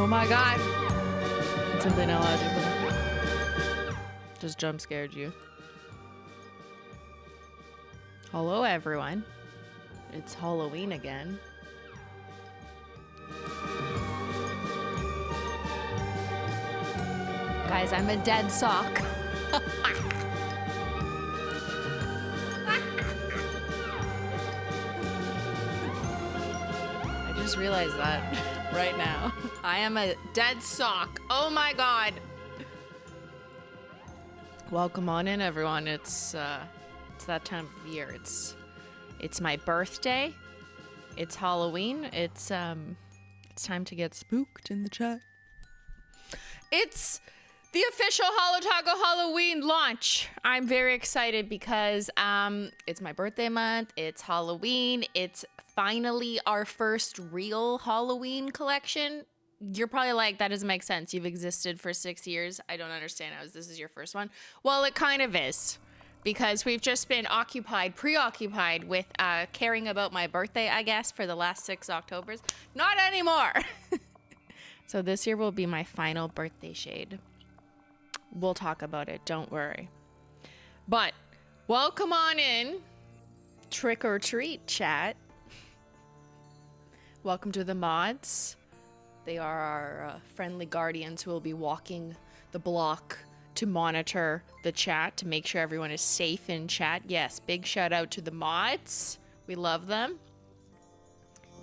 Oh my god. Simplynailogical. Just jump scared you. Hello everyone. It's Halloween again. Guys, I'm a dead sock. I just realized that right now. I am a dead sock. Oh my god. Welcome on in, everyone. It's that time of year. It's my birthday. It's Halloween. It's time to get spooked in the chat. It's the official HOLO THERE Halloween launch. I'm very excited because it's my birthday month. It's Halloween. It's finally our first real Holoween collection. You're probably like, that doesn't make sense. You've existed for 6 years. I don't understand how this is your first one. Well, it kind of is, because we've just been preoccupied with caring about my birthday, I guess, for the last 6 Octobers. Not anymore. So this year will be my final birthday shade. We'll talk about it, don't worry. But welcome on in, trick or treat chat. Welcome to the mods. They are our friendly guardians who will be walking the block to monitor the chat, to make sure everyone is safe in chat. Yes, big shout out to the mods. We love them.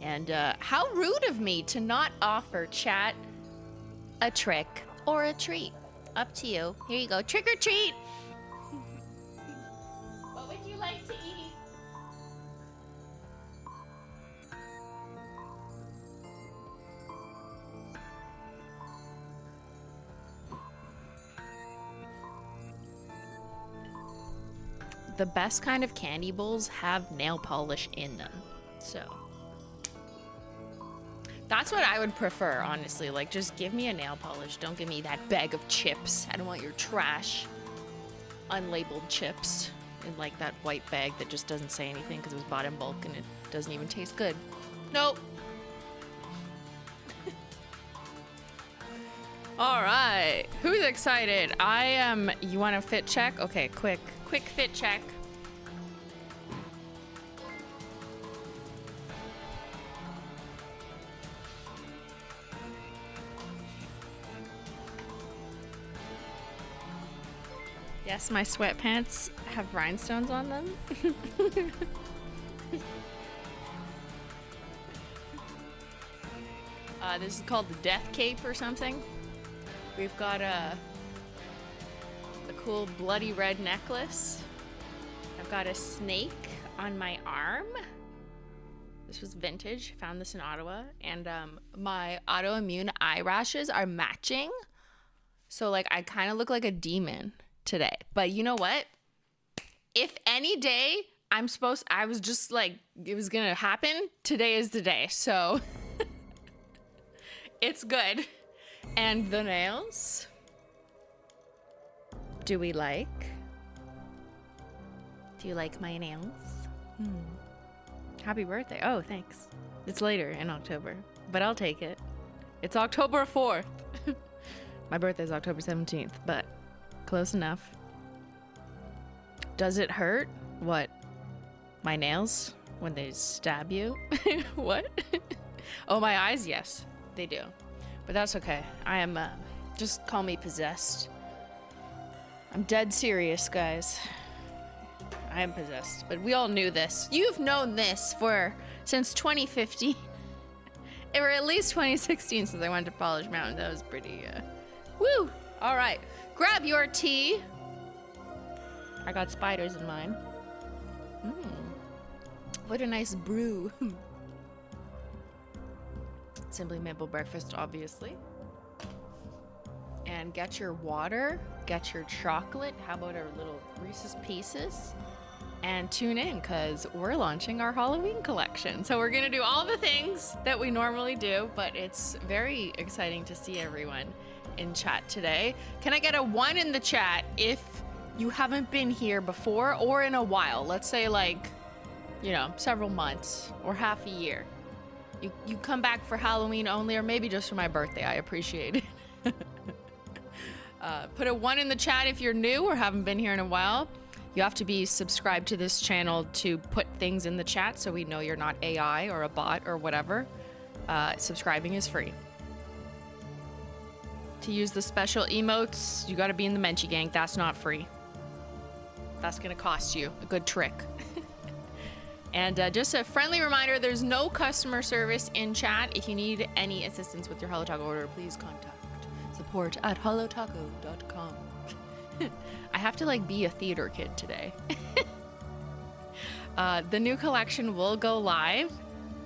And how rude of me to not offer chat a trick or a treat. Up to you. Here you go. Trick or treat. What would you like to eat? The best kind of candy bowls have nail polish in them. So that's what I would prefer, honestly. Like, just give me a nail polish. Don't give me that bag of chips. I don't want your trash, unlabeled chips in like that white bag that just doesn't say anything because it was bought in bulk and it doesn't even taste good. Nope. All right. Who's excited? I am. You want a fit check? Okay, quick fit check. Yes, my sweatpants have rhinestones on them. This is called the Death Cape or something. We've got a cool bloody red necklace. I've got a snake on my arm. This was vintage. Found this in Ottawa. And my autoimmune eyelashes are matching. So like I kind of look like a demon today. But you know what? If any day I was just like, it was gonna happen, today is the day. So it's good. And the nails. Do you like my nails? Happy birthday. Oh, thanks. It's later in October, but I'll take it. It's October 4th. My birthday's October 17th, but close enough. Does it hurt? What? My nails? When they stab you? What? Oh, my eyes? Yes, they do. But that's okay. I am, just call me possessed. I'm dead serious, guys. I am possessed, but we all knew this. You've known this since 2015. Or at least 2016 since I went to Polish Mountain. That was pretty, woo! All right, grab your tea. I got spiders in mine. What a nice brew. Simply maple breakfast, obviously. And get your water, get your chocolate. How about our little Reese's Pieces? And tune in, because we're launching our Halloween collection. So we're gonna do all the things that we normally do, but it's very exciting to see everyone in chat today. Can I get a 1 in the chat if you haven't been here before or in a while? Let's say like, you know, several months or half a year. You come back for Halloween only, or maybe just for my birthday. I appreciate it. Put a 1 in the chat if you're new or haven't been here in a while. You have to be subscribed to this channel to put things in the chat so we know you're not AI or a bot or whatever. Subscribing is free. To use the special emotes, you gotta be in the Menchie gang. That's not free. That's gonna cost you a good trick. And just a friendly reminder, there's no customer service in chat. If you need any assistance with your HoloTaco order, please contact support@holotaco.com. I have to like be a theater kid today. The new collection will go live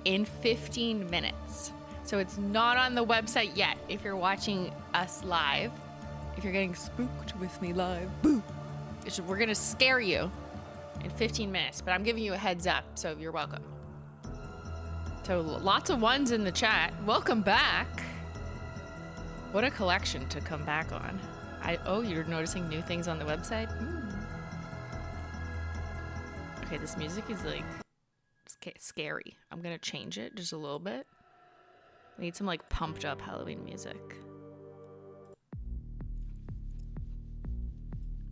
in 15 minutes. So it's not on the website yet. If you're watching us live, if you're getting spooked with me live, boo! We're gonna scare you in 15 minutes, but I'm giving you a heads up, so you're welcome. So lots of 1s in the chat. Welcome back. What a collection to come back on. Oh, you're noticing new things on the website? Okay, this music is like scary. I'm gonna change it just a little bit. We need some like pumped up Halloween music.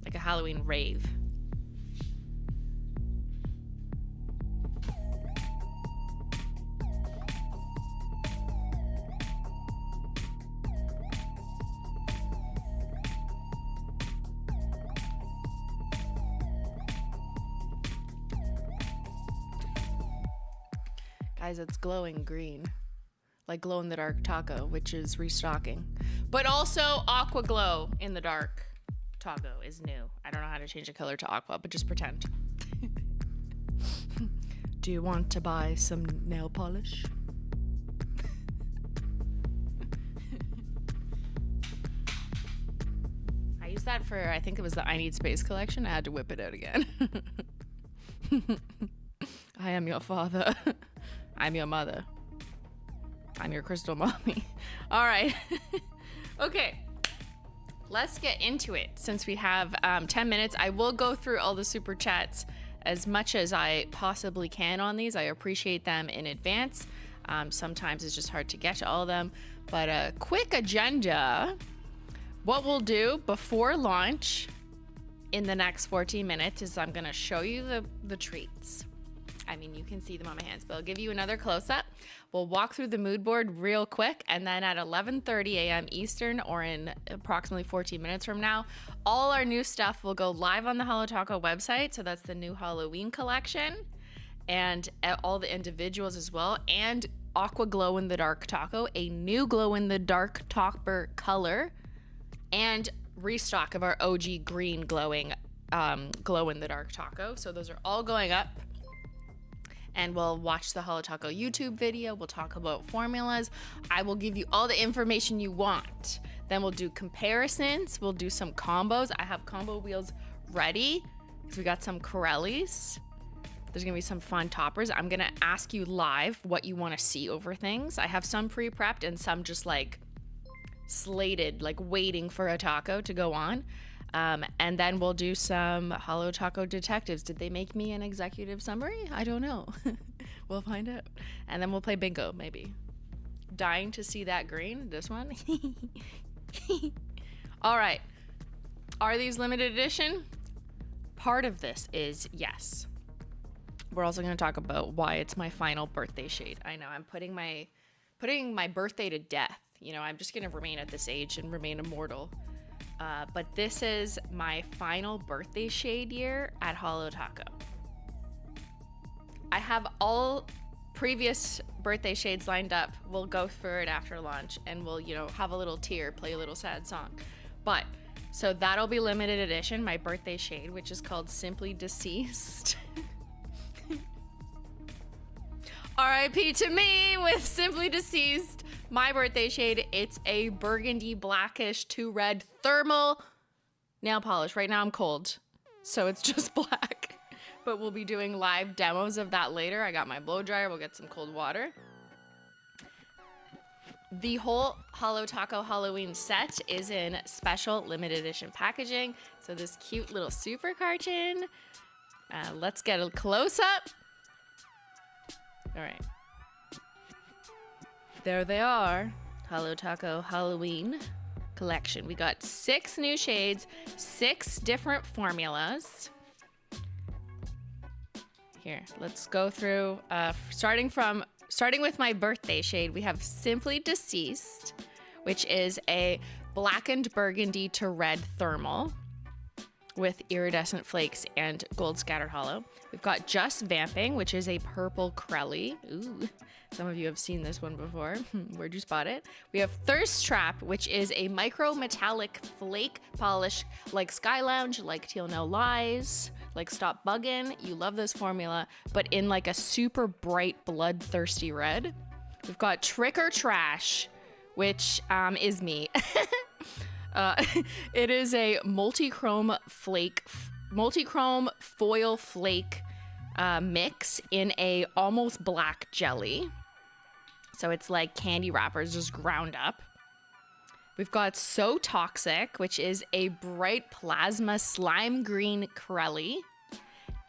Like a Halloween rave. Guys, it's glowing green. Like glow in the dark taco, which is restocking. But also Aqua glow in the dark taco is new. I don't know how to change the color to Aqua, but just pretend. Do you want to buy some nail polish? I used that for, I think it was the I Need Space collection. I had to whip it out again. I am your father. I'm your mother. I'm your crystal mommy. All right. Okay. Let's get into it. Since we have 10 minutes, I will go through all the super chats as much as I possibly can on these. I appreciate them in advance. Sometimes it's just hard to get to all of them. But a quick agenda. What we'll do before launch in the next 14 minutes is I'm going to show you the treats. I mean, you can see them on my hands, but I'll give you another close-up. We'll walk through the mood board real quick, and then at 11:30 a.m. Eastern, or in approximately 14 minutes from now, all our new stuff will go live on the HoloTaco website. So that's the new Holoween collection, and all the individuals as well, and Aqua Glow in the Dark Taco, a new glow in the dark topper color, and restock of our OG green glowing glow in the dark taco. So those are all going up. And we'll watch the HoloTaco YouTube video. We'll talk about formulas. I will give you all the information you want. Then we'll do comparisons. We'll do some combos. I have combo wheels ready because we got some Corellis. There's gonna be some fun toppers. I'm gonna ask you live what you wanna see over things. I have some pre-prepped and some just like slated, like waiting for a taco to go on. And then we'll do some HoloTaco detectives. Did they make me an executive summary? I don't know. We'll find out. And then we'll play bingo, maybe. Dying to see that green, this one. All right. Are these limited edition? Part of this is yes. We're also going to talk about why it's my final birthday shade. I know I'm putting my birthday to death. You know, I'm just going to remain at this age and remain immortal. But this is my final birthday shade year at HoloTaco. I have all previous birthday shades lined up. We'll go through it after launch and we'll, you know, have a little tear, play a little sad song. But, so that'll be limited edition, my birthday shade, which is called Simply Deceased. R.I.P. to me with Simply Deceased. My birthday shade, it's a burgundy blackish to red thermal nail polish. Right now I'm cold, so it's just black. But we'll be doing live demos of that later. I got my blow dryer, we'll get some cold water. The whole HoloTaco Halloween set is in special limited edition packaging. So this cute little super carton. Let's get a close up. All right. there they are. Holo Taco Holoween Collection. We got 6 new shades, 6 different formulas. Here, let's go through, starting with my birthday shade, we have Simply Deceased, which is a blackened burgundy to red thermal with iridescent flakes and gold scattered hollow. We've got Just Vamping, which is a purple Crelly. Ooh, some of you have seen this one before. Where'd you spot it? We have Thirst Trap, which is a micro metallic flake polish like Sky Lounge, like Teal No Lies, like Stop Buggin'. You love this formula, but in like a super bright bloodthirsty red. We've got Trick or Trash, which is me. It is a multi-chrome foil flake mix in a almost black jelly. So it's like candy wrappers just ground up. We've got So Toxic, which is a bright plasma slime green Crelly.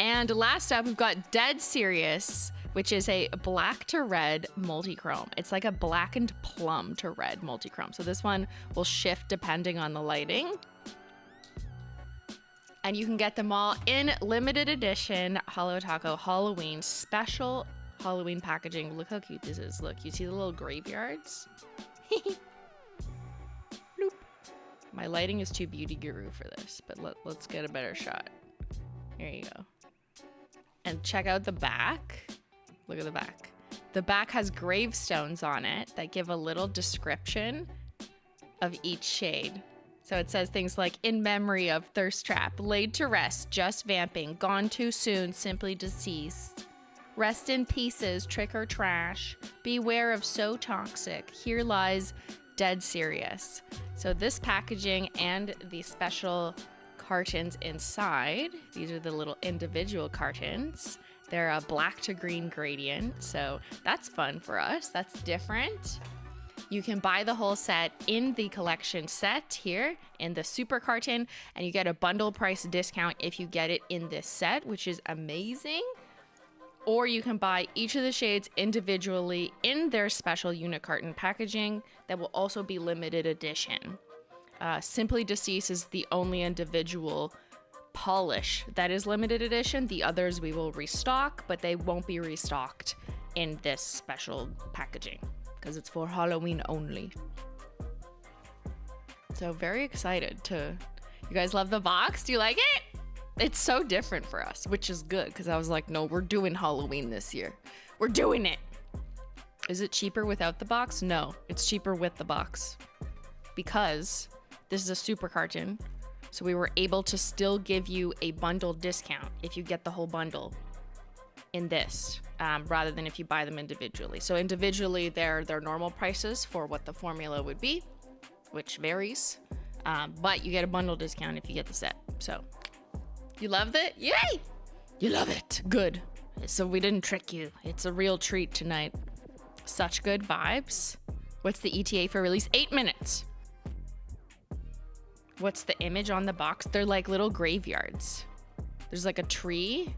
And last up, we've got Dead Serious, which is a black to red multi-chrome. It's like a blackened plum to red multi-chrome. So this one will shift depending on the lighting. And you can get them all in limited edition Holo Taco Halloween special Halloween packaging. Look how cute this is. Look, you see the little graveyards? Bloop. My lighting is too beauty guru for this, but let's get a better shot. Here you go. And check out the back. Look at the back. The back has gravestones on it that give a little description of each shade. So it says things like, in memory of Thirst Trap, laid to rest, just vamping, gone too soon, simply deceased. Rest in pieces, Trick or Trash. Beware of So Toxic. Here lies Dead Serious. So this packaging and the special cartons inside, these are the little individual cartons. They're a black to green gradient, so that's fun for us. That's different. You can buy the whole set in the collection set here in the super carton, and you get a bundle price discount if you get it in this set, which is amazing. Or you can buy each of the shades individually in their special unit carton packaging that will also be limited edition. Simply Deceased is the only individual polish that is limited edition. The others we will restock, but they won't be restocked in this special packaging because it's for Halloween only. So very excited to... You guys love the box? Do you like it? It's so different for us, which is good because I was like, no, we're doing Halloween this year. We're doing it. Is it cheaper without the box? No, it's cheaper with the box because this is a super carton. So we were able to still give you a bundle discount if you get the whole bundle in this, rather than if you buy them individually. So individually, they're their normal prices for what the formula would be, which varies. But you get a bundle discount if you get the set. So you loved it? Yay! You love it. Good. So we didn't trick you. It's a real treat tonight. Such good vibes. What's the ETA for release? 8 minutes. What's the image on the box? They're like little graveyards. There's like a tree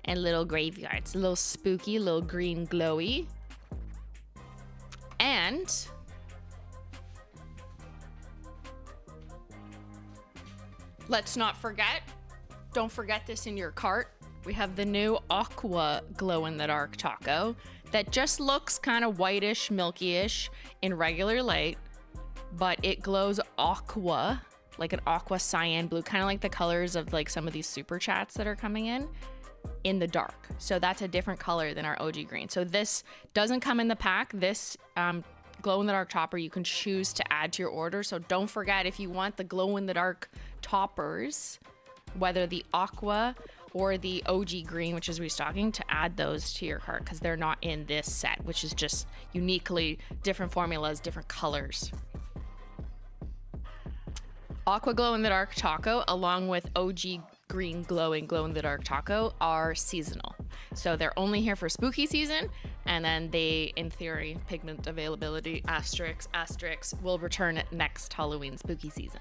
and little graveyards. A little spooky, little green glowy. And let's not forget, don't forget this in your cart. We have the new Aqua glow-in-the-dark taco that just looks kind of whitish, milky-ish in regular light, but it glows aqua, like an aqua cyan blue, kind of like the colors of like some of these super chats that are coming in the dark. So that's a different color than our OG green. So this doesn't come in the pack. This glow-in-the-dark topper you can choose to add to your order. So don't forget, if you want the glow-in-the-dark toppers, whether the aqua or the OG green, which is restocking, to add those to your cart because they're not in this set, which is just uniquely different formulas, different colors. Aqua glow-in-the-dark taco along with OG green glowing glow-in-the-dark taco are seasonal. So they're only here for spooky season, and then they, in theory, pigment availability, asterisk, will return next Halloween spooky season.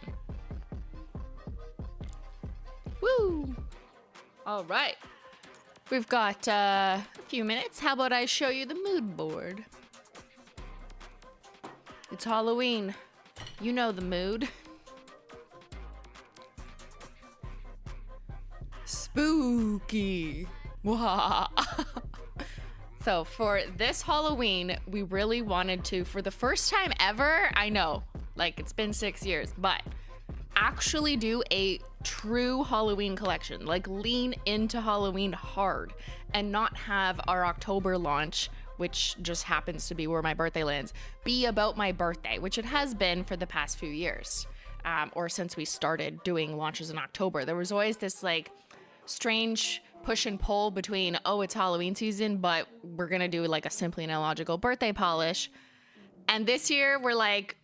Woo! All right. We've got a few minutes. How about I show you the mood board? It's Halloween. You know the mood. Spooky. Wah. So for this Halloween, we really wanted to, for the first time ever, I know, like it's been 6 years, but actually do a true Halloween collection, like lean into Halloween hard and not have our October launch, which just happens to be where my birthday lands, be about my birthday, which it has been for the past few years, or since we started doing launches in October. There was always this like strange push and pull between, oh, it's Halloween season, but we're gonna do like a Simplynailogical birthday polish. And this year we're like,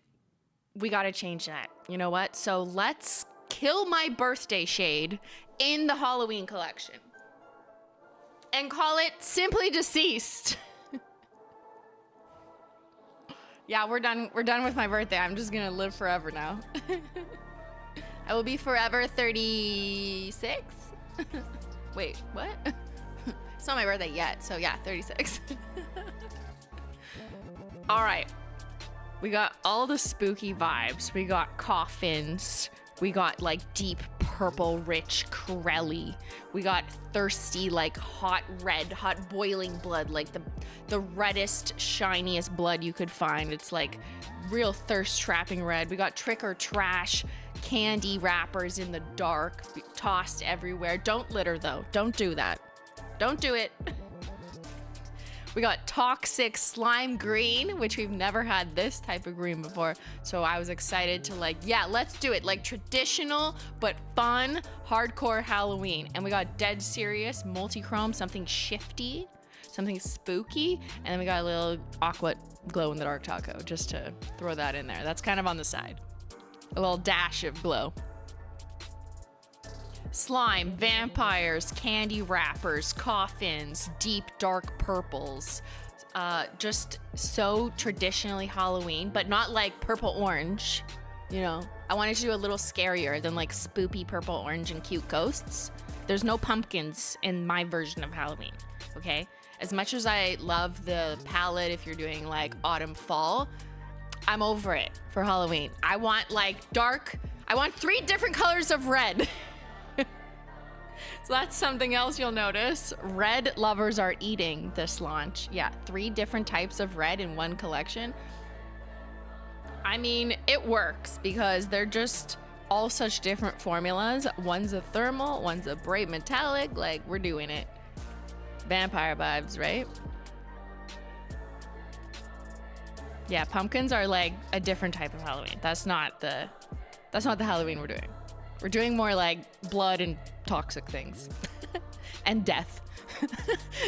we gotta change that. You know what? So let's kill my birthday shade in the Halloween collection and call it Simply Deceased. Yeah, we're done with my birthday. I'm just gonna live forever now. I will be forever 36. Wait, what? It's not my birthday yet, so yeah, 36. All right. We got all the spooky vibes. We got coffins. We got like deep purple, rich Corelli. We got thirsty, like hot red, hot boiling blood, like the reddest, shiniest blood you could find. It's like real thirst trapping red. We got trick or trash, candy wrappers in the dark, tossed everywhere. Don't litter though. Don't do that. Don't do it. We got toxic slime green, which we've never had this type of green before. So I was excited to like, yeah, let's do it. Like traditional, but fun, hardcore Halloween. And we got dead serious, multi-chrome, something shifty, something spooky. And then we got a little Aqua glow in the dark taco, just to throw that in there. That's kind of on the side. A little dash of glow. Slime, vampires, candy wrappers, coffins, deep dark purples. Just so traditionally Halloween, but not like purple orange, you know. I wanted to do a little scarier than like spoopy purple orange and cute ghosts. There's no pumpkins in my version of Halloween, okay? As much as I love the palette if you're doing like autumn fall, I'm over it for Halloween. I want like dark, I want 3 different colors of red. So that's something else you'll notice. Red lovers are eating this launch. Yeah, 3 different types of red in one collection. I mean, it works because they're just all such different formulas. One's a thermal, one's a bright metallic. Like, we're doing it. Vampire vibes, right? Yeah, pumpkins are like a different type of Halloween. That's not the Halloween we're doing. We're doing more like blood and toxic things and death.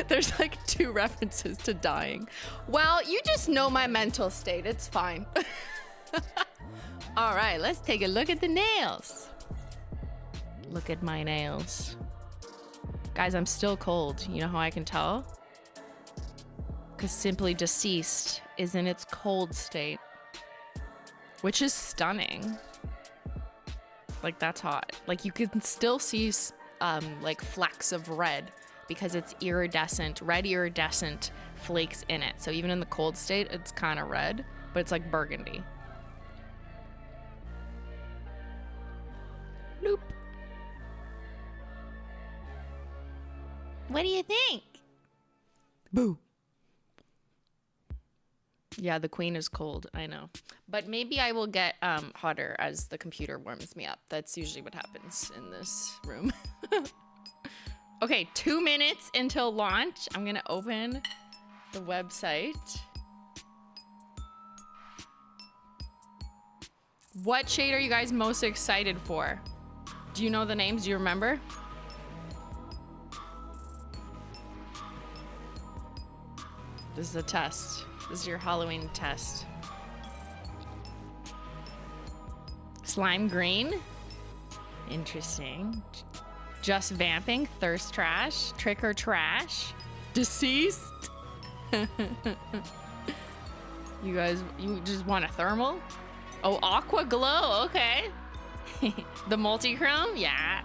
There's like 2 references to dying. Well, you just know my mental state. It's fine. All right, let's take a look at the nails. Look at my nails. Guys, I'm still cold. You know how I can tell? Because Simply Deceased is in its cold state, which is stunning. Like, that's hot. Like, you can still see like flecks of red because it's iridescent, red iridescent flakes in it. So even in the cold state, it's kind of red, but it's like burgundy. Bloop. What do you think? Boo. Yeah, the queen is cold, I know. But maybe I will get hotter as the computer warms me up. That's usually what happens in this room. Okay, 2 minutes until launch. I'm gonna open the website. What shade are you guys most excited for? Do you know the names? Do you remember? This is a test. This is your Halloween test. Slime green. Interesting. Just vamping. Thirst trash. Trick or trash. Deceased. You guys, you just want a thermal? Oh, aqua glow. Okay. The multi-chrome. Yeah.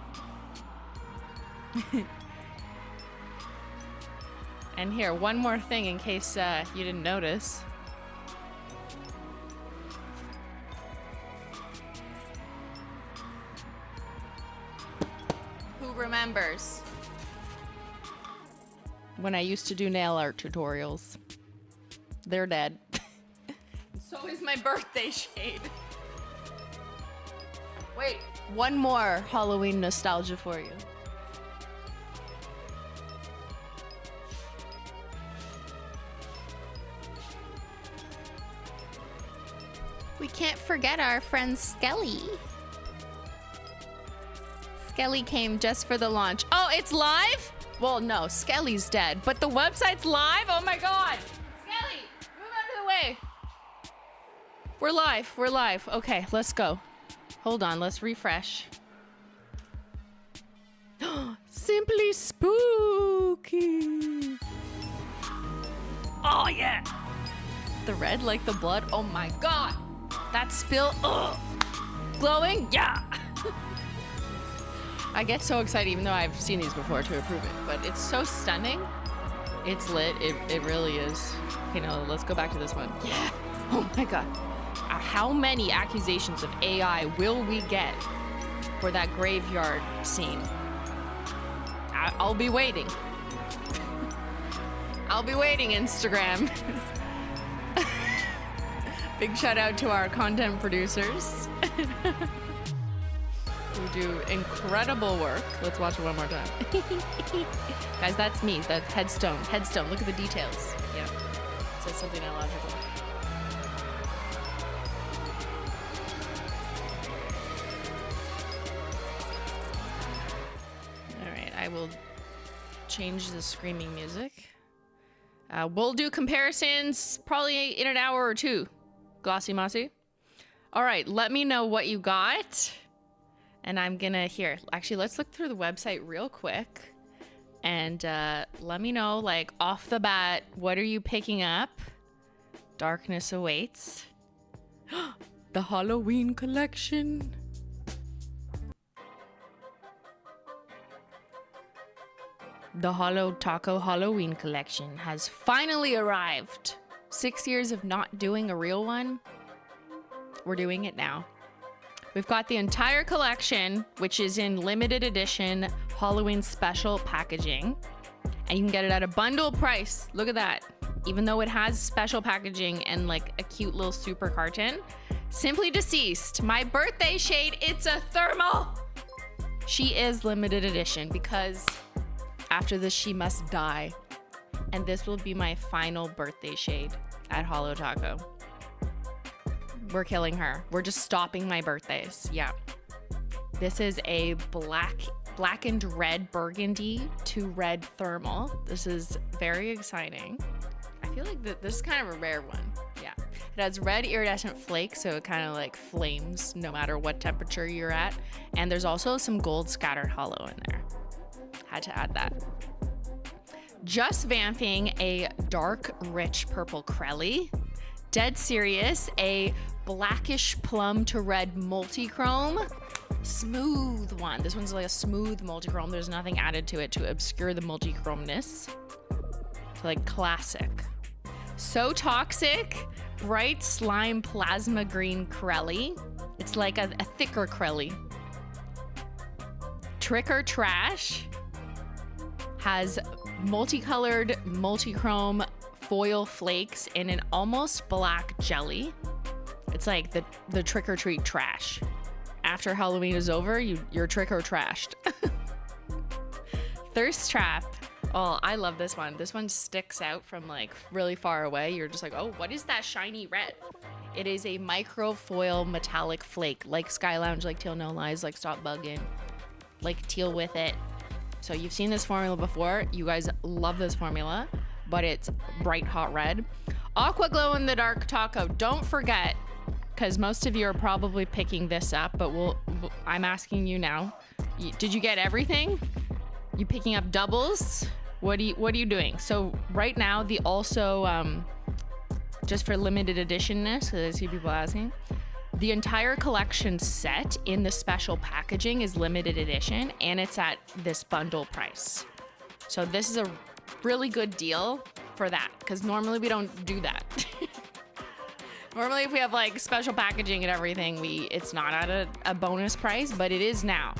And here, one more thing in case you didn't notice. remembers when I used to do nail art tutorials. They're dead. So is my birthday shade. Wait, one more Halloween nostalgia for you. We can't forget our friend Skelly. Skelly came just for the launch. Oh, it's live? Well, no, Skelly's dead, but the website's live? Oh my God. Skelly, move out of the way. We're live, we're live. Okay, let's go. Hold on, let's refresh. Simply spooky. Oh yeah. The red like the blood. Oh my God. That spill. Ugh. Glowing. Yeah. I get so excited even though I've seen these before to approve it, but it's so stunning. It's lit. It really is. Okay, now let's go back to this one. Yeah. Oh my God. How many accusations of AI will we get for that graveyard scene? I'll be waiting. I'll be waiting, Instagram. Big shout out to our content producers who do incredible work. Let's watch it one more time. Guys, that's me. That's headstone. Headstone. Look at the details. Yeah. It says Simplynailogical. I will change the screaming music. We'll do comparisons probably in an hour or two. Glossy Mossy. All right, let me know what you got. And I'm gonna, here, actually, let's look through the website real quick. And let me know, like, off the bat, what are you picking up? Darkness awaits. The Holoween Collection. The Holo Taco Halloween Collection has finally arrived. 6 years of not doing a real one. We're doing it now. We've got the entire collection, which is in limited edition Halloween special packaging. And you can get it at a bundle price. Look at that. Even though it has special packaging and like a cute little super carton. Simply Deceased, my birthday shade, it's a thermal. She is limited edition because after this, she must die. And this will be my final birthday shade at Holo Taco. We're killing her. We're just stopping my birthdays. Yeah. This is a blackened red burgundy to red thermal. This is very exciting. I feel like this is kind of a rare one. Yeah. It has red iridescent flakes, so it kind of like flames no matter what temperature you're at. And there's also some gold scattered hollow in there. Had to add that. Just vamping a dark, rich purple Crelly. Dead serious, a blackish plum to red multi-chrome. Smooth one. This one's like a smooth multi-chrome. There's nothing added to it to obscure the multi-chromeness. So like classic. So Toxic, bright slime plasma green Crelly. It's like a thicker Crelly. Trick or Trash has multicolored, multi-chrome foil flakes in an almost black jelly. It's like the trick or treat trash. After Halloween is over, you're trick or trashed. Thirst Trap. Oh, I love this one. This one sticks out from like really far away. You're just like, oh, what is that shiny red? It is a micro foil metallic flake, like Sky Lounge, like Teal No Lies, like Stop Buggin', like Teal With It. So you've seen this formula before. You guys love this formula, but it's bright hot red. Aqua Glow in the Dark Taco. Don't forget, because most of you are probably picking this up, but I'm asking you now. Did you get everything? You picking up doubles? What are you doing? So right now, the also just for limited editionness, because I see people asking. The entire collection set in the special packaging is limited edition, and it's at this bundle price. So this is a really good deal for that, because normally we don't do that. Normally if we have like special packaging and everything, it's not at a bonus price, but it is now.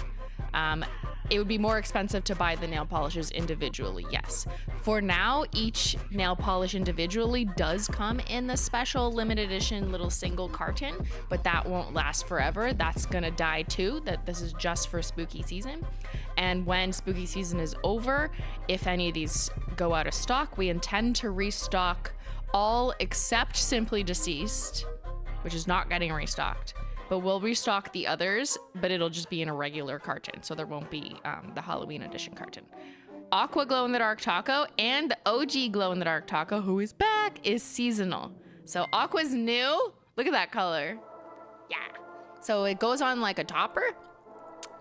It would be more expensive to buy the nail polishes individually, yes. For now, each nail polish individually does come in the special limited edition little single carton, but that won't last forever. That's gonna die too. This is just for spooky season. And when spooky season is over, if any of these go out of stock, we intend to restock all except Simply Deceased, which is not getting restocked. But we'll restock the others, but it'll just be in a regular carton. So there won't be the Halloween edition carton. Aqua Glow in the Dark Taco and the OG Glow in the Dark Taco, who is back, is seasonal. So Aqua's new. Look at that color. Yeah. So it goes on like a topper.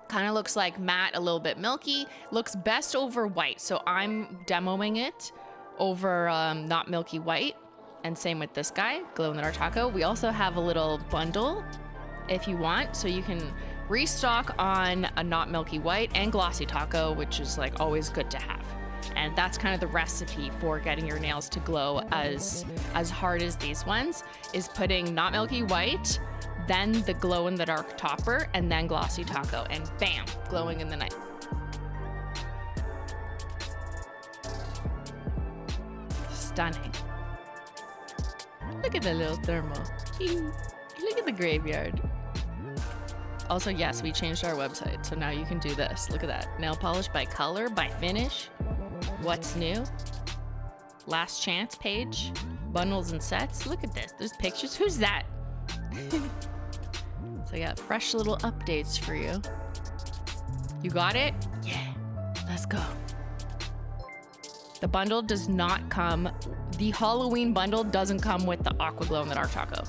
Kind of looks like matte, a little bit milky. Looks best over white. So I'm demoing it over not milky white. And same with this guy, Glow in the Dark Taco. We also have a little bundle if you want, so you can restock on a not milky white and glossy taco, which is like always good to have. And that's kind of the recipe for getting your nails to glow as hard as these ones, is putting not milky white, then the glow in the dark topper, and then glossy taco, and bam, glowing in the night. Stunning. Look at the little thermal. Look at the graveyard. Also, yes, we changed our website, so now you can do this. Look at that. Nail polish by color, by finish. What's new? Last chance page. Bundles and sets. Look at this. There's pictures. Who's that? So I got fresh little updates for you. You got it? Yeah. Let's go. The bundle does not come. The Halloween bundle doesn't come with the Aqua Glow in the Dark Taco.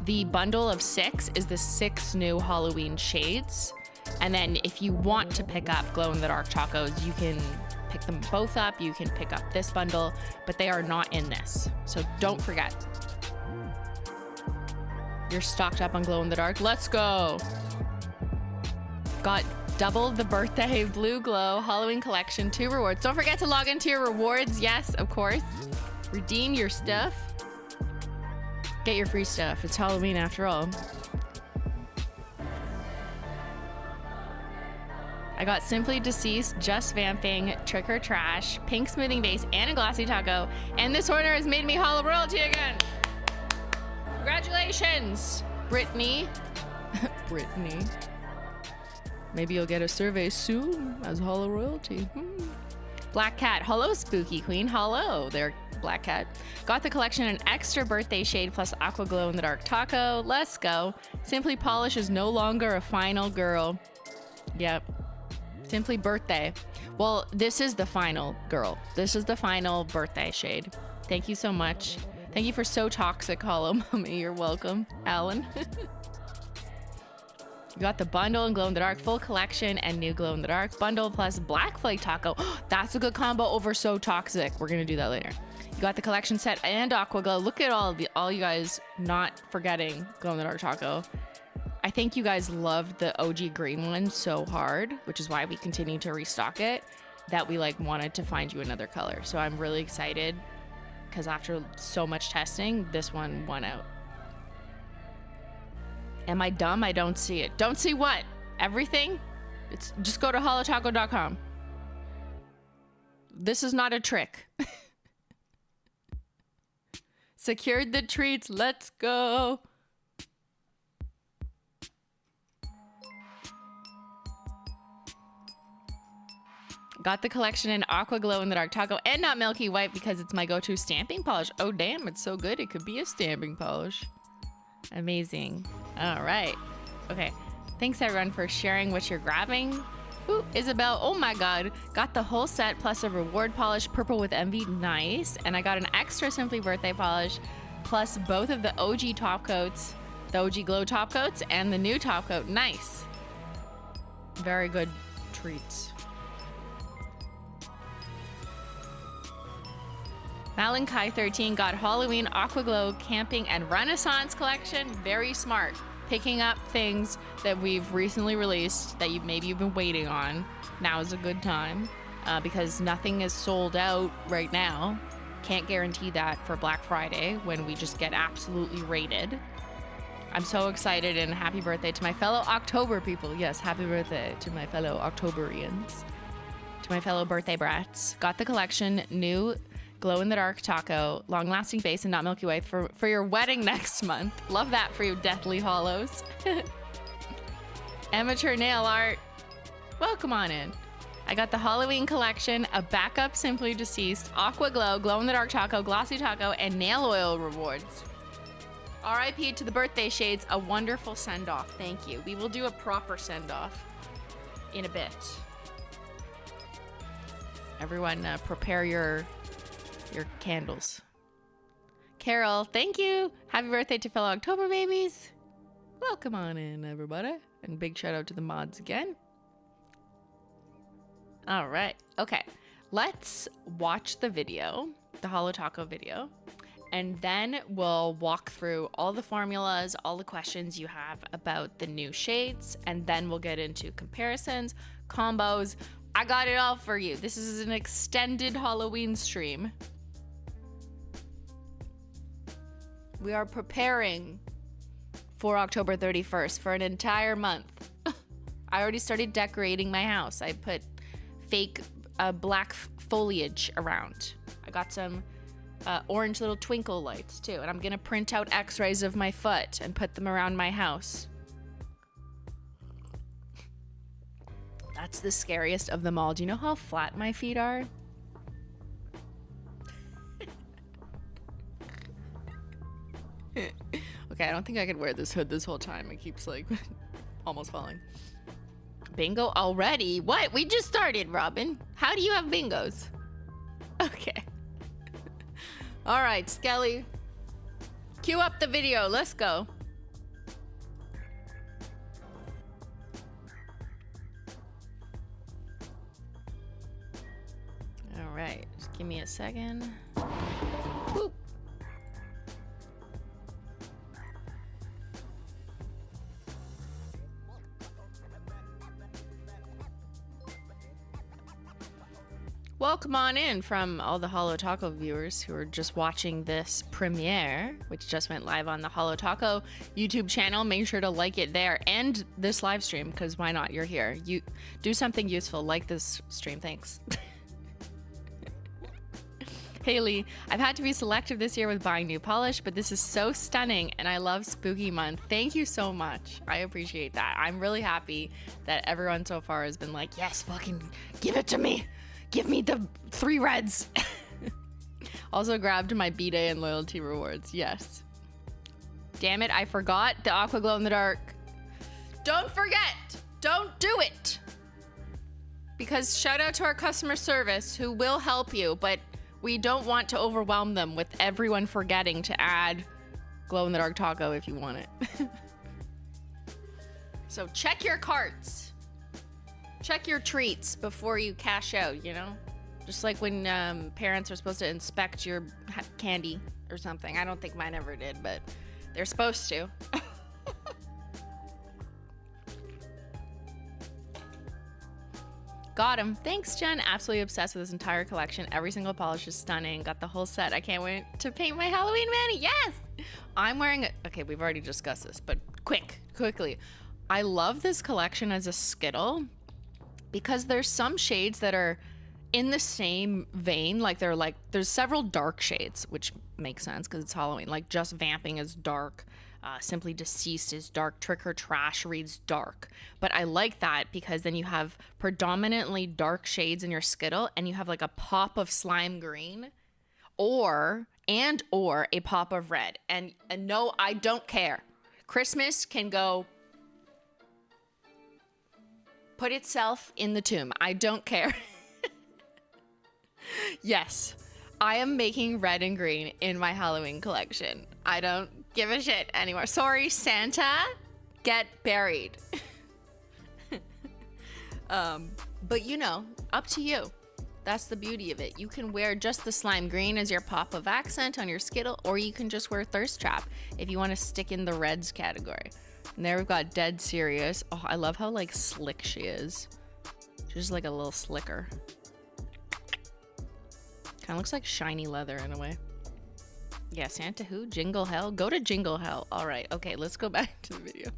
The bundle of 6 is the 6 new Halloween shades. And then if you want to pick up Glow in the Dark Tacos, you can pick them both up. You can pick up this bundle, but they are not in this. So don't forget. You're stocked up on Glow in the Dark. Let's go. Got double the birthday blue glow Holoween Collection 2 rewards. Don't forget to log into your rewards. Yes, of course. Redeem your stuff. Get your free stuff. It's Halloween after all. I got Simply Deceased, Just Vamping, Trick or Trash, Pink Smoothing Base, and a Glossy Taco. And this order has made me Hollow royalty again. Congratulations, Brittany. Brittany. Maybe you'll get a survey soon as Hollow royalty. Black Cat, hello Spooky Queen, hello there, Black Cat. Got the collection an extra birthday shade plus Aqua Glow in the Dark Taco. Let's go. Simply Polish is no longer a final girl. Yep. Simply birthday. Well, this is the final girl. This is the final birthday shade. Thank you so much. Thank you for So Toxic, Hollow Mommy. You're welcome, Alan. You got the bundle and Glow in the Dark full collection and new Glow in the Dark bundle plus Black Flake Taco. That's a good combo over So Toxic. We're gonna do that later. You got the collection set and Aqua Glow. Look at all you guys not forgetting Glow in the Dark Taco. I think you guys loved the OG green one so hard, which is why we continue to restock it, that we like wanted to find you another color. So I'm really excited because after so much testing, this one won out. Am I dumb? I don't see it. Don't see what? Everything? It's just go to holotaco.com. This is not a trick. Secured the treats. Let's go. Got the collection in Aqua Glow in the Dark Taco and not Milky White because it's my go-to stamping polish. Oh, damn. It's so good. It could be a stamping polish. Amazing. All right. Okay. Thanks, everyone, for sharing what you're grabbing. Ooh, Isabel. Oh, my God. Got the whole set plus a reward polish, Purple with Envy. Nice. And I got an extra Simply Birthday polish plus both of the OG top coats, the OG Glow top coats and the new top coat. Nice. Very good treats. Malinkai 13 got Halloween, Aqua Glow, Camping, and Renaissance collection. Very smart. Picking up things that we've recently released that maybe you've been waiting on. Now is a good time because nothing is sold out right now. Can't guarantee that for Black Friday when we just get absolutely raided. I'm so excited, and happy birthday to my fellow October people. Yes, happy birthday to my fellow Octoberians. To my fellow birthday brats. Got the collection, new glow-in-the-dark taco, long-lasting base and not Milky Way for your wedding next month. Love that for you, Deathly Hollows. Amateur nail art. Welcome on in. I got the Holoween Collection, a backup Simply Deceased, Aqua Glow, glow-in-the-dark taco, glossy taco, and nail oil rewards. RIP to the birthday shades, a wonderful send-off. Thank you. We will do a proper send-off in a bit. Everyone, prepare your candles. Carol, thank you. Happy birthday to fellow October babies. Welcome on in, everybody. And big shout out to the mods again. All right. Okay. Let's watch the video, the Holo Taco video, and then we'll walk through all the formulas, all the questions you have about the new shades, and then we'll get into comparisons, combos. I got it all for you. This is an extended Halloween stream. We are preparing for October 31st for an entire month. I already started decorating my house. I put fake black foliage around. I got some orange little twinkle lights too, and I'm gonna print out x-rays of my foot and put them around my house. That's the scariest of them all. Do you know how flat my feet are? Okay, I don't think I could wear this hood this whole time. It keeps like almost falling. Bingo already? What? We just started, Robin. How do you have bingos? Okay. All right, Skelly. Cue up the video. Let's go. All right, just give me a second. Whoop. Welcome on in from all the Holo Taco viewers who are just watching this premiere, which just went live on the Holo Taco YouTube channel. Make sure to like it there and this live stream, because why not? You're here. You do something useful, like this stream. Thanks. Haley, I've had to be selective this year with buying new polish, but this is so stunning and I love spooky month. Thank you so much. I appreciate that. I'm really happy that everyone so far has been like, yes, fucking give it to me. Give me the 3 reds. Also grabbed my B-Day and loyalty rewards. Yes. Damn it, I forgot the Aqua Glow in the Dark. Don't forget. Don't do it. Because shout out to our customer service who will help you, but we don't want to overwhelm them with everyone forgetting to add Glow in the Dark Taco if you want it. So check your carts. Check your treats before you cash out, you know? Just like when parents are supposed to inspect your candy or something. I don't think mine ever did, but they're supposed to. Got him. Thanks, Jen. Absolutely obsessed with this entire collection. Every single polish is stunning. Got the whole set. I can't wait to paint my Halloween mani. Yes! I'm wearing a... Okay, we've already discussed this, but quickly. I love this collection as a Skittle, because there's some shades that are in the same vein. Like there's several dark shades, which makes sense because it's Halloween. Like Just Vamping is dark. Simply Deceased is dark. Trick or Trash reads dark. But I like that because then you have predominantly dark shades in your Skittle and you have like a pop of slime green or a pop of red. And no, I don't care. Christmas can go... put itself in the tomb. I don't care. Yes, I am making red and green in my Halloween collection. I don't give a shit anymore. Sorry, Santa. Get buried. But you know, up to you. That's the beauty of it. You can wear just the slime green as your pop of accent on your Skittle, or you can just wear Thirst Trap if you want to stick in the reds category. And there we've got Dead Serious. Oh, I love how like slick she is. She's like a little slicker. Kind of looks like shiny leather in a way. Yeah, Santa who? Jingle Hell? Go to Jingle Hell. All right. Okay, let's go back to the video.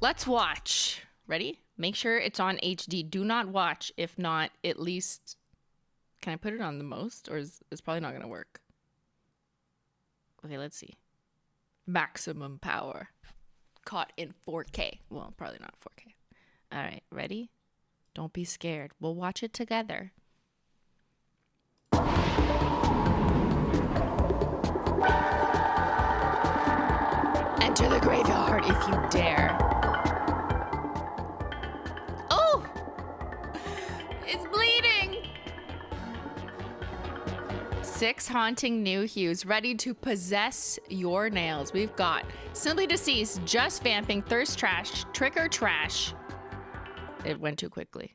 Let's watch. Ready? Make sure it's on HD. Do not watch. If not, at least... Can I put it on the most? Or is it's probably not going to work? Okay, let's see. Maximum power. Caught in 4K. Well, probably not 4K. All right, ready? Don't be scared. We'll watch it together. Enter the graveyard if you dare. Oh! It's bleeding! 6 haunting new hues ready to possess your nails. We've got Simply Deceased, Just Vamping, Thirst Trash, Trick or Trash. It went too quickly.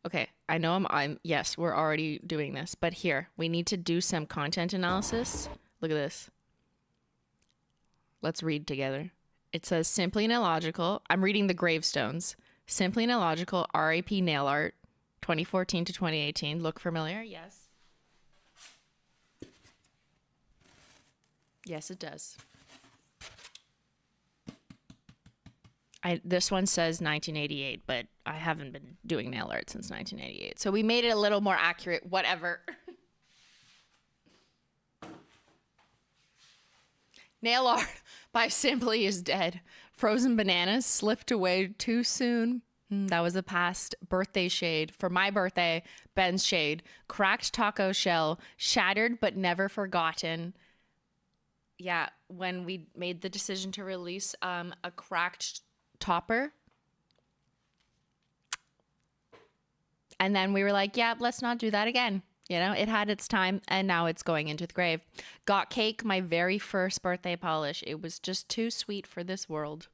Okay, I know yes, we're already doing this, but here, we need to do some content analysis. Look at this. Let's read together. It says Simplynailogical. I'm reading the gravestones. Simplynailogical, RAP nail art, 2014 to 2018. Look familiar? Yes. Yes, it does. This one says 1988, but I haven't been doing nail art since 1988. So we made it a little more accurate, whatever. Nail art by Simply is dead. Frozen bananas slipped away too soon. That was a past birthday shade. For my birthday, Ben's shade. Cracked taco shell, shattered but never forgotten. Yeah, when we made the decision to release a cracked topper. And then we were like, yeah, let's not do that again. You know, it had its time and now it's going into the grave. Got Cake, my very first birthday polish. It was just too sweet for this world.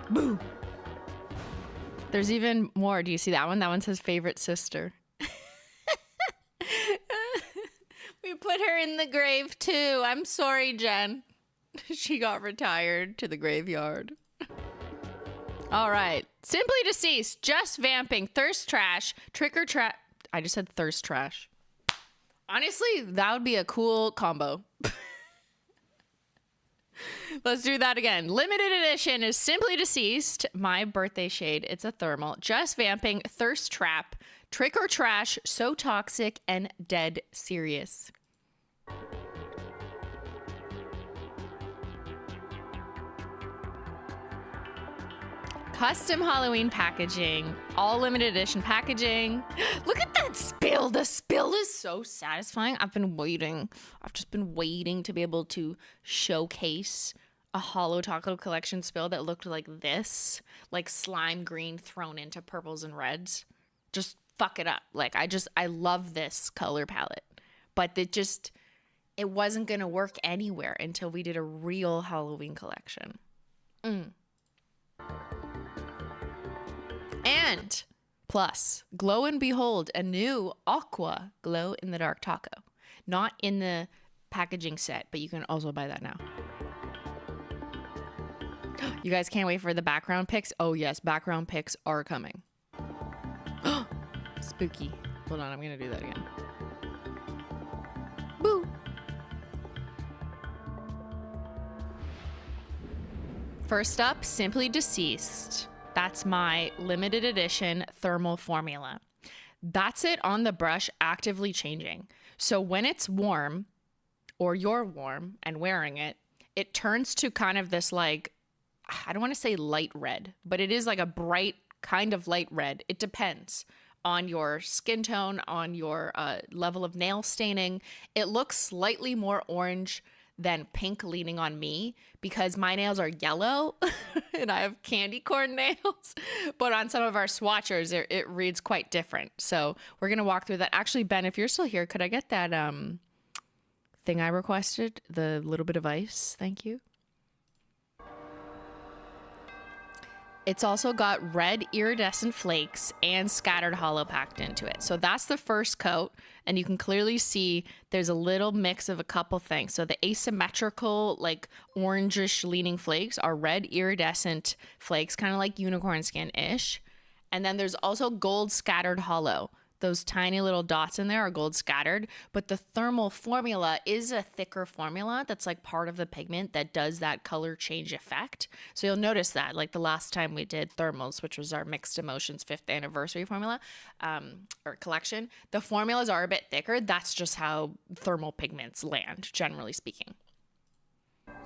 Boo! There's even more. Do you see that one? That one says favorite sister. We put her in the grave too. I'm sorry, Jen. She got retired to the graveyard. All right. Simply Deceased, Just Vamping, Thirst Trash, Trick or Trash. I just said Thirst Trash. Honestly, that would be a cool combo. Let's do that again. Limited edition is Simply Deceased, my birthday shade. It's a thermal. Just Vamping, Thirst Trap, Trick or Trash, So Toxic, and Dead Serious. Custom Halloween packaging, all limited edition packaging. Look at that spill. The spill is so satisfying. I've just been waiting to be able to showcase a Hollow Taco Collection spill that looked like this, like slime green thrown into purples and reds. Just fuck it up. Like, I love this color palette, but it wasn't going to work anywhere until we did a real Halloween collection. And plus, Glow and Behold, a new Aqua glow in the dark taco. Not in the packaging set, but you can also buy that now. You guys can't wait for the background pics? Oh yes, background pics are coming. Spooky. Hold on, I'm gonna do that again. Boo! First up, Simply Deceased. That's my limited edition thermal formula. That's it on the brush, actively changing. So when it's warm, or you're warm and wearing it, it turns to kind of this, like, I don't want to say light red, but it is like a bright kind of light red. It depends on your skin tone, on your level of nail staining. It looks slightly more orange than pink leaning on me because my nails are yellow and I have candy corn nails. But on some of our swatchers, it reads quite different. So we're going to walk through that. Actually, Ben, if you're still here, could I get that thing I requested? The little bit of ice. Thank you. It's also got red iridescent flakes and scattered hollow packed into it. So that's the first coat. And you can clearly see there's a little mix of a couple things. So the asymmetrical, like orangish leaning flakes are red iridescent flakes, kind of like unicorn skin-ish. And then there's also gold scattered hollow. Those tiny little dots in there are gold scattered, but the thermal formula is a thicker formula that's like part of the pigment that does that color change effect. So you'll notice that like the last time we did thermals, which was our mixed emotions 5th anniversary formula or collection, the formulas are a bit thicker. That's just how thermal pigments land, generally speaking.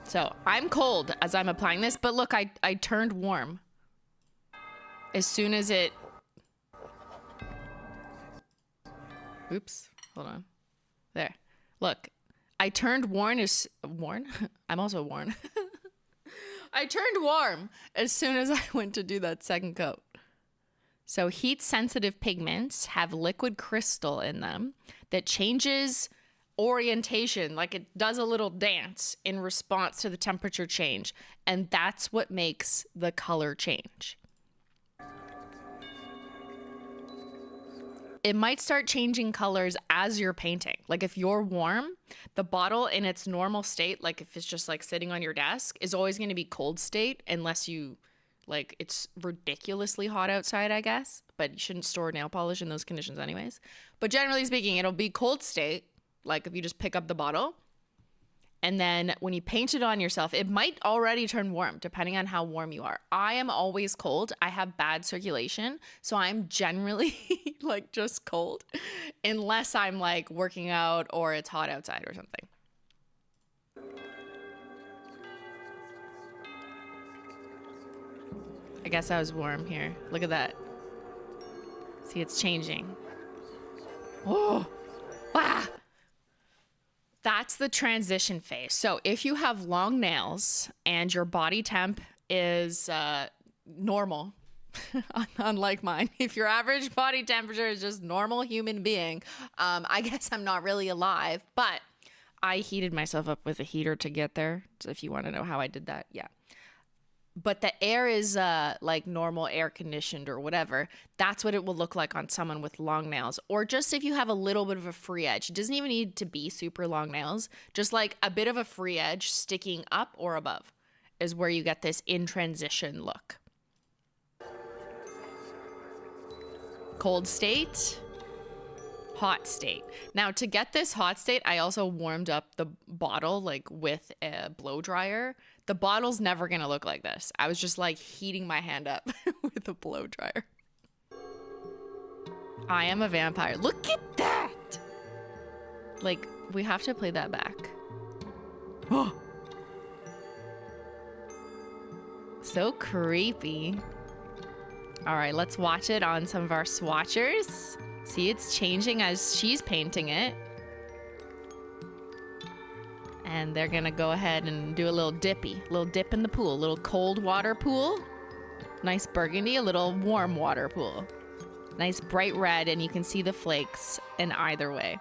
So I'm cold as I'm applying this, but look, I turned warm as soon as it... Oops, hold on. There. Look, I turned worn? I'm also worn. I turned warm as soon as I went to do that second coat. So heat sensitive pigments have liquid crystal in them that changes orientation, like it does a little dance in response to the temperature change. And that's what makes the color change. It might start changing colors as you're painting. Like if you're warm, the bottle in its normal state, like if it's just like sitting on your desk, is always going to be cold state unless you, like it's ridiculously hot outside, I guess. But you shouldn't store nail polish in those conditions anyways. But generally speaking, it'll be cold state, like if you just pick up the bottle. And then when you paint it on yourself, it might already turn warm, depending on how warm you are. I am always cold. I have bad circulation, so I'm generally like just cold, unless I'm like working out or it's hot outside or something. I guess I was warm here. Look at that. See, it's changing. Oh, ah! That's the transition phase. So if you have long nails and your body temp is normal, unlike mine, if your average body temperature is just normal human being, I guess I'm not really alive, but I heated myself up with a heater to get there. So if you want to know how I did that, yeah. But the air is like normal air conditioned or whatever. That's what it will look like on someone with long nails. Or just if you have a little bit of a free edge. It doesn't even need to be super long nails. Just like a bit of a free edge sticking up or above is where you get this in transition look. Cold state, hot state. Now to get this hot state, I also warmed up the bottle like with a blow dryer. The bottle's never gonna look like this. I was just like heating my hand up with a blow dryer. I am a vampire. Look at that! Like, we have to play that back. Oh! So creepy. All right, let's watch it on some of our swatchers. See, it's changing as she's painting it. And they're gonna go ahead and do a little dip in the pool, a little cold water pool. Nice burgundy, a little warm water pool. Nice bright red, and you can see the flakes in either way.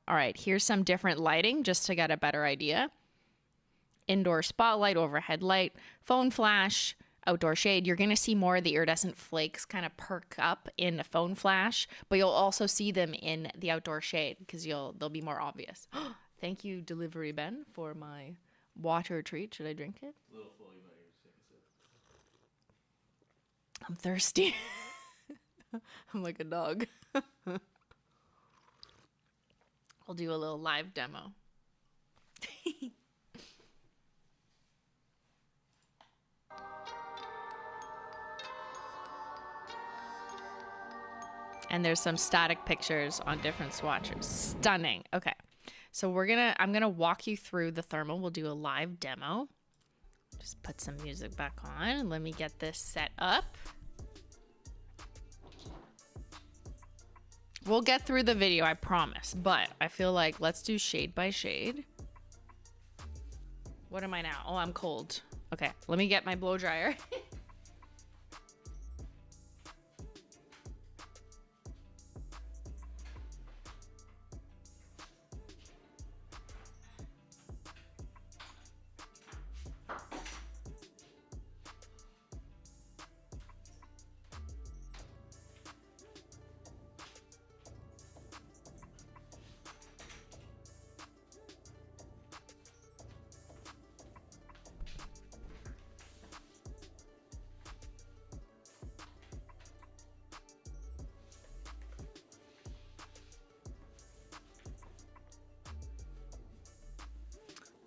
All right, here's some different lighting just to get a better idea. Indoor spotlight, overhead light, phone flash, outdoor shade. You're gonna see more of the iridescent flakes kind of perk up in the phone flash, but you'll also see them in the outdoor shade because they'll be more obvious. Thank you, Delivery Ben, for my water treat. Should I drink it? A little full, you might take a sip. I'm thirsty. I'm like a dog. I'll do a little live demo. And there's some static pictures on different swatchers. Stunning. Okay. So I'm gonna walk you through the thermal. We'll do a live demo. Just put some music back on and let me get this set up. We'll get through the video, I promise, but I feel like let's do shade by shade. What am I now? Oh, I'm cold. Okay, let me get my blow dryer.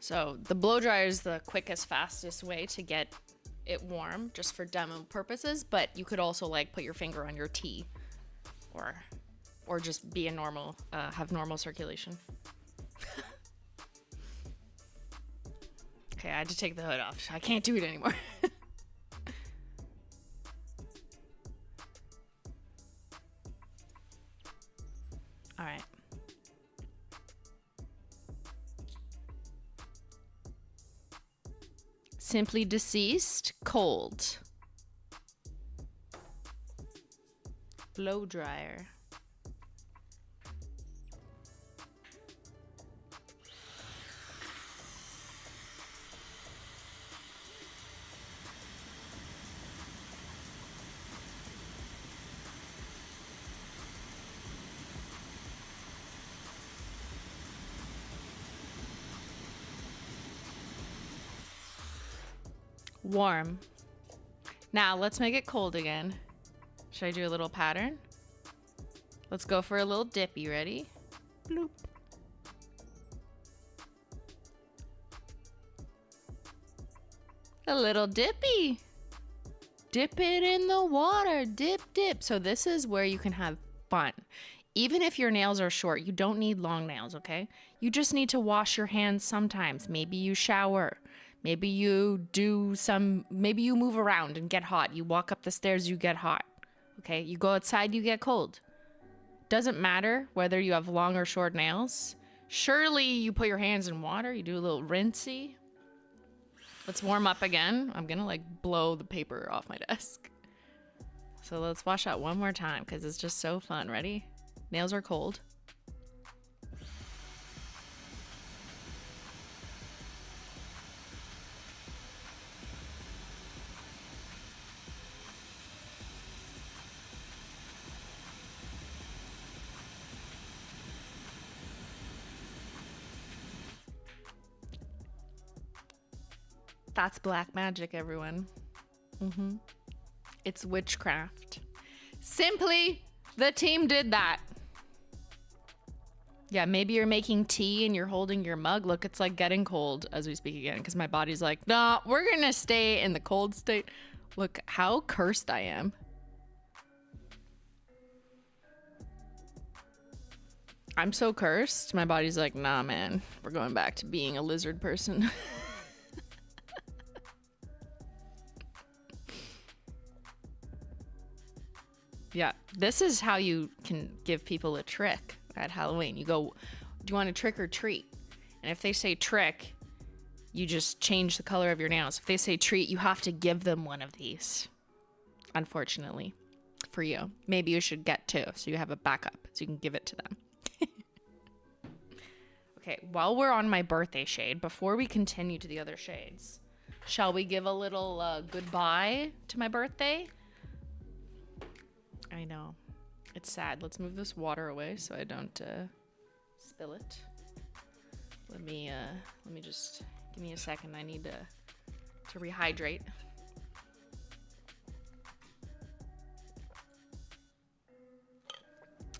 So the blow dryer is the quickest, fastest way to get it warm, just for demo purposes. But you could also like put your finger on your tea, or just be a normal, have normal circulation. Okay, I had to take the hood off. I can't do it anymore. All right. Simply deceased, cold. Blow dryer. Warm. Now let's make it cold again. Should I do a little pattern? Let's go for a little dip. You ready? Bloop. A little dippy. Dip it in the water. Dip, dip. So this is where you can have fun. Even if your nails are short, you don't need long nails, okay? You just need to wash your hands sometimes. Maybe you shower. Maybe you maybe you move around and get hot. You walk up the stairs, you get hot. Okay? You go outside, you get cold. Doesn't matter whether you have long or short nails. Surely you put your hands in water, you do a little rinsey. Let's warm up again. I'm gonna like blow the paper off my desk. So let's wash that one more time because it's just so fun. Ready? Nails are cold. That's black magic, everyone. It's witchcraft. Simply, the team did that. Yeah, maybe you're making tea and you're holding your mug. Look, it's like getting cold as we speak again because my body's like, nah, we're gonna stay in the cold state. Look how cursed I am. I'm so cursed. My body's like, nah, man, we're going back to being a lizard person. Yeah, this is how you can give people a trick at Halloween. You go, do you want a trick or treat? And if they say trick, you just change the color of your nails. If they say treat, you have to give them one of these. Unfortunately, for you. Maybe you should get two, so you have a backup, so you can give it to them. Okay, while we're on my birthday shade, before we continue to the other shades, shall we give a little goodbye to my birthday? I know. It's sad. Let's move this water away so I don't spill it. Let me just give me a second. I need to rehydrate.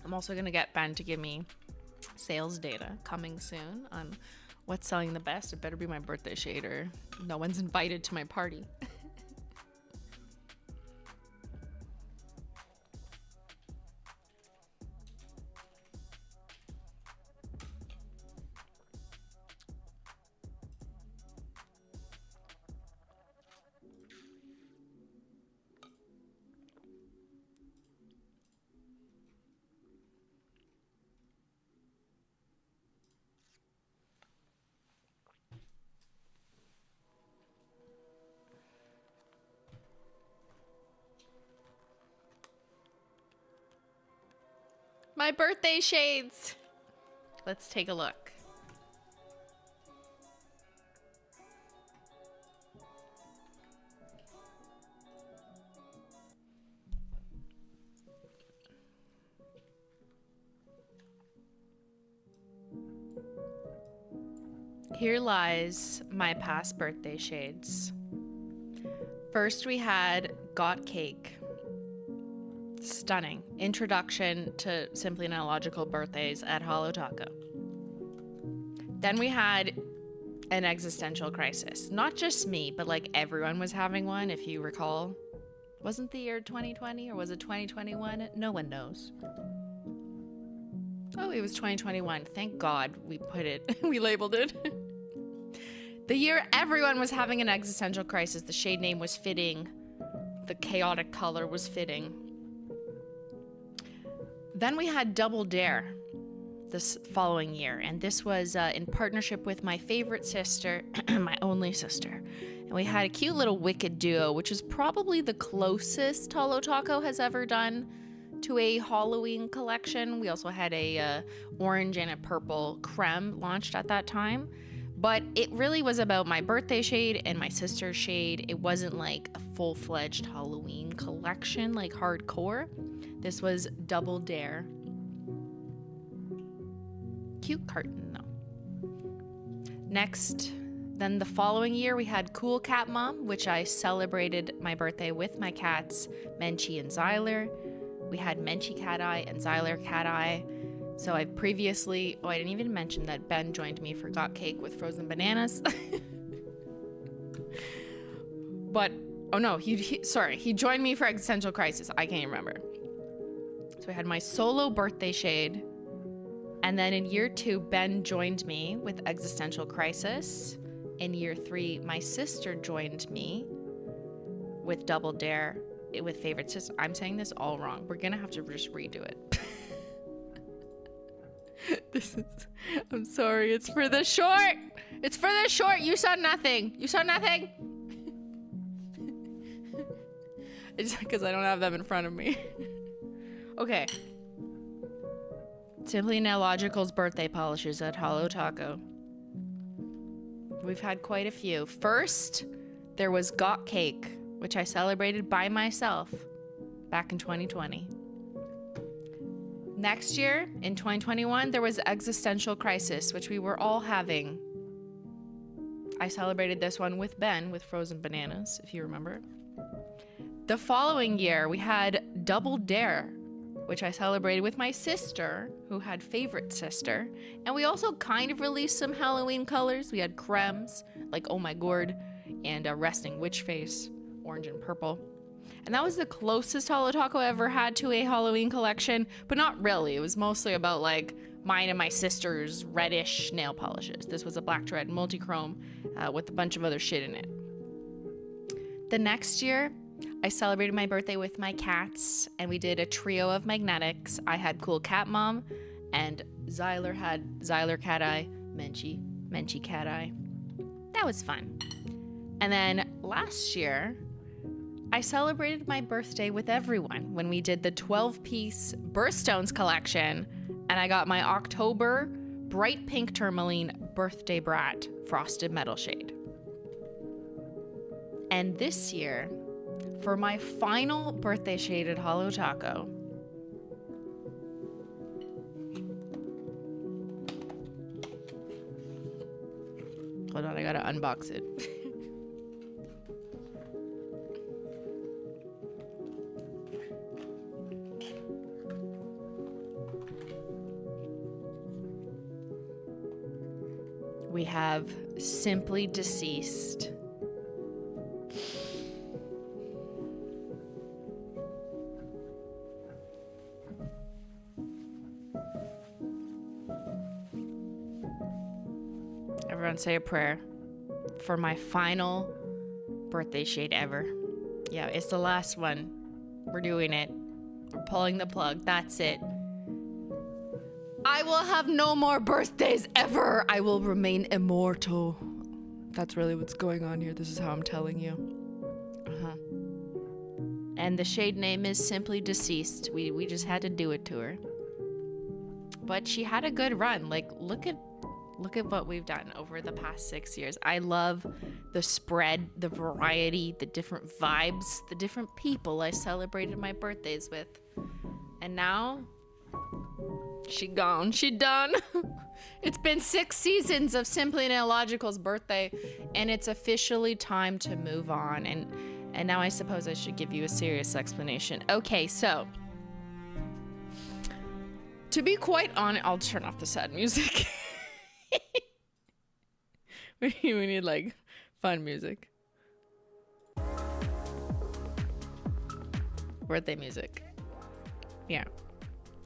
I'm also gonna get Ben to give me sales data coming soon on what's selling the best. It better be my birthday shade or no one's invited to my party. My birthday shades. Let's take a look. Here lies my past birthday shades. First we had Got Cake. Stunning. Introduction to Simplynailogical birthdays at HOLO Taco. Then we had an existential crisis. Not just me, but like everyone was having one, if you recall. Wasn't the year 2020 or was it 2021? No one knows. Oh, it was 2021. Thank God we put it, we labeled it. The year everyone was having an existential crisis. The shade name was fitting. The chaotic color was fitting. Then we had Double Dare this following year, and this was in partnership with my favorite sister, my only sister. And we had a cute little wicked duo, which is probably the closest Holo Taco has ever done to a Holoween collection. We also had a orange and a purple creme launched at that time. But it really was about my birthday shade and my sister's shade. It wasn't like a full-fledged Holoween collection, like hardcore. This was Double Dare. Cute carton, though. Next, then the following year, we had Cool Cat Mom, which I celebrated my birthday with my cats, Menchie and Zyler. We had Menchie Cat Eye and Zyler Cat Eye. So I previously, I didn't even mention that Ben joined me for Got Cake with frozen bananas. But, oh no, he joined me for Existential Crisis. I can't remember. So I had my solo birthday shade. And then in year 2, Ben joined me with Existential Crisis. In year 3, my sister joined me with Double Dare with Favorite Sister. I'm saying this all wrong. We're gonna have to just redo it. I'm sorry, it's for the short. It's for the short. You saw nothing. You saw nothing. It's because I don't have them in front of me. Okay. Simplynailogical birthday polishes at Holo Taco. We've had quite a few. First, there was Got Cake, which I celebrated by myself back in 2020. Next year, in 2021, there was Existential Crisis, which we were all having. I celebrated this one with Ben with frozen bananas, if you remember. The following year, we had Double Dare, which I celebrated with my sister, who had Favorite Sister. And we also kind of released some Halloween colors. We had cremes, like Oh My Gourd, and a Resting Witch Face, orange and purple. And that was the closest Holo Taco ever had to a Halloween collection, but not really. It was mostly about like mine and my sister's reddish nail polishes. This was a black to red multi-chrome with a bunch of other shit in it. The next year, I celebrated my birthday with my cats, and we did a trio of magnetics. I had Cool Cat Mom, and Zyler had Zyler Cat Eye, Menchie Cat Eye. That was fun. And then last year, I celebrated my birthday with everyone when we did the 12-piece Birthstones collection, and I got my October bright pink tourmaline Birthday Brat frosted metal shade. And this year, for my final birthday shade at Holo Taco, hold on, I gotta unbox it. We have Simply Deceased. Everyone say a prayer for my final birthday shade ever. Yeah, it's the last one. We're doing it. We're pulling the plug. That's it. I will have no more birthdays ever. I will remain immortal. That's really what's going on here. This is how I'm telling you. And the shade name is Simply Deceased. We just had to do it to her. But she had a good run. Like, look at what we've done over the past 6 years. I love the spread, the variety, the different vibes, the different people I celebrated my birthdays with. And now, she gone. She done. It's been 6 seasons of Simplynailogical birthday, and it's officially time to move on. And now I suppose I should give you a serious explanation. Okay, so to be quite honest, I'll turn off the sad music. We need like fun music. Birthday music. Yeah.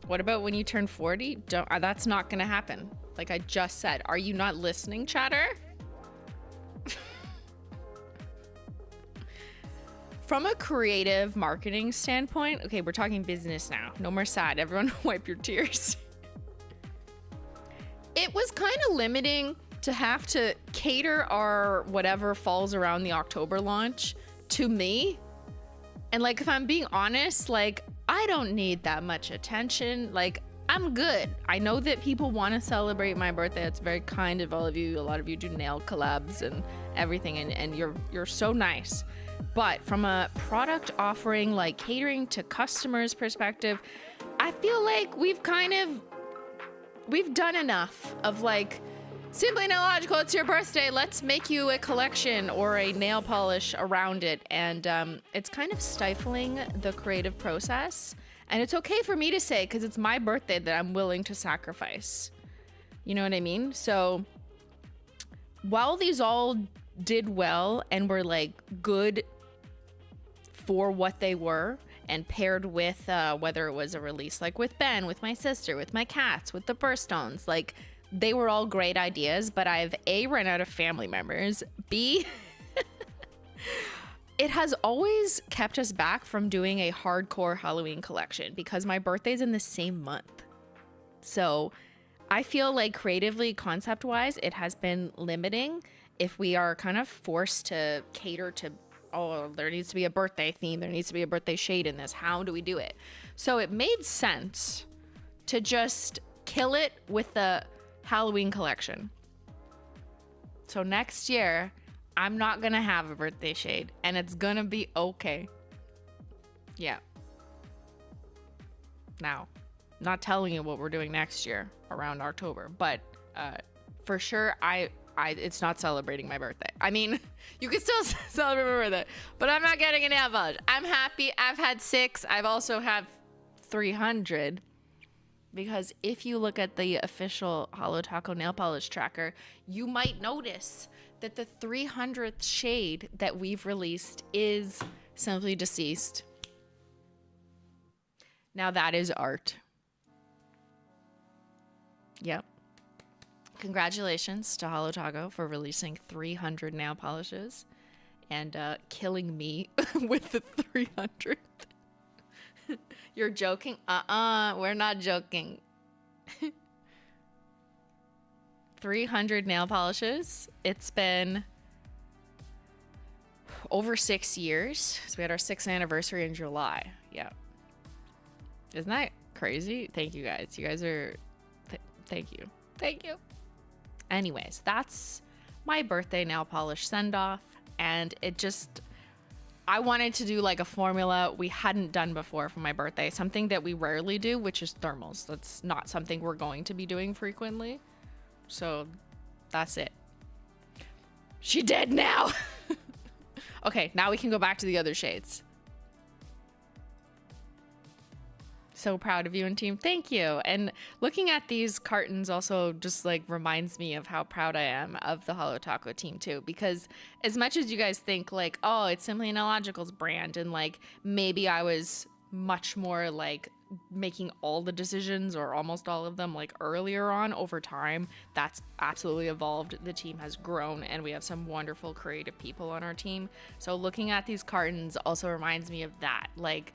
What about when you turn 40? Don't. That's not gonna happen. Like I just said. Are you not listening, chatter? From a creative marketing standpoint, okay, we're talking business now. No more sad. Everyone wipe your tears. It was kind of limiting to have to cater our whatever falls around the October launch to me. And like, if I'm being honest, like, I don't need that much attention. Like, I'm good. I know that people want to celebrate my birthday. It's very kind of all of you. A lot of you do nail collabs and everything, and you're so nice. But from a product offering, like catering to customers perspective, I feel like we've done enough of like, Simplynailogical, it's your birthday, let's make you a collection or a nail polish around it. And it's kind of stifling the creative process. And it's okay for me to say, because it's my birthday, that I'm willing to sacrifice. You know what I mean? So while these all did well and were like good for what they were, and paired with whether it was a release like with Ben, with my sister, with my cats, with the birthstones, like they were all great ideas, but I've A, run out of family members, B, it has always kept us back from doing a hardcore Halloween collection because my birthday's in the same month. So I feel like creatively, concept-wise, it has been limiting if we are kind of forced to cater to, oh, there needs to be a birthday theme, there needs to be a birthday shade in this. How do we do it? So it made sense to just kill it with the Halloween collection. So next year, I'm not gonna have a birthday shade, and it's gonna be okay. Yeah. Now, not telling you what we're doing next year around October, but for sure, it's not celebrating my birthday. I mean, you can still celebrate my birthday, but I'm not getting a nail polish. I'm happy. I've had 6. I've also had 300. Because if you look at the official Holo Taco nail polish tracker, you might notice that the 300th shade that we've released is Simply Deceased. Now that is art. Yep. Congratulations to Holo Taco for releasing 300 nail polishes and killing me with the 300th. You're joking? We're not joking. 300 nail polishes. It's been over 6 years. So we had our 6th anniversary in July. Yeah. Isn't that crazy? Thank you guys. You guys are... thank you. Thank you. Anyways, that's my birthday nail polish send-off. And it just... I wanted to do like a formula we hadn't done before for my birthday. Something that we rarely do, which is thermals. That's not something we're going to be doing frequently. So that's it. She dead now. Okay, now we can go back to the other shades. So proud of you and team. Thank you. And looking at these cartons also just like reminds me of how proud I am of the Holo Taco team too. Because as much as you guys think like, oh, it's Simplynailogical brand, and like maybe I was much more like making all the decisions or almost all of them like earlier on, over time, that's absolutely evolved. The team has grown and we have some wonderful creative people on our team. So looking at these cartons also reminds me of that. Like,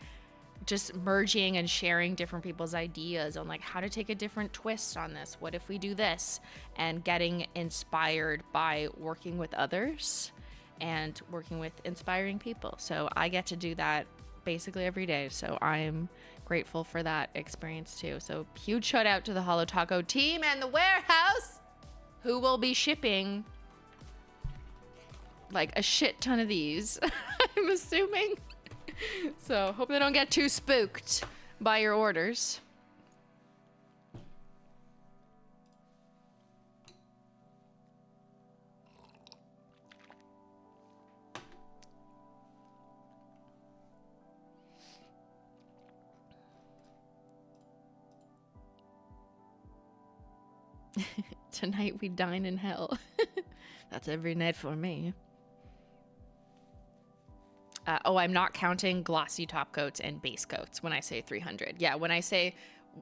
just merging and sharing different people's ideas on like how to take a different twist on this. What if we do this? And getting inspired by working with others and working with inspiring people. So I get to do that basically every day. So I'm grateful for that experience too. So huge shout out to the Holo Taco team and the warehouse, who will be shipping like a shit ton of these, I'm assuming. So hope they don't get too spooked by your orders. Tonight we dine in hell. That's every night for me. Oh, I'm not counting glossy top coats and base coats when I say 300. Yeah, when I say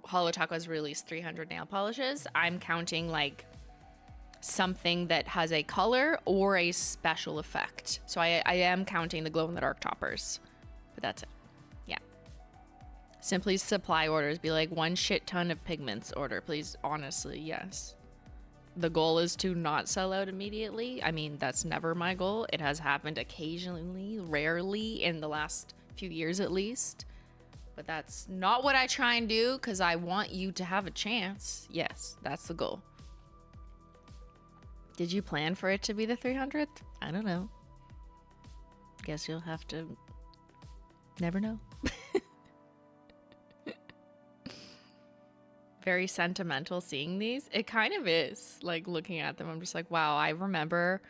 Holo Taco's released 300 nail polishes, I'm counting like something that has a color or a special effect. So I am counting the glow-in-the-dark toppers, but that's it. Yeah. Simply supply orders. Be like, 1 shit ton of pigments order, please. Honestly, yes. The goal is to not sell out immediately. I mean, that's never my goal. It has happened occasionally, rarely, in the last few years at least. But that's not what I try and do, because I want you to have a chance. Yes, that's the goal. Did you plan for it to be the 300th? I don't know. Guess you'll have to never know. Very sentimental seeing these. It kind of is. Like, looking at them, I'm just like, wow, I remember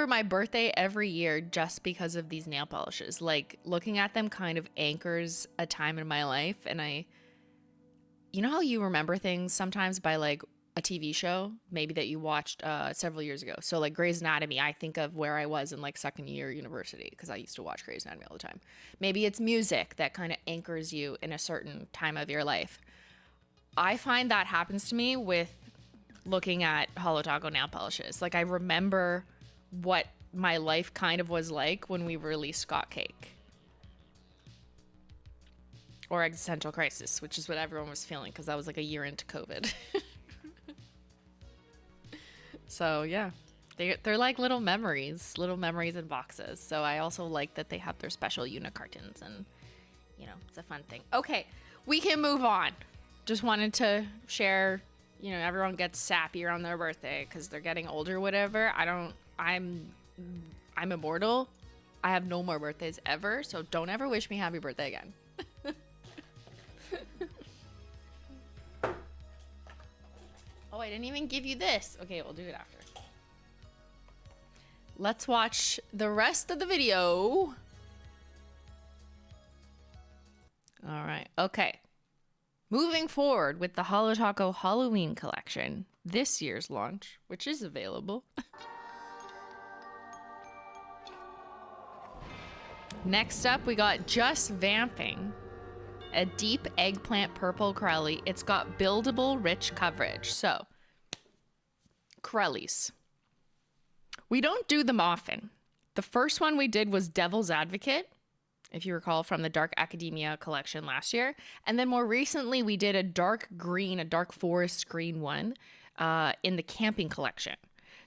my birthday every year just because of these nail polishes. Like, looking at them kind of anchors a time in my life. And you know how you remember things sometimes by like a TV show maybe that you watched several years ago. So like Grey's Anatomy, I think of where I was in like second year university because I used to watch Grey's Anatomy all the time. Maybe it's music that kind of anchors you in a certain time of your life. I find that happens to me with looking at Holo Taco nail polishes. Like, I remember what my life kind of was like when we released Scott Cake. Or Existential Crisis, which is what everyone was feeling because that was like a year into COVID. So, yeah. They're like little memories in boxes. So I also like that they have their special unit cartons and, you know, it's a fun thing. Okay, we can move on. Just wanted to share, you know, everyone gets sappy around their birthday because they're getting older, whatever. I'm immortal. I have no more birthdays ever, so don't ever wish me happy birthday again. Oh, I didn't even give you this. Okay, we'll do it after. Let's watch the rest of the video. All right, okay. Moving forward with the Holo Taco Holoween Collection, this year's launch, which is available. Next up, we got Just Vamping, a deep eggplant purple Crowley. It's got buildable rich coverage. So, Crowleys. We don't do them often. The first one we did was Devil's Advocate, if you recall, from the Dark Academia collection last year. And then more recently, we did a dark green, a dark forest green one in the camping collection.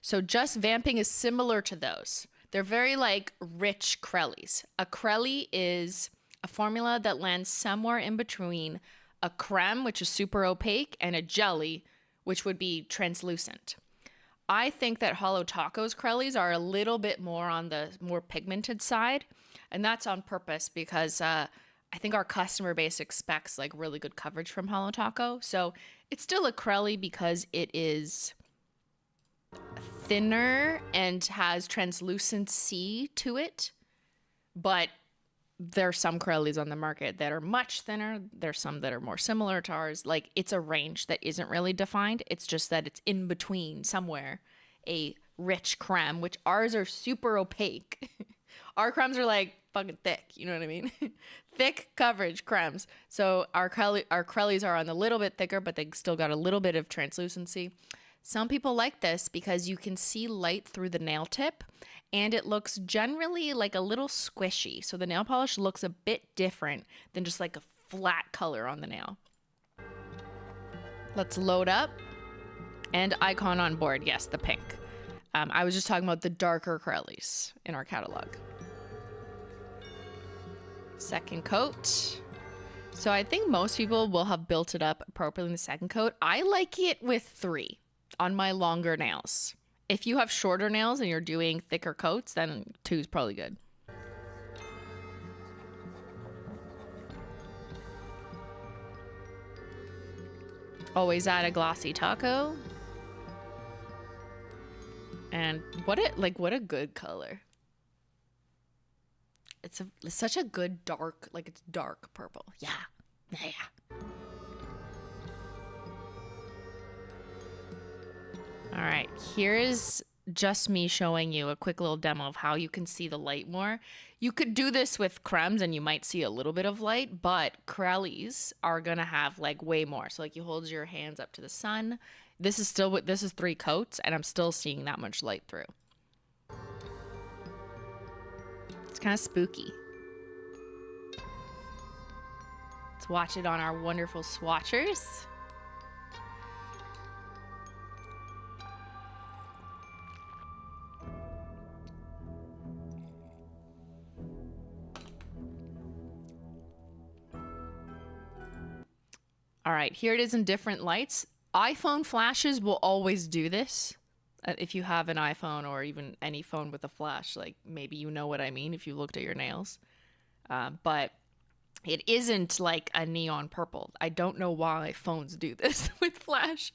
So Just Vamping is similar to those. They're very like rich Crellies. A Crelly is a formula that lands somewhere in between a creme, which is super opaque, and a jelly, which would be translucent. I think that Holo Taco's Crellies are a little bit more on the more pigmented side. And that's on purpose because I think our customer base expects like really good coverage from Holo Taco. So it's still a Crelly because it is thinner and has translucency to it. But there's some Crellies on the market that are much thinner. There's some that are more similar to ours. Like, it's a range that isn't really defined. It's just that it's in between somewhere a rich creme, which ours are super opaque. Our cremes are like fucking thick, you know what I mean? Thick coverage cremes. So our Crellies are on a little bit thicker, but they still got a little bit of translucency. Some people like this because you can see light through the nail tip and it looks generally like a little squishy. So the nail polish looks a bit different than just like a flat color on the nail. Let's load up. And icon on board, yes, the pink. I was just talking about the darker Crellies in our catalog. Second coat. So I think most people will have built it up appropriately in the second coat. I like it with 3 on my longer nails. If you have shorter nails and you're doing thicker coats, then 2 is probably good. Always add a glossy taco. And what a good color. It's such a good dark, like it's dark purple. Yeah. Yeah. All right, here is just me showing you a quick little demo of how you can see the light more. You could do this with cremes and you might see a little bit of light, but Corelli's are gonna have like way more. So like you hold your hands up to the sun. This is 3 coats and I'm still seeing that much light through. It's kind of spooky. Let's watch it on our wonderful swatchers. All right, here it is in different lights. iPhone flashes will always do this. If you have an iPhone or even any phone with a flash, like maybe you know what I mean if you looked at your nails. But it isn't like a neon purple. I don't know why phones do this with flash.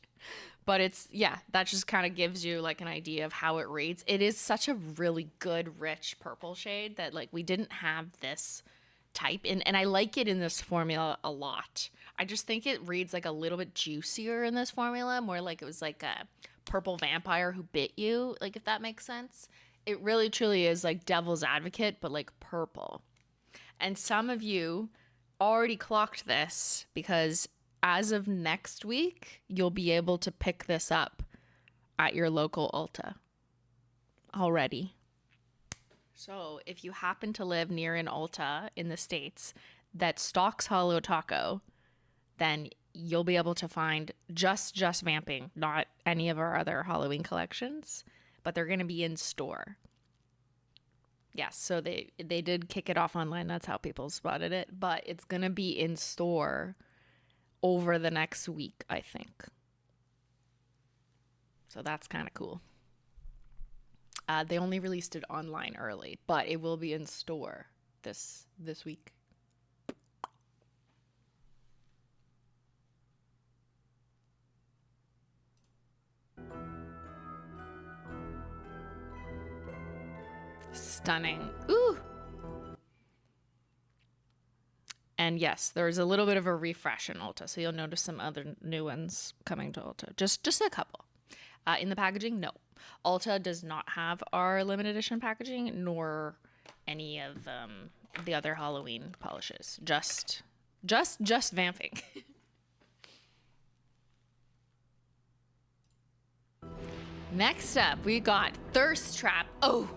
But it's, yeah, that just kind of gives you like an idea of how it reads. It is such a really good, rich purple shade that like we didn't have this type in, and I like it in this formula a lot. I just think it reads like a little bit juicier in this formula, more like it was like a purple vampire who bit you, like if that makes sense. It really truly is like devil's advocate, but like purple. And some of you already clocked this because as of next week, you'll be able to pick this up at your local Ulta already. So if you happen to live near an Ulta in the States that stocks Holo Taco, then you'll be able to find just Vamping, not any of our other Holoween collections, but they're going to be in store. Yes, so they did kick it off online. That's how people spotted it, but it's going to be in store over the next week, I think. So that's kind of cool. They only released it online early, but it will be in store this week. Stunning. Ooh. And yes, there's a little bit of a refresh in Ulta, so you'll notice some other new ones coming to Ulta. Just a couple. In the packaging, no. Ulta does not have our limited edition packaging, nor any of the other Holoween polishes. Just Vamping. Next up, we got Thirst Trap. Oh,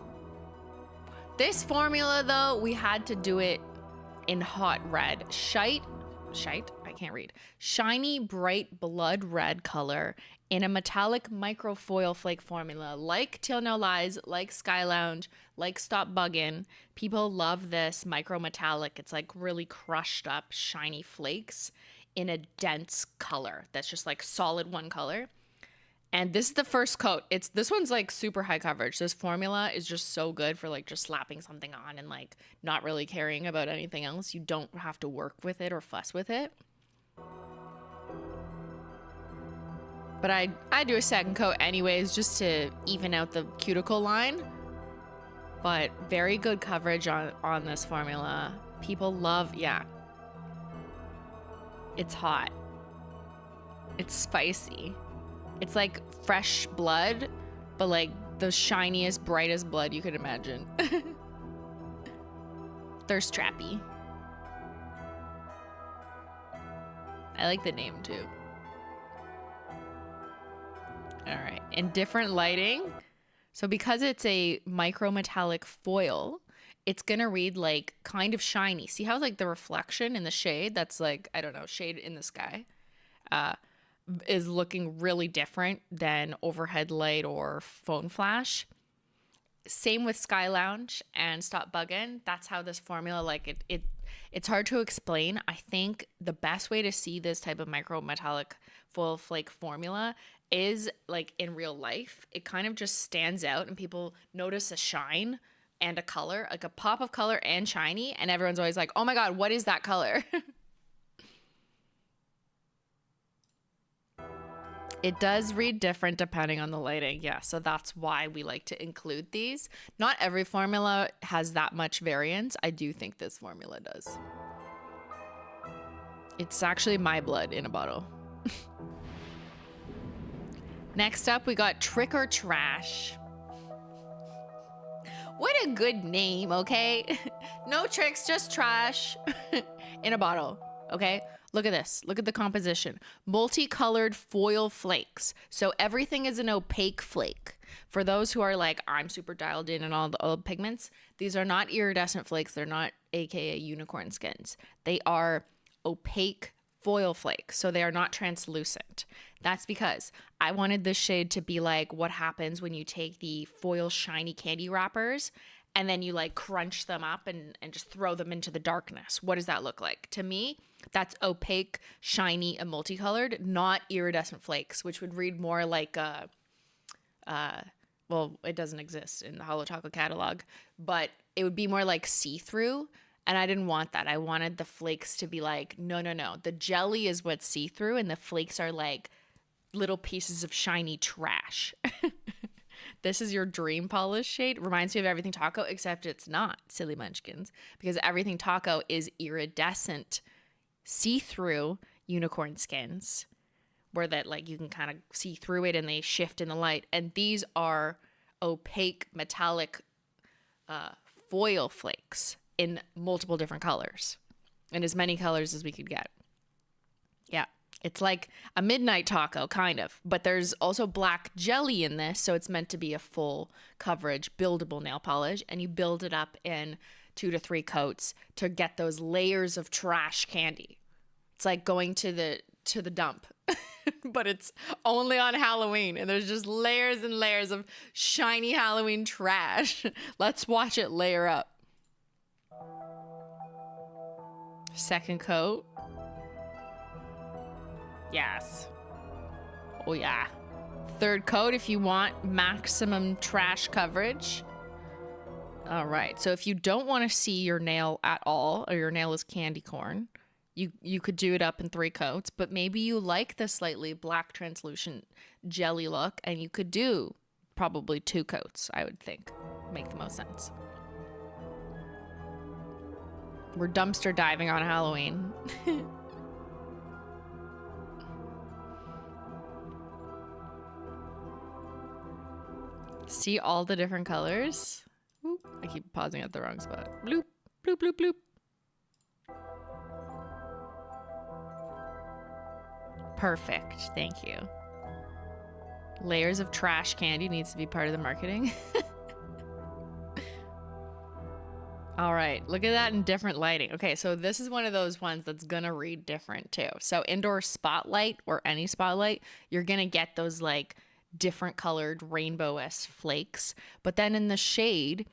this formula though, we had to do it in hot red. Shite, I can't read. Shiny, bright blood red color in a metallic microfoil flake formula, like Till No Lies, like Sky Lounge, like Stop Buggin'. People love this micro metallic. It's like really crushed up, shiny flakes in a dense color that's just like solid one color. And this is the first coat. This one's like super high coverage. This formula is just so good for like just slapping something on and like not really caring about anything else. You don't have to work with it or fuss with it. But I do a second coat anyways just to even out the cuticle line. But very good coverage on this formula. People love, yeah. It's hot. It's spicy. It's like fresh blood, but like the shiniest, brightest blood you could imagine. Thirst Trappy. I like the name too. All right, in different lighting. So because it's a micro metallic foil, it's gonna read like kind of shiny. See how like the reflection in the shade, that's like, I don't know, shade in the sky, is looking really different than overhead light or phone flash. Same with Sky Lounge and Stop Buggin'. That's how this formula, like it's hard to explain. I think the best way to see this type of micro metallic foil flake formula is like in real life. It kind of just stands out and people notice a shine and a color, like a pop of color and shiny, and everyone's always like, oh my god, what is that color? It does read different depending on the lighting, yeah, so that's why we like to include these. Not every formula has that much variance. I do think this formula does. It's actually my blood in a bottle. Next up, we got Trick or Trash. it a good name, okay? No tricks, just trash in a bottle, okay? Look at this. Look at the composition. Multicolored foil flakes. So everything is an opaque flake. For those who are like, I'm super dialed in on all the pigments, these are not iridescent flakes. They're not AKA unicorn skins. They are opaque foil flakes. So they are not translucent. That's because I wanted this shade to be like what happens when you take the foil shiny candy wrappers and then you like crunch them up and just throw them into the darkness. What does that look like? To me, that's opaque, shiny, and multicolored, not iridescent flakes, which would read more like well, it doesn't exist in the Holo Taco catalog, but it would be more like see-through. And I didn't want that. I wanted the flakes to be like, no. The jelly is what's see-through and the flakes are like little pieces of shiny trash. This is your dream polish shade. Reminds me of Everything Taco, except it's not, silly munchkins, because Everything Taco is iridescent, see-through unicorn skins where that like you can kind of see through it and they shift in the light. And these are opaque metallic foil flakes in multiple different colors, and as many colors as we could get. Yeah. It's like a midnight taco, kind of, but there's also black jelly in this, so it's meant to be a full coverage, buildable nail polish, and you build it up in 2 to 3 coats to get those layers of trash candy. It's like going to the dump, but it's only on Halloween, and there's just layers and layers of shiny Halloween trash. Let's watch it layer up. Second coat. Yes. Oh yeah. Third coat if you want maximum trash coverage. All right. So if you don't want to see your nail at all, or your nail is candy corn, you could do it up in 3 coats, but maybe you like the slightly black translucent jelly look and you could do probably 2 coats, I would think. Make the most sense. We're dumpster diving on Halloween. See all the different colors? Oop, I keep pausing at the wrong spot. Bloop, bloop, bloop, bloop. Perfect, thank you. Layers of trash candy needs to be part of the marketing. All right, look at that in different lighting. Okay, so this is one of those ones that's gonna read different too. So indoor spotlight or any spotlight, you're gonna get those like different colored rainbow-esque flakes. But then in the shade,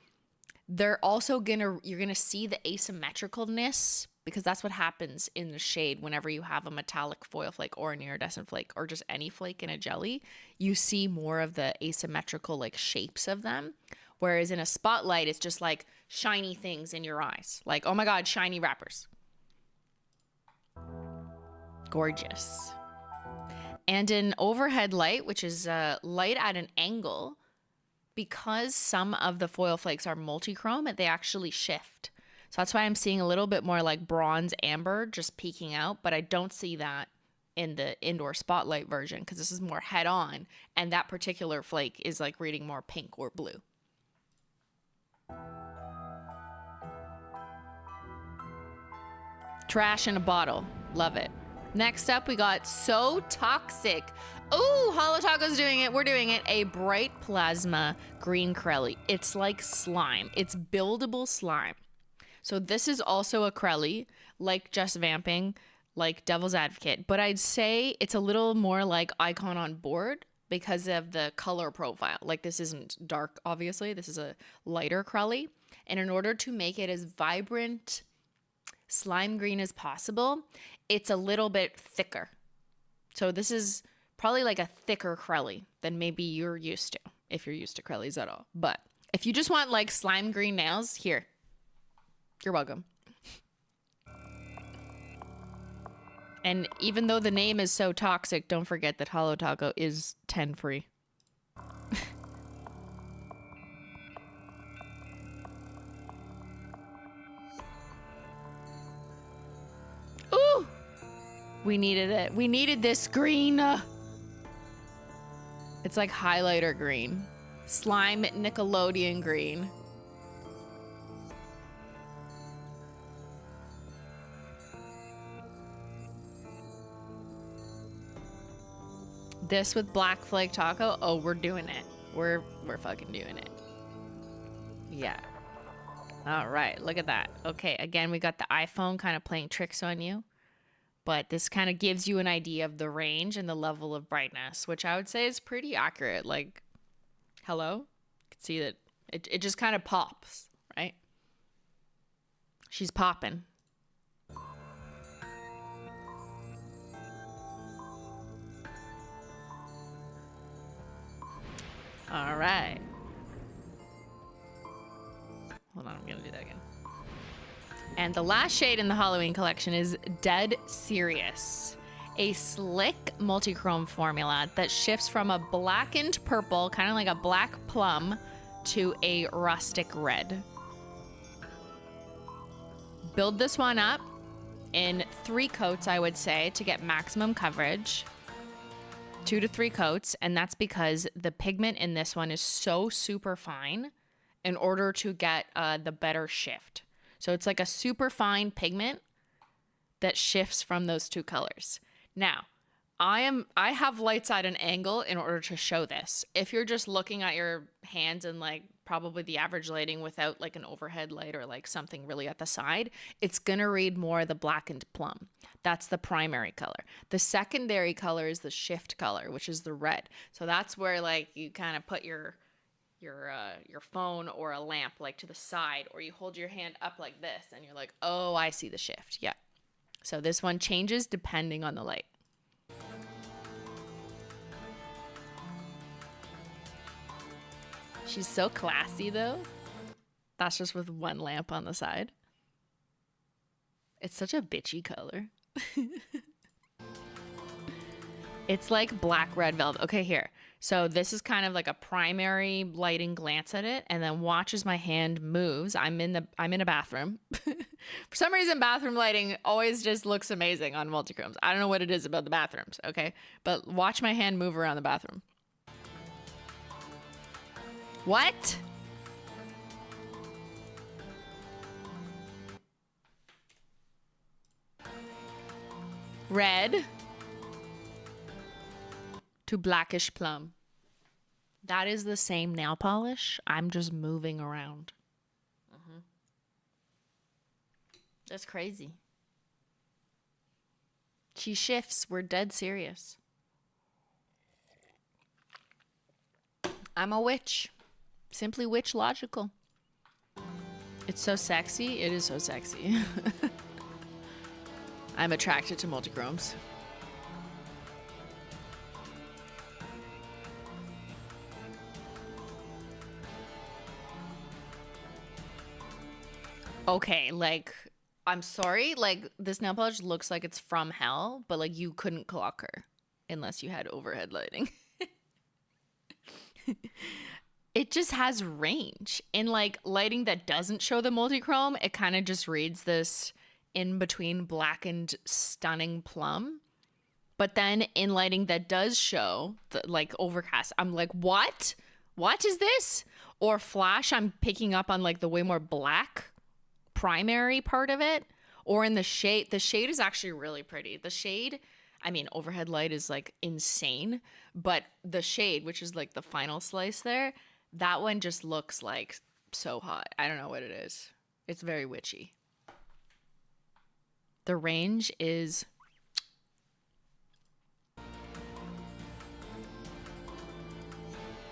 you're gonna see the asymmetricalness, because that's what happens in the shade whenever you have a metallic foil flake or an iridescent flake or just any flake in a jelly. You see more of the asymmetrical like shapes of them. Whereas in a spotlight, it's just like shiny things in your eyes. Like, oh my God, shiny wrappers. Gorgeous. And in overhead light, which is light at an angle, because some of the foil flakes are multi-chrome, they actually shift. So that's why I'm seeing a little bit more like bronze amber just peeking out, but I don't see that in the indoor spotlight version because this is more head on, and that particular flake is like reading more pink or blue. Trash in a bottle. Love it. Next up, we got So Toxic. Ooh, Holo Taco's doing it. We're doing it. A bright plasma green Crelly. It's like slime. It's buildable slime. So this is also a Crelly, like Just Vamping, like Devil's Advocate. But I'd say it's a little more like Icon on Board because of the color profile. Like this isn't dark, obviously. This is a lighter Crelly. And in order to make it as vibrant slime green as possible, it's a little bit thicker. So this is probably like a thicker Crelly than maybe you're used to, if you're used to Crellys at all. But if you just want like slime green nails, here, you're welcome. And even though the name is So Toxic, don't forget that Holo Taco is 10 free. Ooh! We needed it. We needed this green. It's like highlighter green. Slime Nickelodeon green. This with black flake taco. Oh, we're doing it. We're fucking doing it. Yeah. All right, look at that. Okay, again, we got the iPhone kind of playing tricks on you. But this kind of gives you an idea of the range and the level of brightness, which I would say is pretty accurate. Like, hello? You can see that it just kind of pops, right? She's popping. All right. Hold on, I'm gonna do that again. And the last shade in the Holoween collection is Dead Serious, a slick multi-chrome formula that shifts from a blackened purple, kind of like a black plum, to a rustic red. Build this one up in 3 coats, I would say, to get maximum coverage. 2 to 3 coats, and that's because the pigment in this one is so super fine in order to get the better shift. So it's like a super fine pigment that shifts from those 2 colors. Now, I have lights at an angle in order to show this. If you're just looking at your hands and like probably the average lighting without like an overhead light or like something really at the side, it's gonna read more the blackened plum. That's the primary color. The secondary color is the shift color, which is the red. So that's where like you kind of put your phone or a lamp like to the side, or you hold your hand up like this and you're like, oh, I see the shift. Yeah. So this one changes depending on the light. She's so classy though. That's just with one lamp on the side. It's such a bitchy color. It's like black red velvet. Okay, here. So this is kind of like a primary lighting glance at it, and then watch as my hand moves. I'm in a bathroom. For some reason, bathroom lighting always just looks amazing on multichromes. I don't know what it is about the bathrooms, okay? But watch my hand move around the bathroom. What? Red to blackish plum. That is the same nail polish. I'm just moving around. That's crazy. She shifts. We're dead serious. I'm a witch. Simply witch logical. It's so sexy. It is so sexy. I'm attracted to multichromes. Okay, like, I'm sorry, like, this nail polish looks like it's from hell, but, like, you couldn't clock her unless you had overhead lighting. It just has range. In, like, lighting that doesn't show the multichrome, it kind of just reads this in-between blackened, stunning plum. But then in lighting that does show, like, overcast, I'm like, what? What is this? Or flash, I'm picking up on, like, the way more black primary part of it. Or in the shade is actually really pretty. The shade, I mean, overhead light is like insane, but the shade, which is like the final slice there, that one just looks like so hot. I don't know what it is. It's very witchy. The range is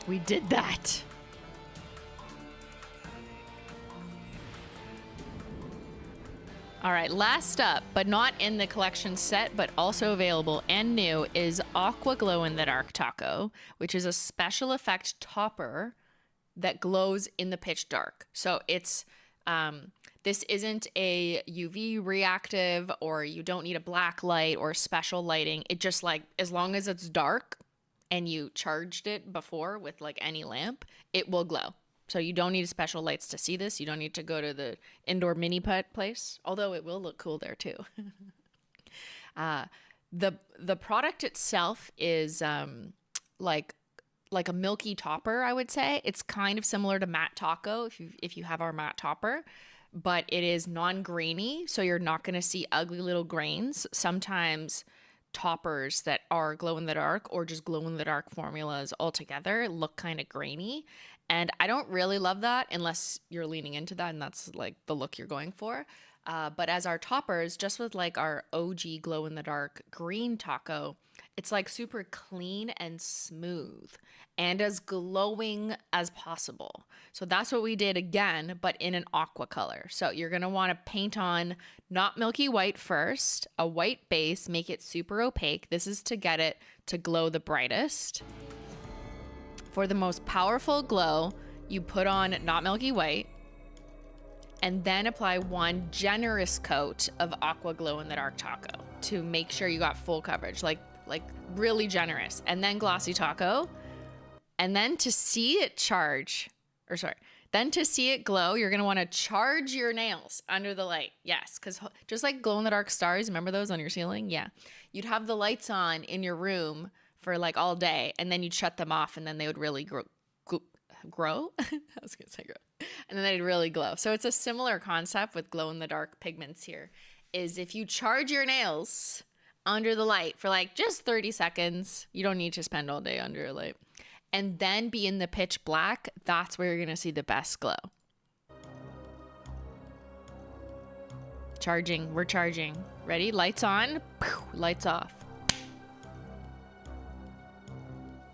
we did that. All right, last up, but not in the collection set, but also available and new, is Aqua Glow in the Dark Taco, which is a special effect topper that glows in the pitch dark. So it's, this isn't a UV reactive, or you don't need a black light or special lighting. It just, like, as long as it's dark and you charged it before with like any lamp, it will glow. So you don't need special lights to see this. You don't need to go to the indoor mini putt place, although it will look cool there too. The product itself is like a milky topper, I would say. It's kind of similar to matte taco if you have our matte topper, but it is non-grainy, so you're not going to see ugly little grains. Sometimes toppers that are glow in the dark or just glow in the dark formulas altogether look kind of grainy. And I don't really love that unless you're leaning into that and that's like the look you're going for. But as our toppers, just with like our OG glow in the dark green taco, it's like super clean and smooth and as glowing as possible. So that's what we did again, but in an aqua color. So you're going to want to paint on not milky white first, a white base, make it super opaque. This is to get it to glow the brightest. For the most powerful glow, you put on not milky white and then apply one generous coat of aqua glow in the dark taco to make sure you got full coverage, like really generous. And then glossy taco. And then to see it to see it glow, you're going to want to charge your nails under the light. Yes, because just like glow in the dark stars, remember those on your ceiling? Yeah. You'd have the lights on in your room for like all day, and then you'd shut them off, and then they would really grow? I was going to say grow. And then they'd really glow. So it's a similar concept with glow in the dark pigments here, is if you charge your nails under the light for like just 30 seconds, you don't need to spend all day under a light, and then be in the pitch black, that's where you're going to see the best glow. Charging, we're charging. Ready? Lights on, lights off.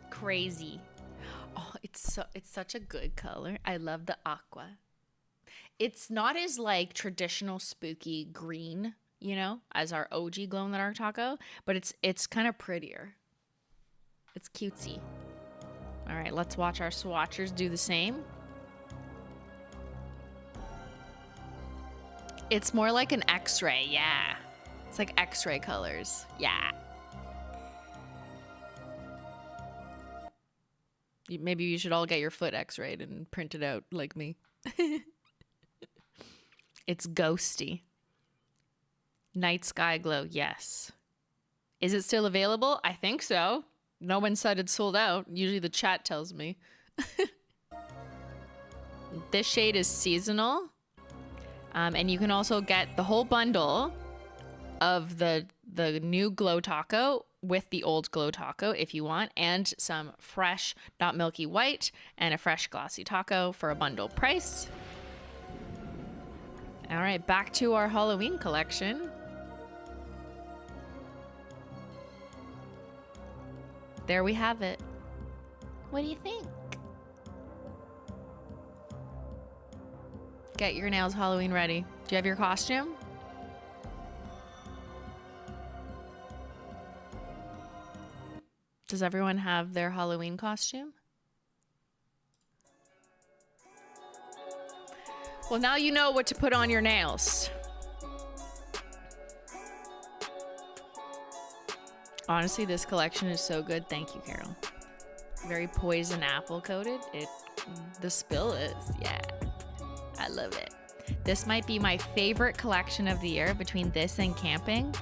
Crazy. Oh, it's such a good color. I love the aqua. It's not as like traditional spooky green, you know, as our OG glow in the dark taco, but it's kind of prettier. It's cutesy. All right, let's watch our swatchers do the same. It's more like an X-ray, yeah. It's like X-ray colors, yeah. Maybe you should all get your foot X-rayed and print it out like me. It's ghosty. Night sky glow, yes. Is it still available? I think so. No one said it's sold out. Usually the chat tells me. This shade is seasonal. And you can also get the whole bundle of the new glow taco with the old glow taco if you want, and some fresh, not milky white, and a fresh glossy taco for a bundle price. All right, back to our Holoween collection. There we have it. What do you think? Get your nails Halloween ready. Do you have your costume? Does everyone have their Halloween costume? Well, now you know what to put on your nails. Honestly, this collection is so good. Thank you, Carol. Very poison apple coated. The spill is, yeah. I love it. This might be my favorite collection of the year between this and camping.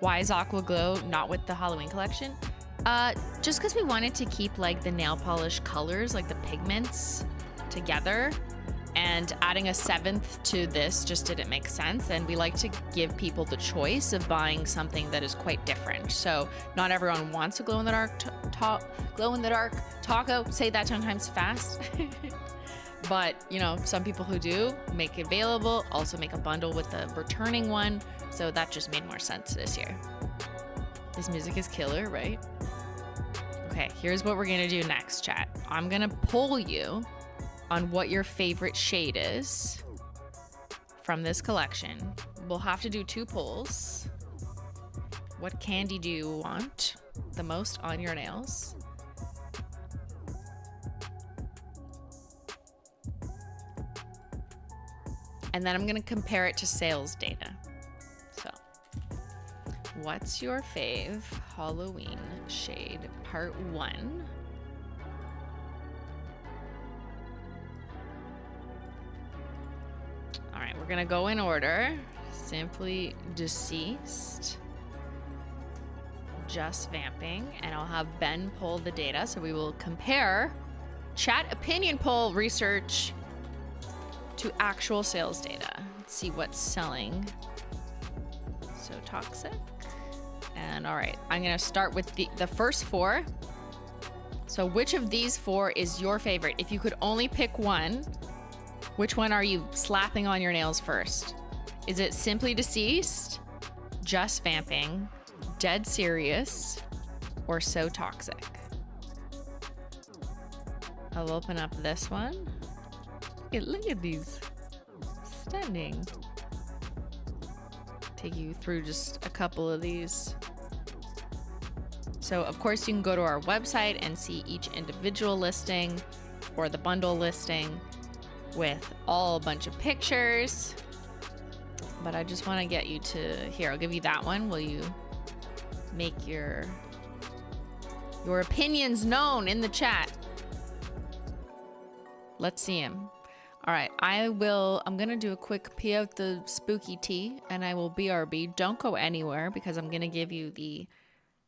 Why is Aqua Glow not with the Halloween collection? Just because we wanted to keep like the nail polish colors, like the pigments together, and adding a 7th to this just didn't make sense. And we like to give people the choice of buying something that is quite different. So not everyone wants a glow in the dark taco. Say that 10 times fast. But, you know, some people who do make it available, also make a bundle with the returning one. So that just made more sense this year. This music is killer, right? Okay, here's what we're gonna do next, chat. I'm gonna poll you on what your favorite shade is from this collection. We'll have to do 2 polls. What candy do you want the most on your nails? And then I'm gonna compare it to sales data. So, what's your fave Halloween shade, part 1? All right, we're gonna go in order. Simply Deceased, Just Vamping, and I'll have Ben pull the data. So we will compare chat opinion poll research to actual sales data. Let's see what's selling. So Toxic. And all right, I'm gonna start with the first 4. So which of these 4 is your favorite? If you could only pick one, which one are you slapping on your nails first? Is it Simply Deceased, Just Vamping, Dead Serious, or So Toxic? I'll open up this one. Look at these. Stunning. Take you through just a couple of these. So of course you can go to our website and see each individual listing or the bundle listing with a bunch of pictures. But I just want to get you to here. I'll give you that one. Will you make your opinions known in the chat? Let's see him. All right, I'm gonna do a quick pee out the spooky tea and I will BRB. Don't go anywhere because I'm gonna give you the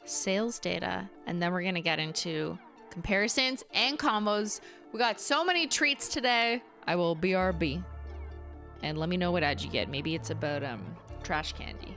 sales data and then we're gonna get into comparisons and combos. We got so many treats today. I will BRB. And let me know what ad you get. Maybe it's about trash candy.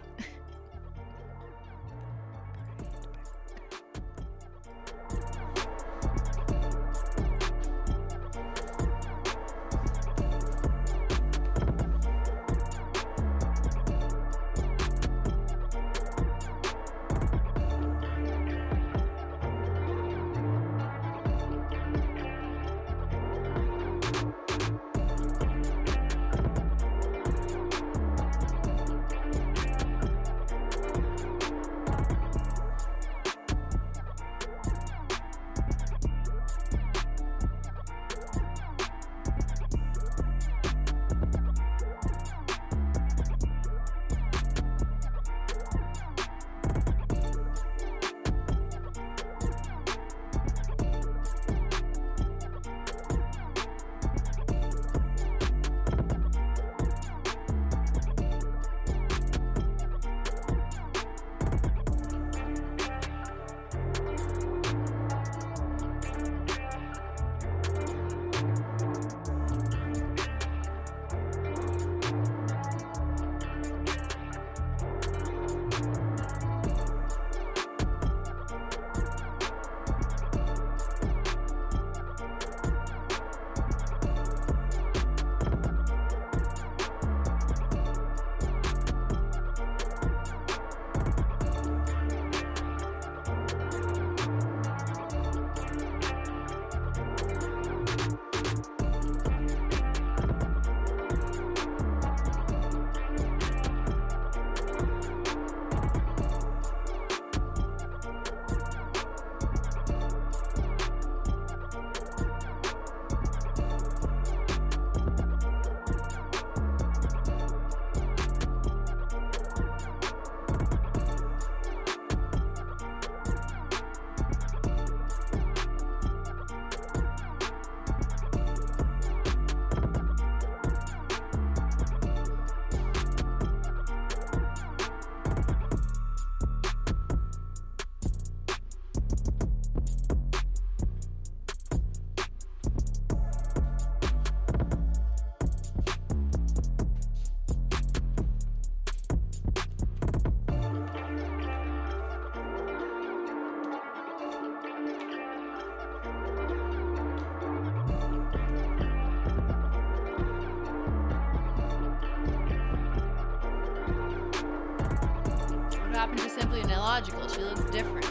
happened to Simplynailogical? She looks different.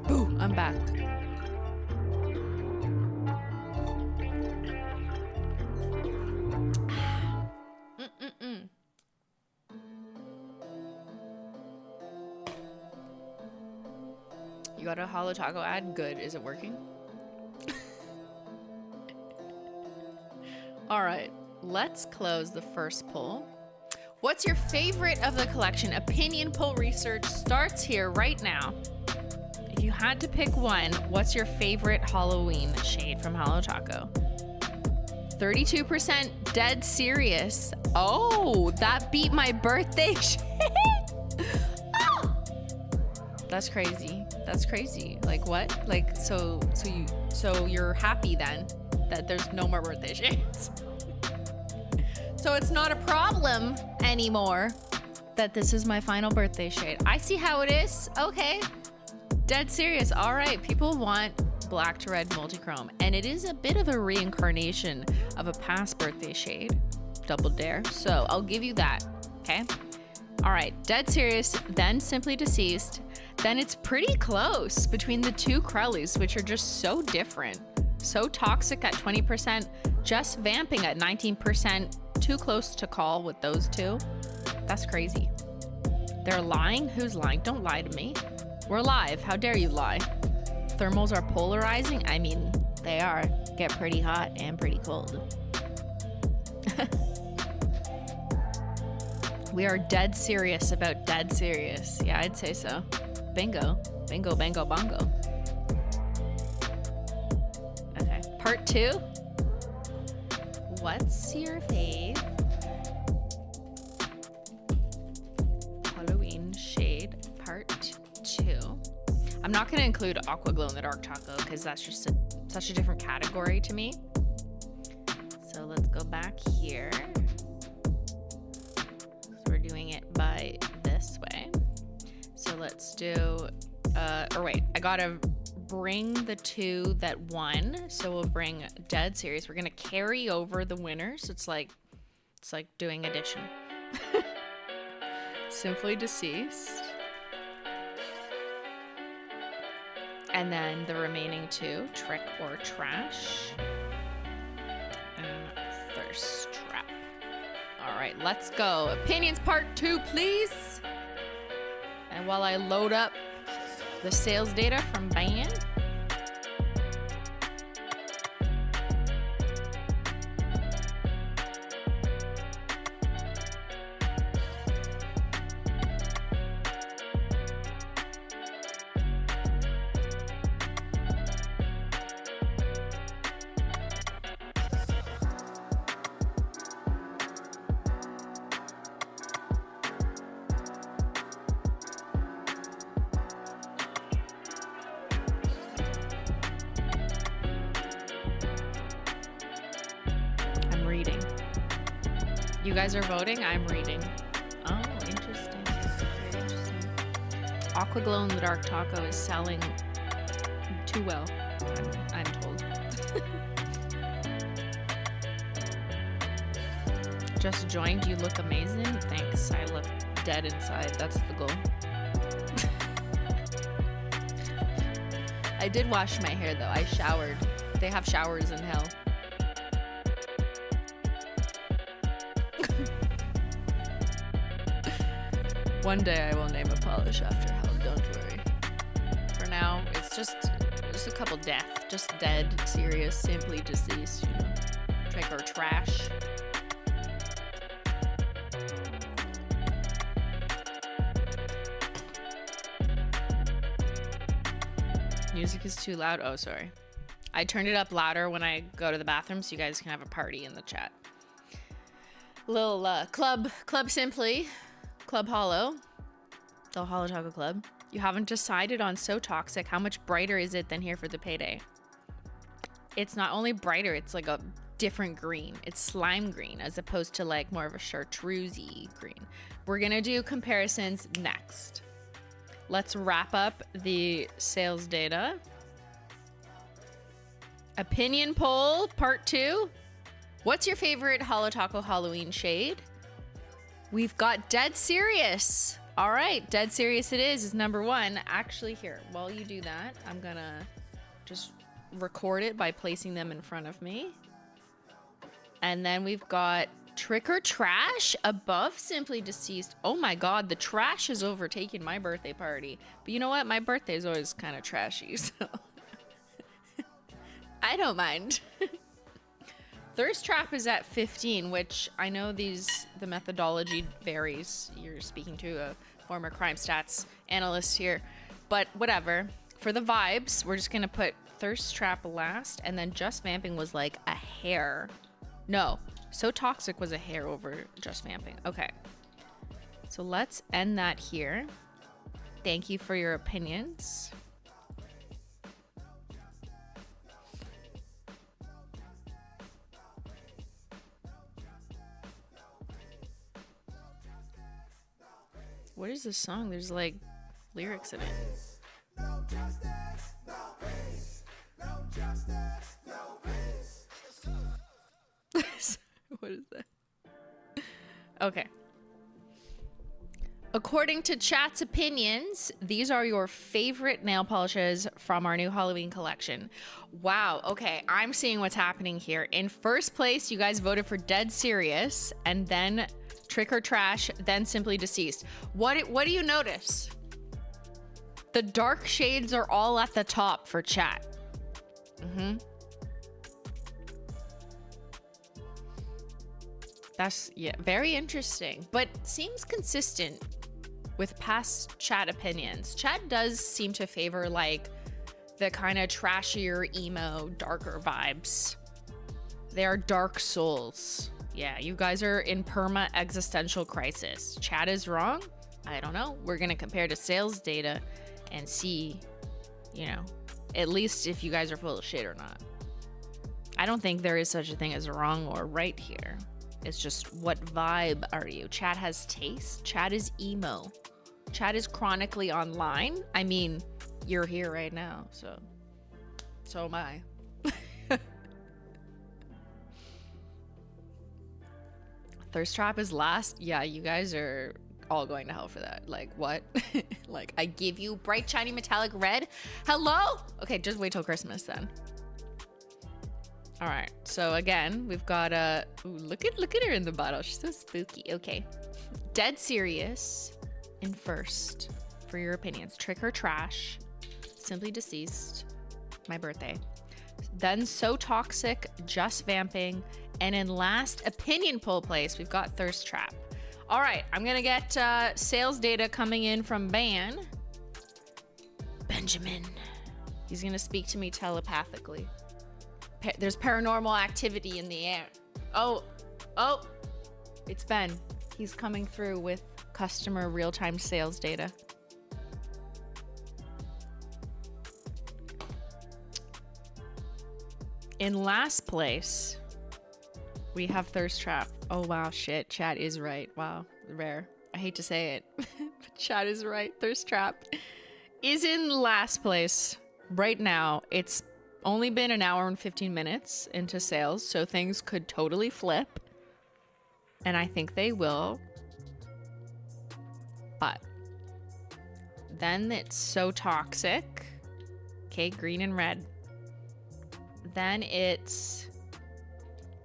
Boo, I'm back. You got a Holo Taco ad? Good. Is it working? All right, let's close the first poll. What's your favorite of the collection? Opinion poll research starts here right now. If you had to pick one, what's your favorite Halloween shade from Holo Taco? 32% dead serious. Oh, that beat my birthday shade. Oh, that's crazy. That's crazy. Like what? Like so you're happy then that there's no more birthday shades. So it's not a problem anymore that this is my final birthday shade. I see how it is. Okay. Dead serious. All right. People want black to red multichrome, and it is a bit of a reincarnation of a past birthday shade, Double Dare. So I'll give you that. Okay. All right. Dead serious, then Simply Deceased. Then it's pretty close between the two Crowleys, which are just so different. So Toxic at 20%, Just Vamping at 19%. Too close to call with those two. That's crazy. They're lying? Who's lying? Don't lie to me. We're live. How dare you lie? Thermals are polarizing? I mean, they are. Get pretty hot and pretty cold. We are dead serious about dead serious. Yeah, I'd say so. Bingo. Bingo, bango, bongo. Okay. Part 2. What's your fave Halloween shade part 2? I'm not going to include Aqua Glow in the Dark Taco because that's just such a different category to me. So let's go back here. So we're doing it by this way. So let's do, or wait, I gotta bring the two that won. So we'll bring Dead Serious. We're gonna carry over the winners. It's like doing addition. Simply Deceased. And then the remaining two, Trick or Trash. And Thirst Trap. All right, let's go. Opinions part 2, please. And while I load up the sales data from Beyyyn. You guys are voting? I'm reading. Oh, interesting. Very interesting. Aqua Glow in the Dark Taco is selling too well, I'm told. Just joined. You look amazing. Thanks. I look dead inside. That's the goal. I did wash my hair though. I showered. They have showers in hell. One day I will name a polish after hell, don't worry. For now, it's just a couple death. Just dead, serious, simply deceased, you know. Trick or trash. Music is too loud. Oh, sorry. I turned it up louder when I go to the bathroom so you guys can have a party in the chat. Little Club Simply. Club Hollow, the Holo Taco Club. You haven't decided on So Toxic. How much brighter is it than Here for the Payday? It's not only brighter, it's like a different green. It's slime green as opposed to like more of a chartreusey green. We're gonna do comparisons next. Let's wrap up the sales data. Opinion poll part 2. What's your favorite Holo Taco Halloween shade? We've got Dead Serious. All right, Dead Serious it is number 1. Actually, here, while you do that, I'm gonna just record it by placing them in front of me. And then we've got Trick or Trash above Simply Deceased. Oh my God, the trash has overtaken my birthday party. But you know what? My birthday is always kind of trashy, so I don't mind. Thirst Trap is at 15, which I know the methodology varies. You're speaking to a former crime stats analyst here, but whatever. For the vibes, we're just gonna put Thirst Trap last, and then Just Vamping was like a hair No. So Toxic was a hair over Just Vamping. Okay. So let's end that here. Thank you for your opinions. What is this song? There's like lyrics in it. No justice, no peace. No justice, no peace. What is that? Okay. According to chat's opinions, these are your favorite nail polishes from our new Holoween collection. Wow, okay, I'm seeing what's happening here. In first place, you guys voted for Dead Serious, and then Trick or Trash, then Simply Deceased. What do you notice? The dark shades are all at the top for chat. That's, yeah, very interesting, but seems consistent with past chat opinions. Chat does seem to favor like the kind of trashier, emo, darker vibes. They are dark souls. Yeah, you guys are in perma existential crisis. Chat is wrong? I don't know. We're gonna compare to sales data and see, you know, at least if you guys are full of shit or not. I don't think there is such a thing as wrong or right here. It's just, what vibe are you? Chat has taste. Chat is emo. Chat is chronically online. I mean, you're here right now, so am I. Thirst Trap is last. Yeah, you guys are all going to hell for that. Like, what? Like, I give you bright, shiny, metallic red. Hello? Okay, just wait till Christmas then. All right, so again, we've got a, look at her in the bottle. She's so spooky. Okay, Dead Serious in first for your opinions. Trick or Trash, Simply Deceased, my birthday. Then So Toxic, Just Vamping, and in last opinion poll place, we've got Thirst Trap. All right, I'm gonna get sales data coming in from Beyyyn. Benjamin, he's gonna speak to me telepathically. There's paranormal activity in the air. Oh, it's Ben. He's coming through with customer real-time sales data. In last place, we have Thirst Trap. Oh, wow, shit. Chat is right. Wow, rare. I hate to say it, but chat is right. Thirst Trap is in last place right now. It's only been an hour and 15 minutes into sales, so things could totally flip. And I think they will. But then it's So Toxic. Okay, green and red. Then it's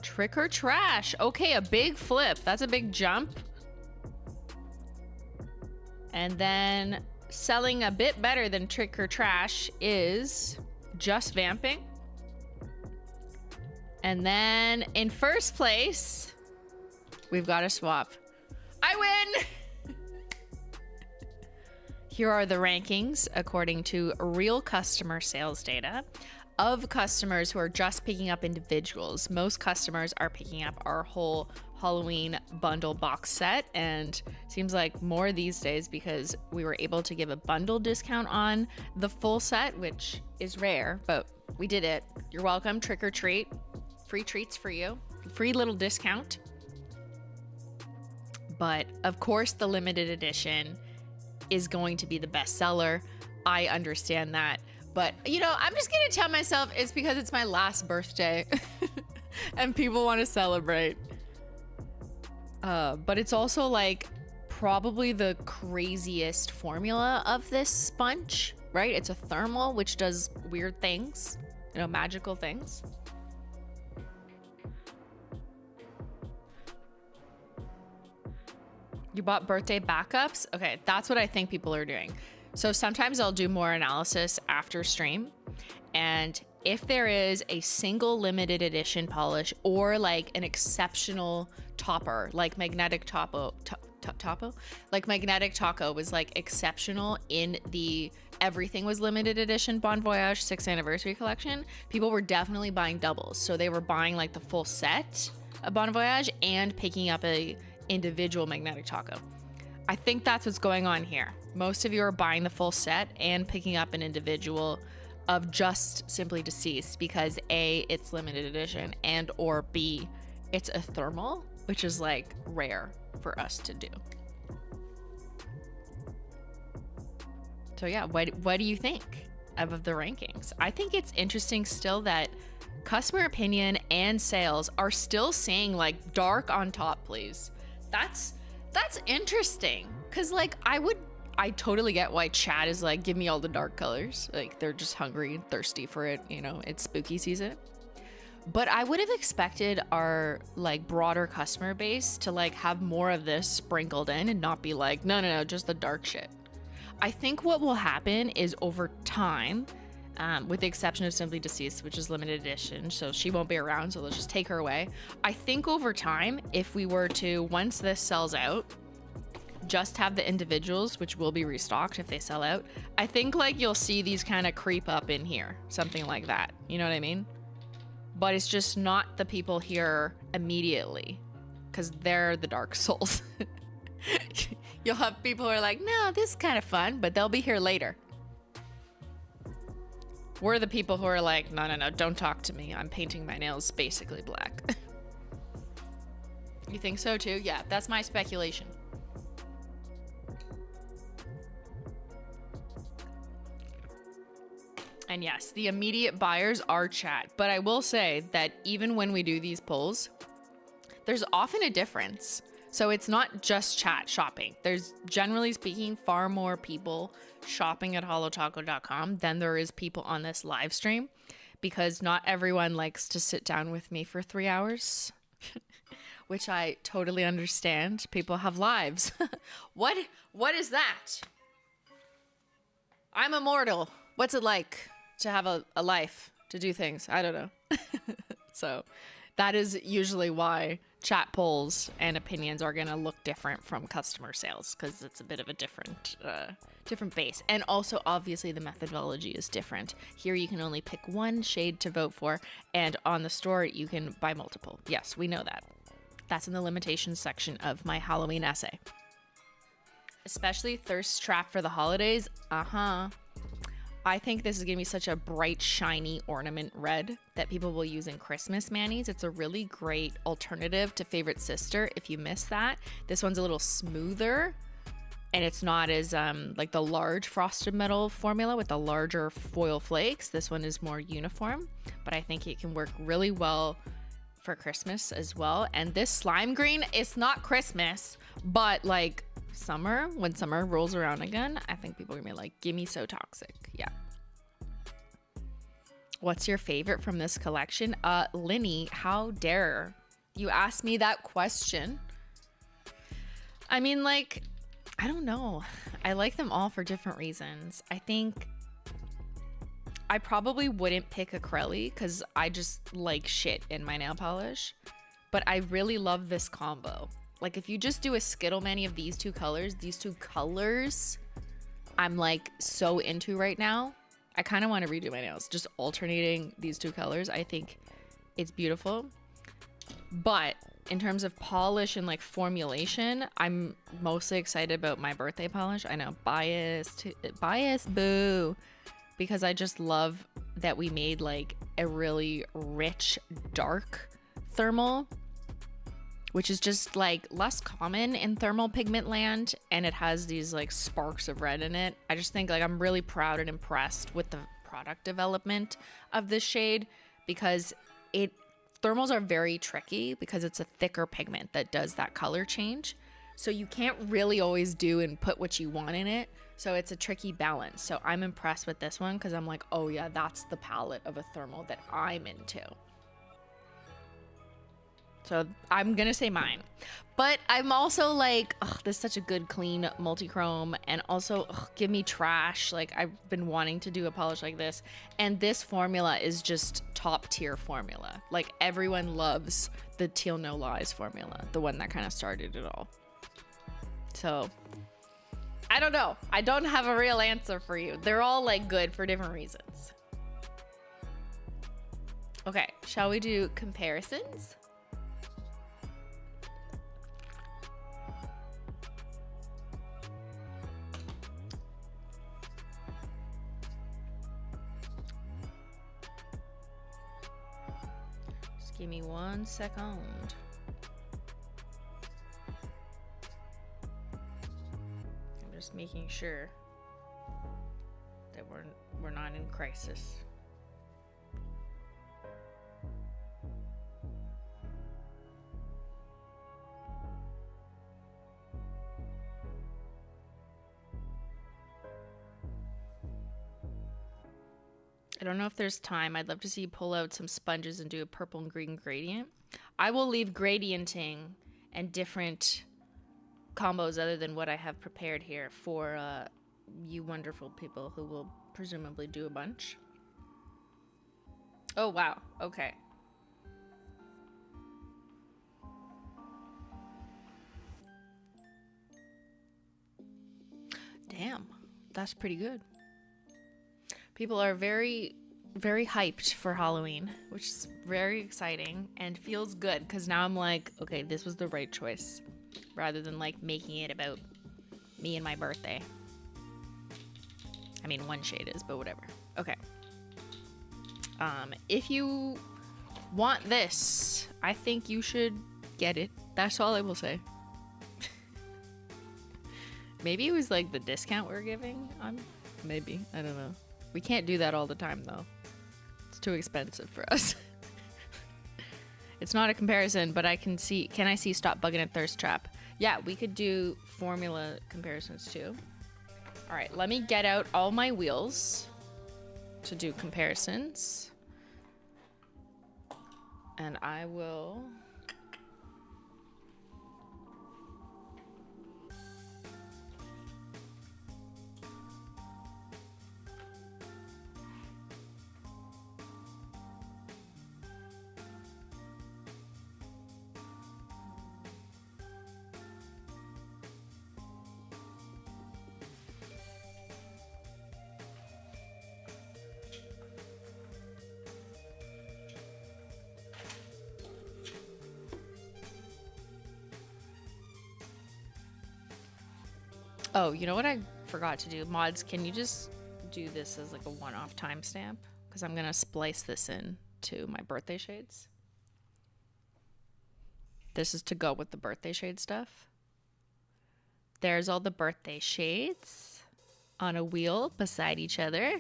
Trick or Trash. Okay, a big flip. That's a big jump. And then selling a bit better than Trick or Trash is Just Vamping. And then in first place, we've got a swap. I win! Here are the rankings according to real customer sales data of customers who are just picking up individuals. Most customers are picking up our whole Halloween bundle box set, and seems like more these days because we were able to give a bundle discount on the full set, which is rare, but we did it. You're welcome. Trick or treat. Free treats for you. Free little discount. But of course, the limited edition is going to be the best seller. I understand that. But, you know, I'm just going to tell myself it's because it's my last birthday and people want to celebrate. But it's also like probably the craziest formula of this sponge, right? It's a thermal, which does weird things, you know, magical things. You bought birthday backups? Okay, that's what I think people are doing. So sometimes I'll do more analysis after stream, and if there is a single limited edition polish or like an exceptional topper, like Magnetic Taco was like exceptional in the everything was limited edition Bon Voyage 6th anniversary collection, people were definitely buying doubles. So they were buying like the full set a Bon Voyage and picking up a individual magnetic taco. I think that's what's going on here. Most of you are buying the full set and picking up an individual of just Simply Deceased because A, it's limited edition, and or B, it's a thermal, which is like rare for us to do. So yeah, what do you think of the rankings? I think it's interesting still that customer opinion and sales are still saying like dark on top, please. That's interesting, because like I totally get why chat is like, give me all the dark colors. Like they're just hungry and thirsty for it, you know, it's spooky season. But I would have expected our like broader customer base to like have more of this sprinkled in and not be like, no, just the dark shit. I think what will happen is over time, with the exception of Simply Deceased, which is limited edition, so she won't be around, so let's just take her away. I think over time, if we were to, once this sells out, just have the individuals, which will be restocked if they sell out, I think like you'll see these kind of creep up in here, something like that. You know what I mean? But it's just not the people here immediately, because they're the dark souls. You'll have people who are like, no, this is kind of fun, but they'll be here later. We're the people who are like, no, don't talk to me. I'm painting my nails basically black. You think so too? Yeah, that's my speculation. And yes, the immediate buyers are chat. But I will say that even when we do these polls, there's often a difference. So it's not just chat shopping. There's, generally speaking, far more people shopping at holotaco.com than there is people on this live stream, because not everyone likes to sit down with me for 3 hours, which I totally understand. People have lives. What is that? I'm immortal. What's it like to have a life, to do things? I don't know. So that is usually why chat polls and opinions are going to look different from customer sales, because it's a bit of a different base. And also, obviously, the methodology is different. Here, you can only pick one shade to vote for, and on the store, you can buy multiple. Yes, we know that. That's in the limitations section of my Halloween essay. Especially thirst trap for the holidays. I think this is going to be such a bright, shiny ornament red that people will use in Christmas manis. It's a really great alternative to Favorite Sister if you miss that. This one's a little smoother, and it's not as like the large frosted metal formula with the larger foil flakes. This one is more uniform, but I think it can work really well for Christmas as well. And this slime green, it's not Christmas, but like summer, when summer rolls around again, I think people are gonna be like, gimme So Toxic. Yeah. What's your favorite from this collection? Linny, how dare you ask me that question? I mean, like, I don't know. I like them all for different reasons. I think I probably wouldn't pick acrylic because I just like shit in my nail polish, but I really love this combo. Like, if you just do a Skittle mani of these two colors, I'm like so into right now. I kind of want to redo my nails, just alternating these two colors. I think it's beautiful. But in terms of polish and like formulation, I'm mostly excited about my birthday polish. I know, biased, boo. Because I just love that we made like a really rich, dark thermal, which is just like less common in thermal pigment land, and it has these like sparks of red in it. I just think like I'm really proud and impressed with the product development of this shade, because thermals are very tricky because it's a thicker pigment that does that color change. So you can't really always do and put what you want in it. So it's a tricky balance. So I'm impressed with this one because I'm like, oh yeah, that's the palette of a thermal that I'm into. So I'm gonna say mine. But I'm also like, ugh, this is such a good clean multi-chrome, and also give me trash. Like, I've been wanting to do a polish like this, and this formula is just top tier formula. Like, everyone loves the Teal No Lies formula, the one that kind of started it all. So I don't know. I don't have a real answer for you. They're all like good for different reasons. Okay, shall we do comparisons? Give me 1 second. I'm just making sure that we're not in crisis. I don't know if there's time. I'd love to see you pull out some sponges and do a purple and green gradient. I will leave gradienting and different combos other than what I have prepared here for you wonderful people who will presumably do a bunch. Oh, wow. Okay. Damn. That's pretty good. People are very, very hyped for Halloween, which is very exciting and feels good because now I'm like, okay, this was the right choice rather than like making it about me and my birthday. I mean, one shade is, but whatever. Okay. If you want this, I think you should get it. That's all I will say. Maybe it was like the discount we're giving on. Maybe. I don't know. We can't do that all the time, though. It's too expensive for us. It's not a comparison, but I can see... Can I see Stop Bugging at Thirst Trap? Yeah, we could do formula comparisons, too. All right, let me get out all my wheels to do comparisons. And I will... Oh, you know what I forgot to do? Mods, can you just do this as like a one-off timestamp? Because I'm going to splice this in to my birthday shades. This is to go with the birthday shade stuff. There's all the birthday shades on a wheel beside each other.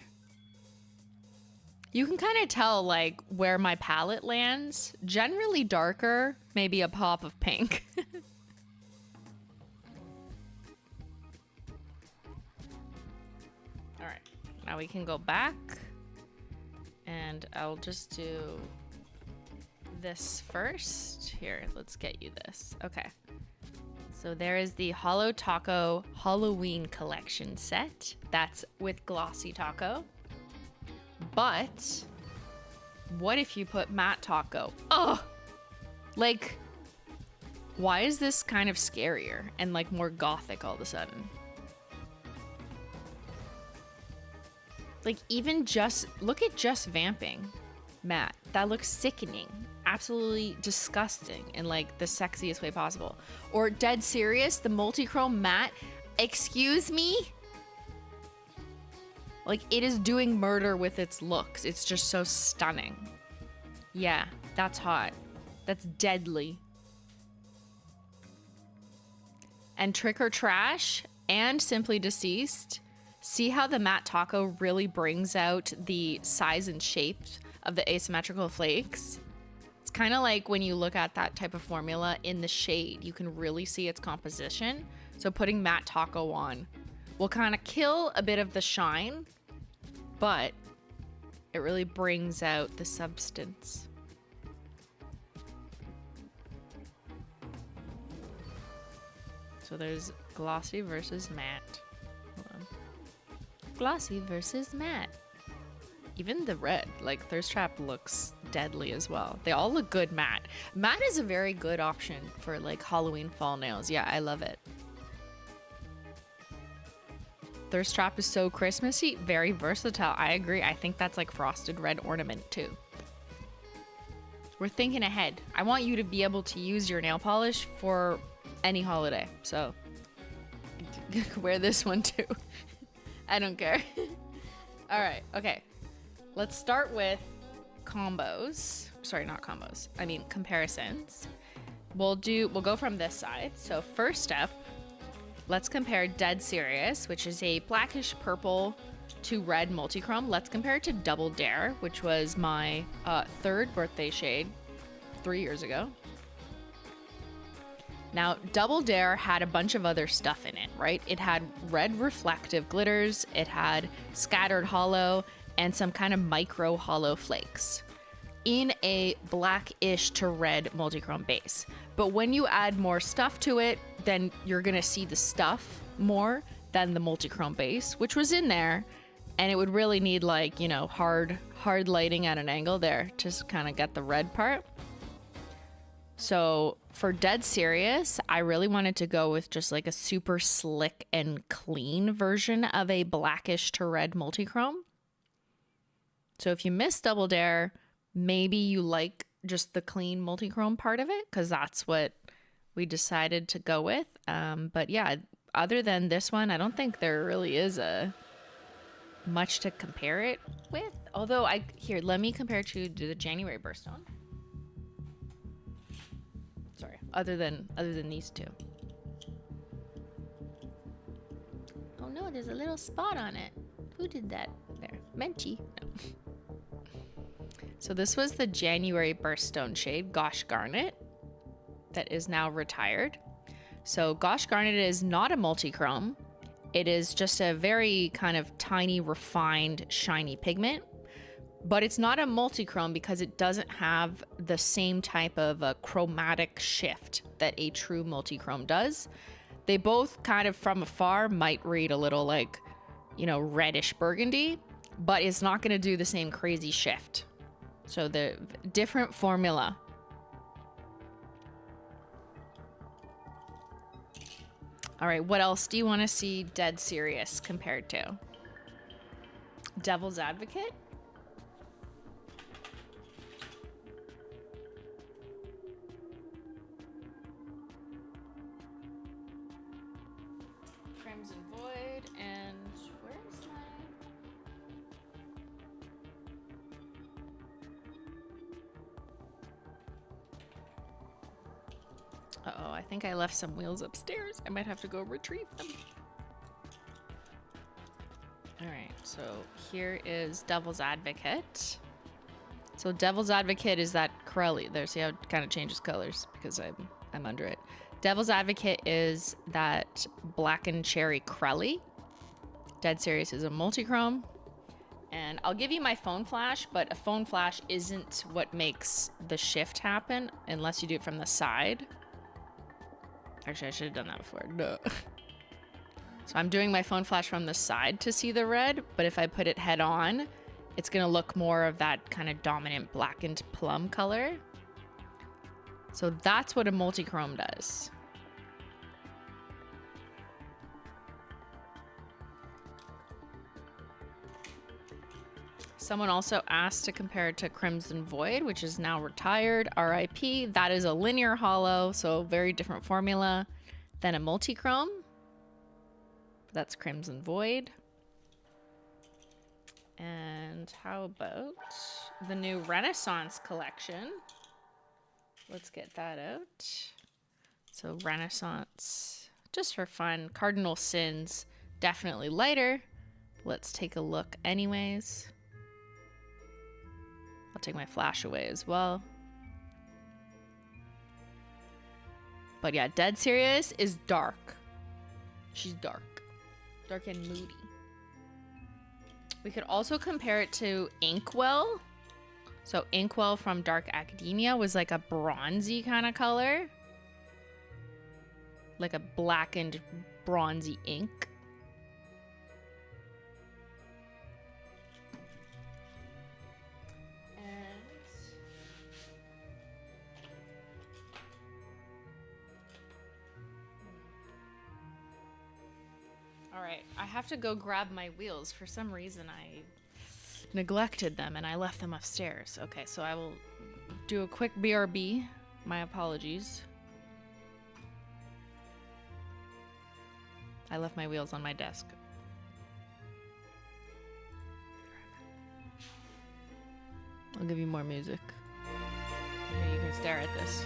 You can kind of tell like where my palette lands. Generally darker, maybe a pop of pink. Now we can go back and I'll just do this first. Here, let's get you this. Okay. So there is the Holo Taco Holoween Collection set. That's with Glossy Taco. But what if you put Matte Taco? Oh, like, why is this kind of scarier and like more gothic all of a sudden? Like, even just, look at just vamping matte. That looks sickening. Absolutely disgusting in, like, the sexiest way possible. Or dead serious, the multi-chrome matte. Excuse me? Like, it is doing murder with its looks. It's just so stunning. Yeah, that's hot. That's deadly. And Trick or Trash and Simply Deceased. See how the matte taco really brings out the size and shape of the asymmetrical flakes? It's kind of like when you look at that type of formula in the shade, you can really see its composition. So putting matte taco on will kind of kill a bit of the shine, but it really brings out the substance. So there's glossy versus matte. Glossy versus matte. Even the red, like Thirst Trap looks deadly as well. They all look good matte. Matte is a very good option for like Halloween fall nails. Yeah, I love it. Thirst Trap is so Christmassy, very versatile. I agree. I think that's like frosted red ornament too. We're thinking ahead. I want you to be able to use your nail polish for any holiday. So wear this one too. I don't care. All right. Okay. Let's start with combos. Sorry, not combos. I mean comparisons. We'll go from this side. So first up, let's compare Dead Serious, which is a blackish purple to red multichrome. Let's compare it to Double Dare, which was my third birthday shade 3 years ago. Now, Double Dare had a bunch of other stuff in it, right? It had red reflective glitters, it had scattered hollow, and some kind of micro hollow flakes in a blackish to red multichrome base. But when you add more stuff to it, then you're gonna see the stuff more than the multichrome base, which was in there, and it would really need, like, you know, hard lighting at an angle there to kind of get the red part. So for Dead Serious, I really wanted to go with just like a super slick and clean version of a blackish to red multichrome. So if you miss Double Dare, maybe you like just the clean multichrome part of it, because that's what we decided to go with. But yeah, other than this one, I don't think there really is much to compare it with. Although let me compare it to the January Burstone. Sorry, other than these two. Oh no, there's a little spot on it. Who did that? There, Menti. No. So this was the January Burstone shade, Gosh Garnet, that is now retired. So Gosh Garnet is not a multichrome. It is just a very kind of tiny, refined, shiny pigment. But it's not a multichrome because it doesn't have the same type of a chromatic shift that a true multichrome does. They both kind of from afar might read a little like, you know, reddish burgundy, but it's not going to do the same crazy shift. So the different formula. All right, what else do you want to see Dead Serious compared to? Devil's Advocate? Crimson Void, and where's my... Uh-oh, I think I left some wheels upstairs. I might have to go retrieve them. All right, so here is Devil's Advocate. So Devil's Advocate is that corelli. There, see how it kind of changes colors because I'm under it. Devil's Advocate is that blackened cherry corelli. Dead Serious is a multichrome. And I'll give you my phone flash, but a phone flash isn't what makes the shift happen unless you do it from the side. Actually, I should have done that before. No. So I'm doing my phone flash from the side to see the red, but if I put it head on, it's gonna look more of that kind of dominant blackened plum color. So that's what a multichrome does. Someone also asked to compare it to Crimson Void, which is now retired, RIP. That is a linear hollow, so very different formula than a multichrome. That's Crimson Void. And how about the new Renaissance collection? Let's get that out. So Renaissance, just for fun. Cardinal Sins, definitely lighter. Let's take a look anyways. I'll take my flash away as well. But yeah, Dead Serious is dark. She's dark. Dark and moody. We could also compare it to Inkwell. So Inkwell from Dark Academia was like a bronzy kind of color. Like a blackened bronzy ink. All right, I have to go grab my wheels. For some reason, I neglected them and I left them upstairs. Okay, so I will do a quick BRB. My apologies. I left my wheels on my desk. I'll give you more music. Here, you can stare at this.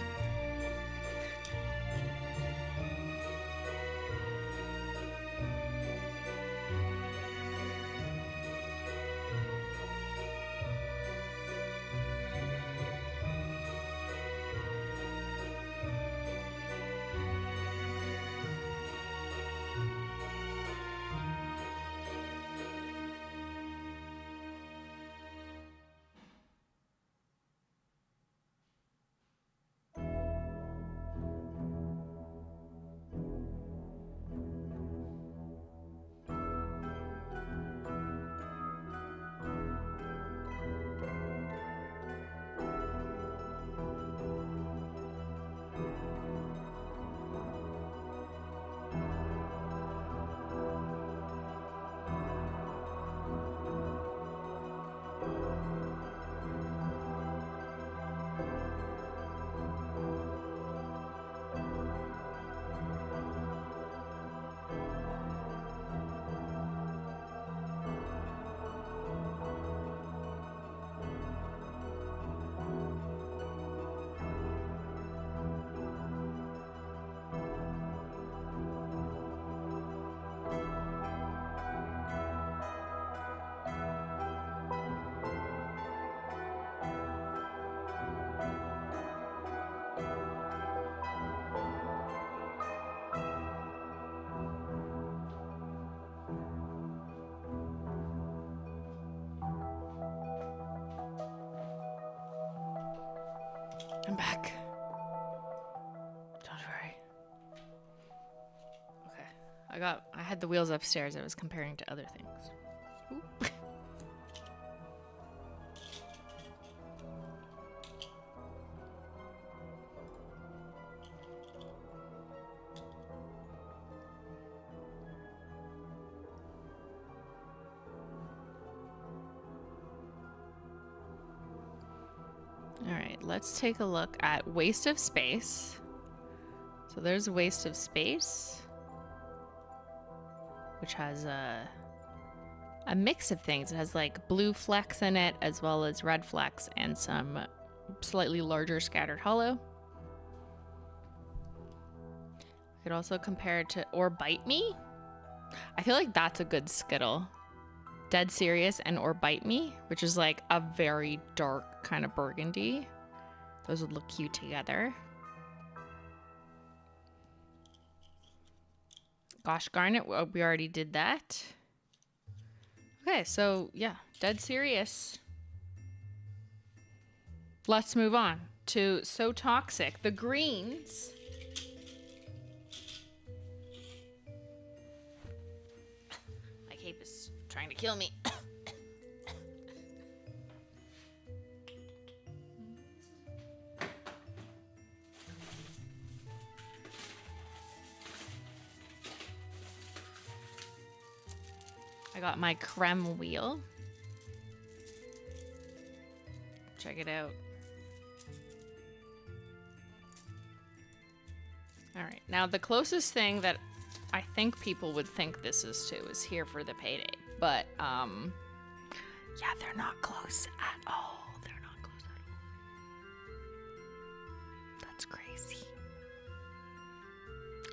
I'm back. Don't worry. Okay. I had the wheels upstairs. I was comparing to other things. Oop. All right, let's take a look at waste of space. So there's waste of space, which has a mix of things. It has like blue flecks in it, as well as red flecks and some slightly larger scattered hollow. I could also compare it to Or Bite Me. I feel like that's a good Skittle. Dead Serious and Or Bite Me, which is like a very dark kind of burgundy. Those would look cute together. Gosh Garnet, we already did that. Okay, so yeah, Dead Serious. Let's move on to So Toxic. The greens. My cape is trying to kill me. I got my creme wheel. Check it out. All right, now the closest thing that I think people would think this is to is Here for the Payday. But, yeah, they're not close at all. They're not close at all. That's crazy.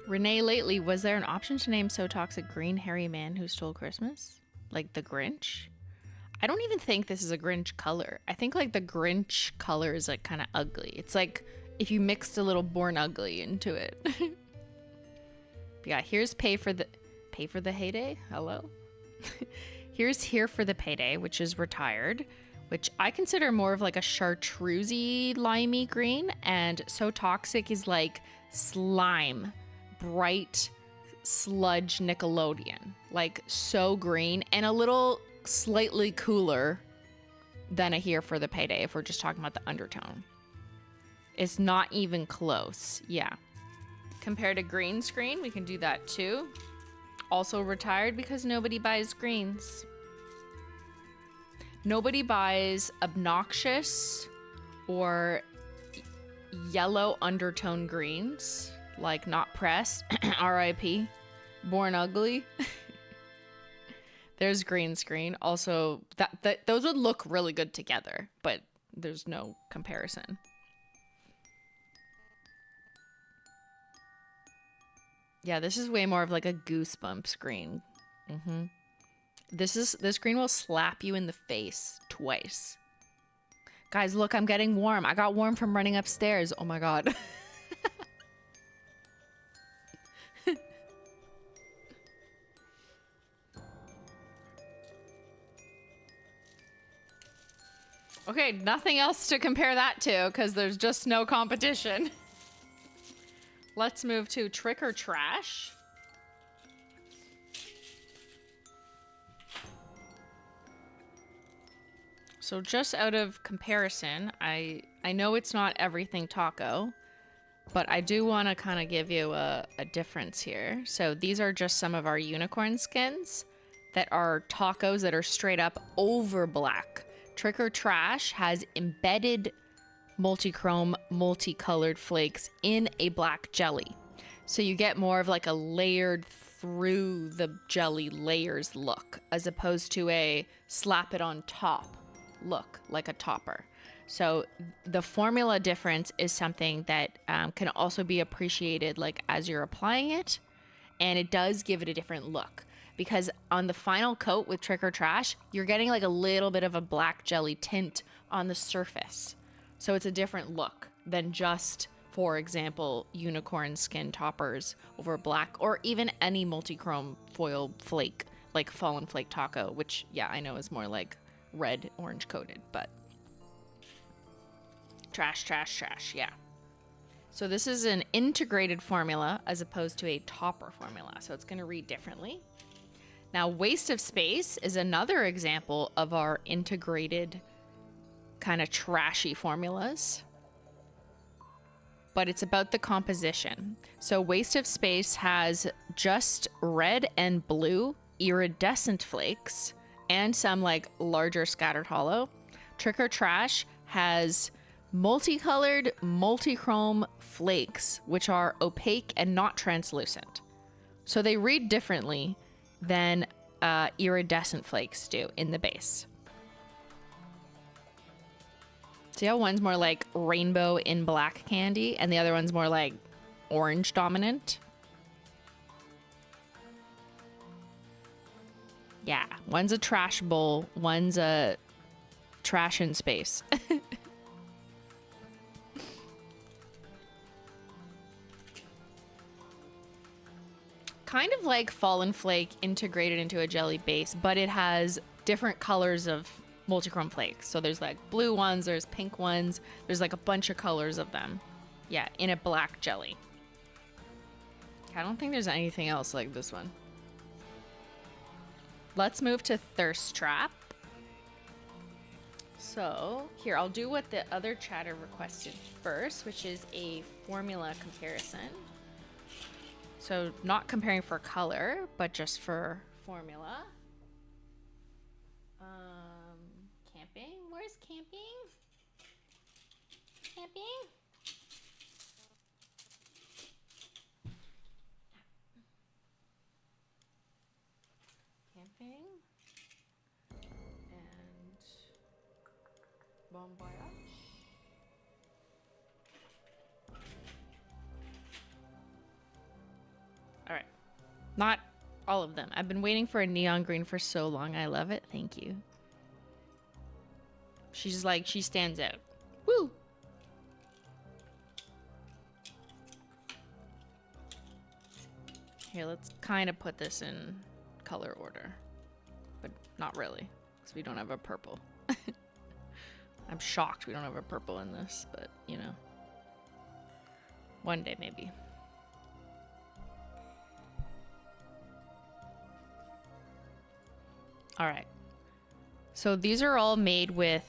Renee Lately, was there an option to name So Toxic Green Hairy Man Who Stole Christmas? Like the Grinch? I don't even think this is a Grinch color. I think like the Grinch color is like kind of ugly. It's like if you mixed a little Born Ugly into it. Yeah, here's Pay for the Heyday. Hello. Here's Here for the Payday, which is retired, which I consider more of like a chartreusey limey green, and So Toxic is like slime, bright sludge Nickelodeon, like so green and a little slightly cooler than a Here for the Payday if we're just talking about the undertone. It's not even close. Yeah. Compared to green screen, we can do that too. Also retired because nobody buys greens. Nobody buys obnoxious or yellow undertone greens, like Not Pressed, RIP, Born Ugly. There's green screen. Also, that those would look really good together, but there's no comparison. Yeah, this is way more of like a Goosebumps green. This green will slap you in the face twice. Guys, look, I'm getting warm. I got warm from running upstairs. Oh my god. Okay, nothing else to compare that to because there's just no competition. Let's move to Trick or Trash. So just out of comparison, I know it's not everything taco, but I do want to kind of give you a difference here. So these are just some of our unicorn skins that are tacos that are straight up over black. Trick or Trash has embedded multichrome, multicolored flakes in a black jelly. So you get more of like a layered through the jelly layers look, as opposed to a slap it on top look like a topper. So the formula difference is something that can also be appreciated like as you're applying it, and it does give it a different look. Because on the final coat with Trick or Trash, you're getting like a little bit of a black jelly tint on the surface. So it's a different look than just, for example, unicorn skin toppers over black, or even any multichrome foil flake, like Fallen Flake Taco, which, yeah, I know is more like red, orange coated, but trash, trash, trash, yeah. So this is an integrated formula as opposed to a topper formula, so it's going to read differently. Now, Waste of Space is another example of our integrated kind of trashy formulas, but it's about the composition. So Waste of Space has just red and blue iridescent flakes and some like larger scattered hollow. Trick or Trash has multicolored, multichrome flakes, which are opaque and not translucent. So they read differently than iridescent flakes do in the base. See how one's more like rainbow in black candy and the other one's more like orange dominant? Yeah, one's a trash bowl, one's a trash in space. Kind of like Fallen Flake integrated into a jelly base, but it has different colors of multichrome flakes. So there's like blue ones, there's pink ones, there's like a bunch of colors of them. Yeah, in a black jelly. I don't think there's anything else like this one. Let's move to Thirst Trap. So here, I'll do what the other chatter requested first, which is a formula comparison. So not comparing for color, but just for formula. Camping? Where's camping? Camping? Camping. And Bon Voyage. All right. Not all of them. I've been waiting for a neon green for so long. I love it. Thank you. She's like, she stands out. Woo! Here, let's kind of put this in color order. But not really, because we don't have a purple. I'm shocked we don't have a purple in this, but, you know. One day, maybe. All right. So these are all made with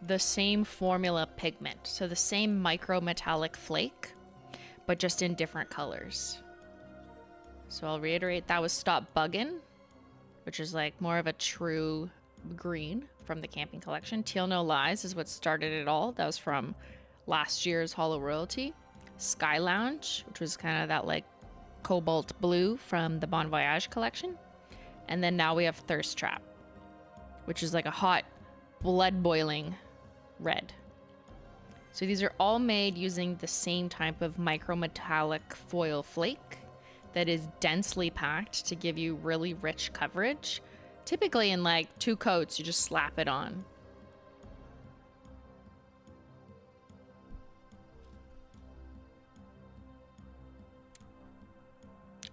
the same formula pigment. So the same micrometallic flake, but just in different colors. So I'll reiterate, that was Stop Buggin', which is like more of a true green from the Camping Collection. Teal No Lies is what started it all. That was from last year's Holo Royalty. Sky Lounge, which was kind of that like cobalt blue from the Bon Voyage collection. And then now we have Thirst Trap, which is like a hot, blood-boiling red So these are all made using the same type of micrometallic foil flake that is densely packed to give you really rich coverage. Typically in like 2 coats, you just slap it on.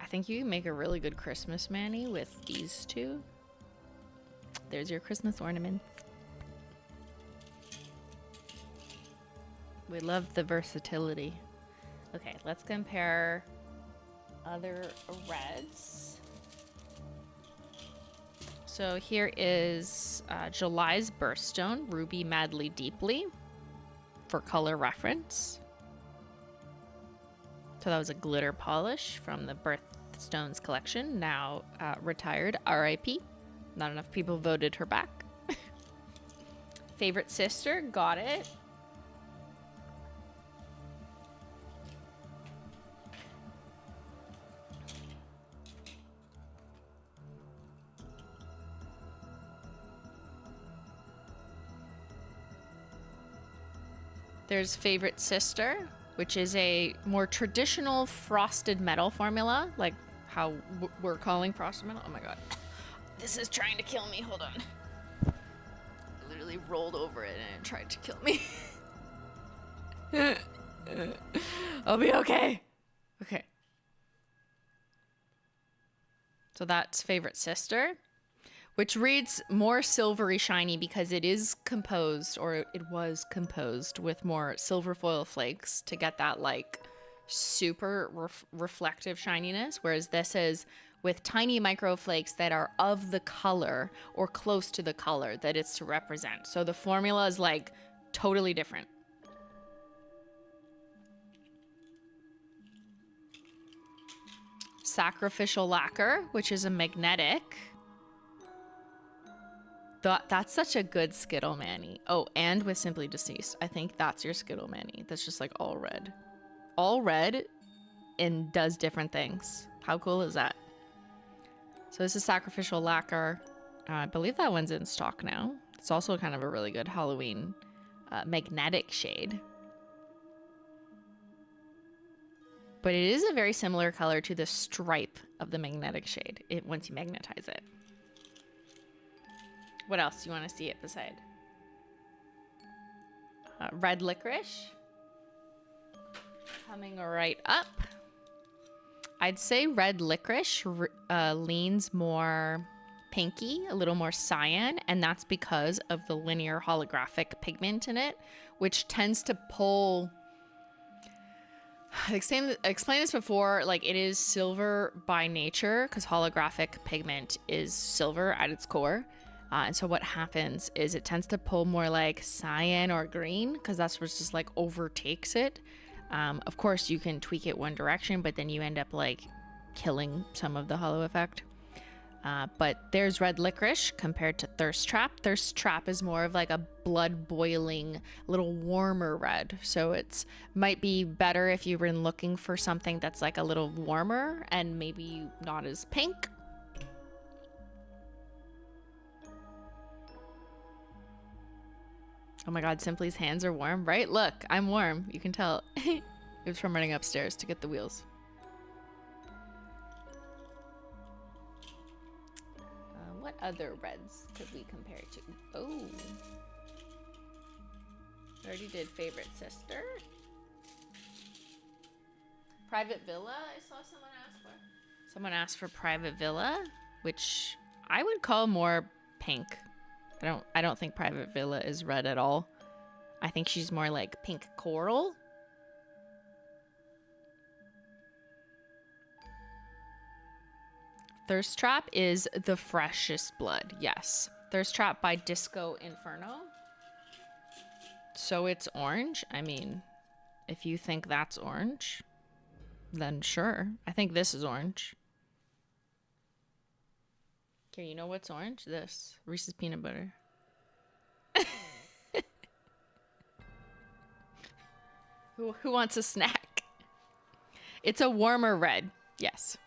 I think you can make a really good Christmas mani with these 2. There's your Christmas ornament. We love the versatility. Okay, let's compare other reds. So here is July's Birthstone, Ruby Madly Deeply, for color reference. So that was a glitter polish from the Birthstones collection, now retired, RIP. Not enough people voted her back. Favorite Sister, got it. There's Favorite Sister, which is a more traditional frosted metal formula, like how we're calling frosted metal. Oh my god. This is trying to kill me. Hold on. I literally rolled over it and it tried to kill me. I'll be okay. Okay. So that's Favorite Sister, which reads more silvery shiny because it is composed, or it was composed with more silver foil flakes to get that like super reflective shininess, whereas this is with tiny micro flakes that are of the color or close to the color that it's to represent. So the formula is like totally different. Sacrificial Lacquer, which is a magnetic. That's such a good Skittle Mani. Oh, and with Simply Deceased. I think that's your Skittle Mani. That's just like all red. All red and does different things. How cool is that? So this is Sacrificial Lacquer. I believe that one's in stock now. It's also kind of a really good Halloween magnetic shade. But it is a very similar color to the stripe of the magnetic shade once you magnetize it. What else do you want to see it beside? Red Licorice. Coming right up. I'd say Red Licorice leans more pinky, a little more cyan, and that's because of the linear holographic pigment in it, which tends to pull... I explained this before, like it is silver by nature because holographic pigment is silver at its core. And so what happens is it tends to pull more like cyan or green because that's what just like overtakes it. Of course, you can tweak it one direction, but then you end up like killing some of the holo effect. But there's Red Licorice compared to Thirst Trap. Thirst Trap is more of like a blood boiling, little warmer red. So it's might be better if you were looking for something that's like a little warmer and maybe not as pink. Oh my god, Simply's hands are warm, right? Look, I'm warm. You can tell. It was from running upstairs to get the wheels. What other reds could we compare it to? Oh. I already did Favorite Sister. Private Villa, I saw someone ask for. Someone asked for Private Villa, which I would call more pink. I don't think Private Villa is red at all. I think she's more like pink coral. Thirst Trap is the freshest blood, yes. Thirst Trap by Disco Inferno. So it's orange. I mean, if you think that's orange, then sure. I think this is orange. Okay, you know what's orange? This. Reese's Peanut Butter. Who wants a snack? It's a warmer red. Yes.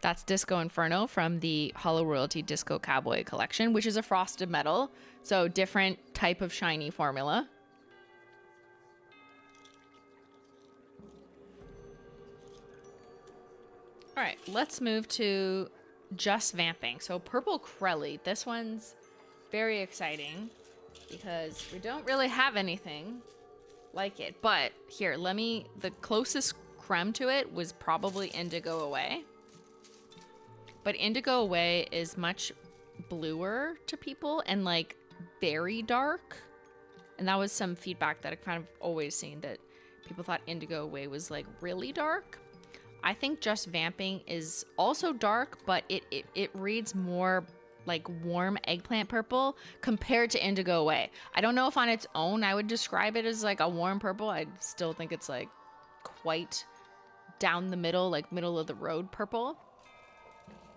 That's Disco Inferno from the Holo Royalty Disco Cowboy collection, which is a frosted metal. So different type of shiny formula. All right, let's move to just vamping. So purple Crelly. This one's very exciting because we don't really have anything like it. But here, the closest creme to it was probably Indigo Away. But Indigo Away is much bluer to people and like very dark. And that was some feedback that I kind of always seen, that people thought Indigo Away was like really dark. I think Just Vamping is also dark, but it reads more like warm eggplant purple compared to Indigo Away. I don't know if on its own I would describe it as like a warm purple. I still think it's like quite down the middle, like middle of the road purple.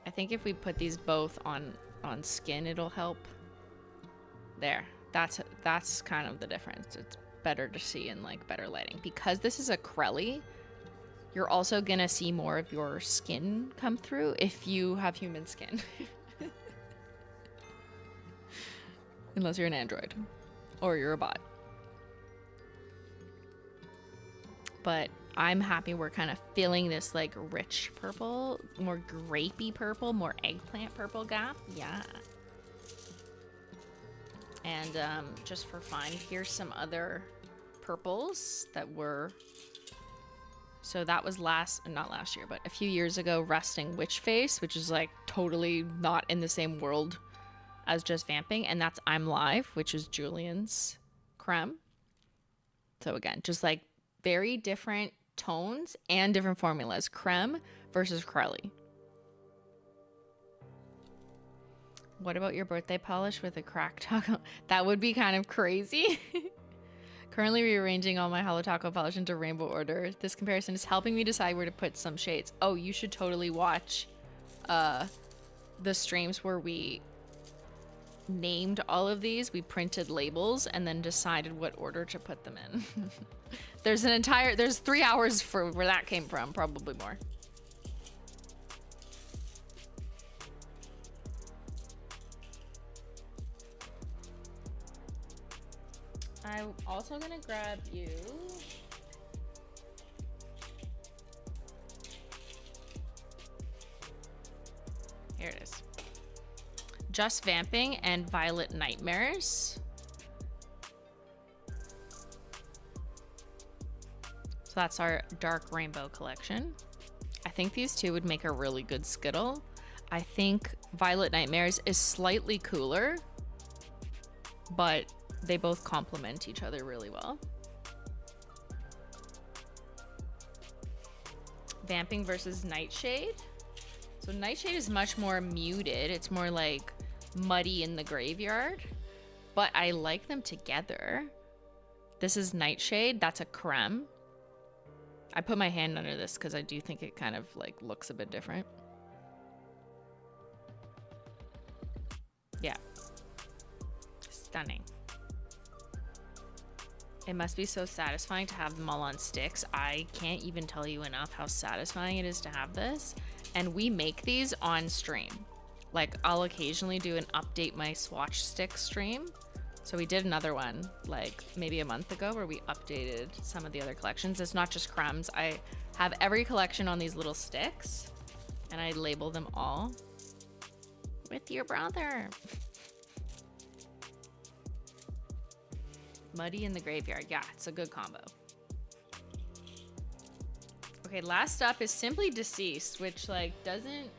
I think if we put these both on skin, it'll help. There. That's kind of the difference. It's better to see in like better lighting. Because this is a Crelly, you're also gonna see more of your skin come through if you have human skin. Unless you're an android or you're a bot. But I'm happy we're kind of feeling this like rich purple, more grapey purple, more eggplant purple gap. Yeah. And just for fun, here's some other purples that were... So that was not last year, but a few years ago, Resting Witch Face, which is like totally not in the same world as Just Vamping. And that's I'm Live, which is Julian's creme. So again, just like very different tones and different formulas. Creme versus Crelly. What about your birthday polish with a cracked taco? That would be kind of crazy. Currently rearranging all my Holo Taco polish into rainbow order. This comparison is helping me decide where to put some shades. Oh, you should totally watch the streams where we named all of these. We printed labels and then decided what order to put them in. There's 3 hours for where that came from, probably more. I'm also gonna grab you. Here it is. Just Vamping and Violet Nightmares. So that's our dark rainbow collection. I think these two would make a really good Skittle. I think Violet Nightmares is slightly cooler, but they both complement each other really well. Vamping versus Nightshade. So Nightshade is much more muted. It's more like muddy in the graveyard, but I like them together. This is Nightshade. That's a creme. I put my hand under this because I do think it kind of like looks a bit different. Yeah. Stunning. It must be so satisfying to have them all on sticks. I can't even tell you enough how satisfying it is to have this. And we make these on stream. Like, I'll occasionally do an update my swatch stick stream. So we did another one like maybe a month ago where we updated some of the other collections. It's not just crumbs. I have every collection on these little sticks and I label them all with your brother. Muddy in the Graveyard. Yeah, it's a good combo. Okay, last up is Simply Deceased, which like doesn't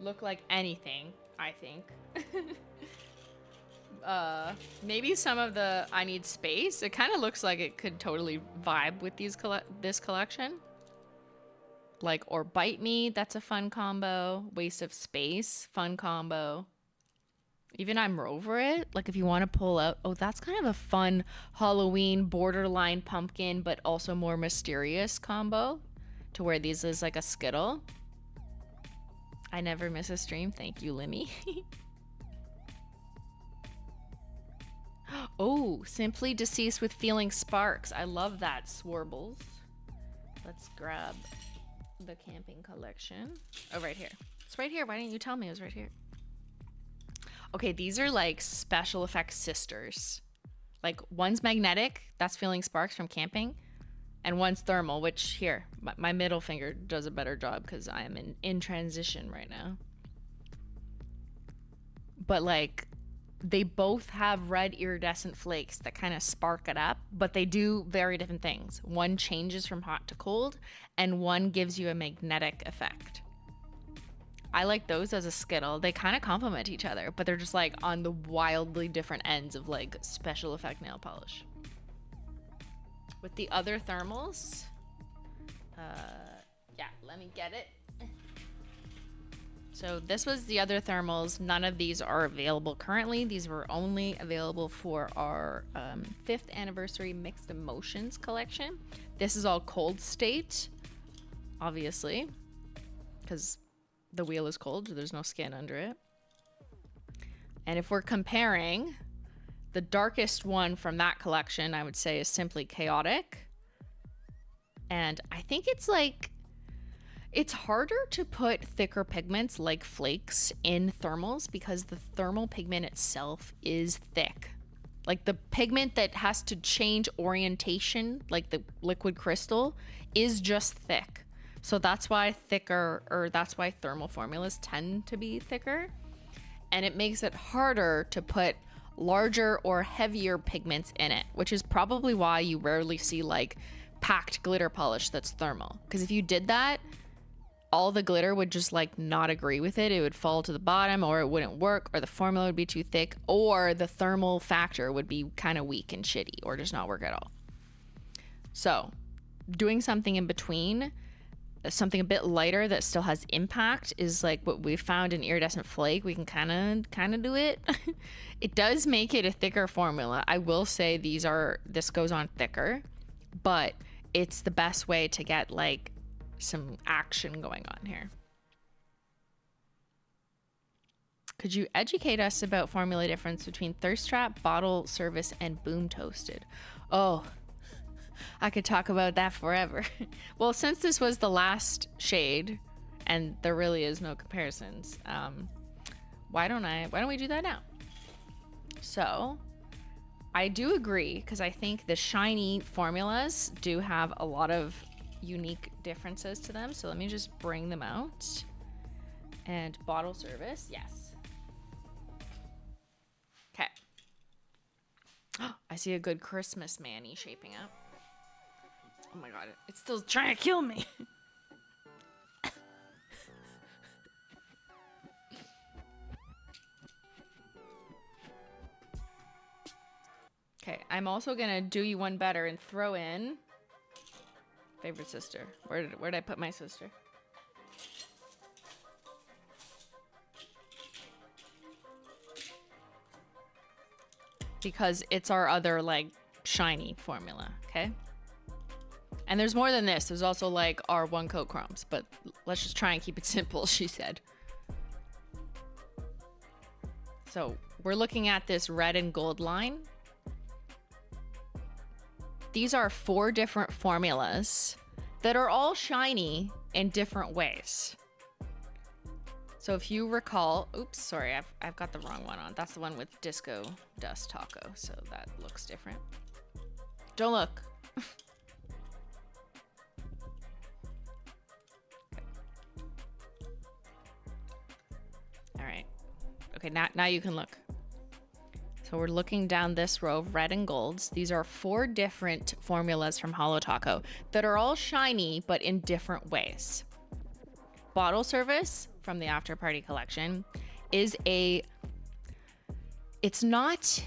look like anything, I think. Maybe some of the I Need Space. It kind of looks like it could totally vibe with this collection. Like, or Bite Me, that's a fun combo. Waste of Space, fun combo. Even I'm Over It, like if you want to pull out, oh, that's kind of a fun Halloween borderline pumpkin, but also more mysterious combo to where these is like a Skittle. I never miss a stream. Thank you, Limmy. Oh, Simply Deceased with Feeling Sparks. I love that, Swarbles. Let's grab the camping collection. Oh, right here. It's right here. Why didn't you tell me it was right here? Okay, these are like special effects sisters. Like one's magnetic, that's Feeling Sparks from camping. and one's thermal, which here, my middle finger does a better job because I am in transition right now. But like, they both have red iridescent flakes that kind of spark it up, but they do very different things. One changes from hot to cold, and one gives you a magnetic effect. I like those as a Skittle. They kind of complement each other, but they're just like on the wildly different ends of like special effect nail polish. With the other thermals, yeah, let me get it. So this was the other thermals. None of these are available currently. These were only available for our 5th anniversary Mixed Emotions collection. This is all cold state, obviously, because the wheel is cold. There's no skin under it. And if we're comparing, the darkest one from that collection, I would say, is Simply Chaotic. And I think it's like, it's harder to put thicker pigments like flakes in thermals because the thermal pigment itself is thick. Like the pigment that has to change orientation, like the liquid crystal, is just thick. So that's why that's why thermal formulas tend to be thicker. And it makes it harder to put larger or heavier pigments in it, which is probably why you rarely see like packed glitter polish that's thermal. Because if you did that, all the glitter would just like not agree with it. It would fall to the bottom, or it wouldn't work, or the formula would be too thick, or the thermal factor would be kind of weak and shitty, or just not work at all. So doing something in between, something a bit lighter that still has impact, is like what we found in Iridescent Flake. We can kind of do it. It does make it a thicker formula. I will say this goes on thicker, but it's the best way to get like some action going on here. Could you educate us about formula difference between Thirst Trap, Bottle Service, and Boom Toasted? Oh, I could talk about that forever. Well, since this was the last shade and there really is no comparisons, why don't we do that now? So I do agree, because I think the shiny formulas do have a lot of unique differences to them. So let me just bring them out. And Bottle Service, yes. Okay. I see a good Christmas mani shaping up. Oh my god, it's still trying to kill me. Okay, I'm also gonna do you one better and throw in Favorite Sister. Where did I put my sister? Because it's our other like shiny formula, okay? And there's more than this. There's also like our one coat chromes, but let's just try and keep it simple, she said. So we're looking at this red and gold line. These are 4 different formulas that are all shiny in different ways. So if you recall, oops, sorry, I've got the wrong one on. That's the one with Disco Dust Taco, so that looks different. Don't look. All right. Okay, now you can look. So we're looking down this row of red and golds. These are 4 different formulas from Holo Taco that are all shiny, but in different ways. Bottle Service from the After Party collection is it's not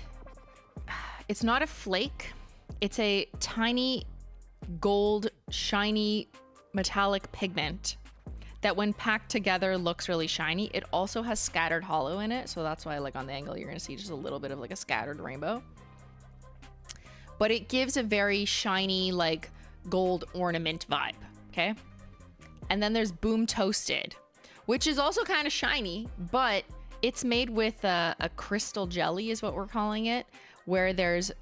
a flake. It's a tiny gold, shiny, metallic pigment that when packed together looks really shiny. It also has scattered holo in it, so that's why like on the angle you're gonna see just a little bit of like a scattered rainbow. But it gives a very shiny like gold ornament vibe, okay? And then there's Boom Toasted, which is also kind of shiny, but it's made with a crystal jelly is what we're calling it, where there's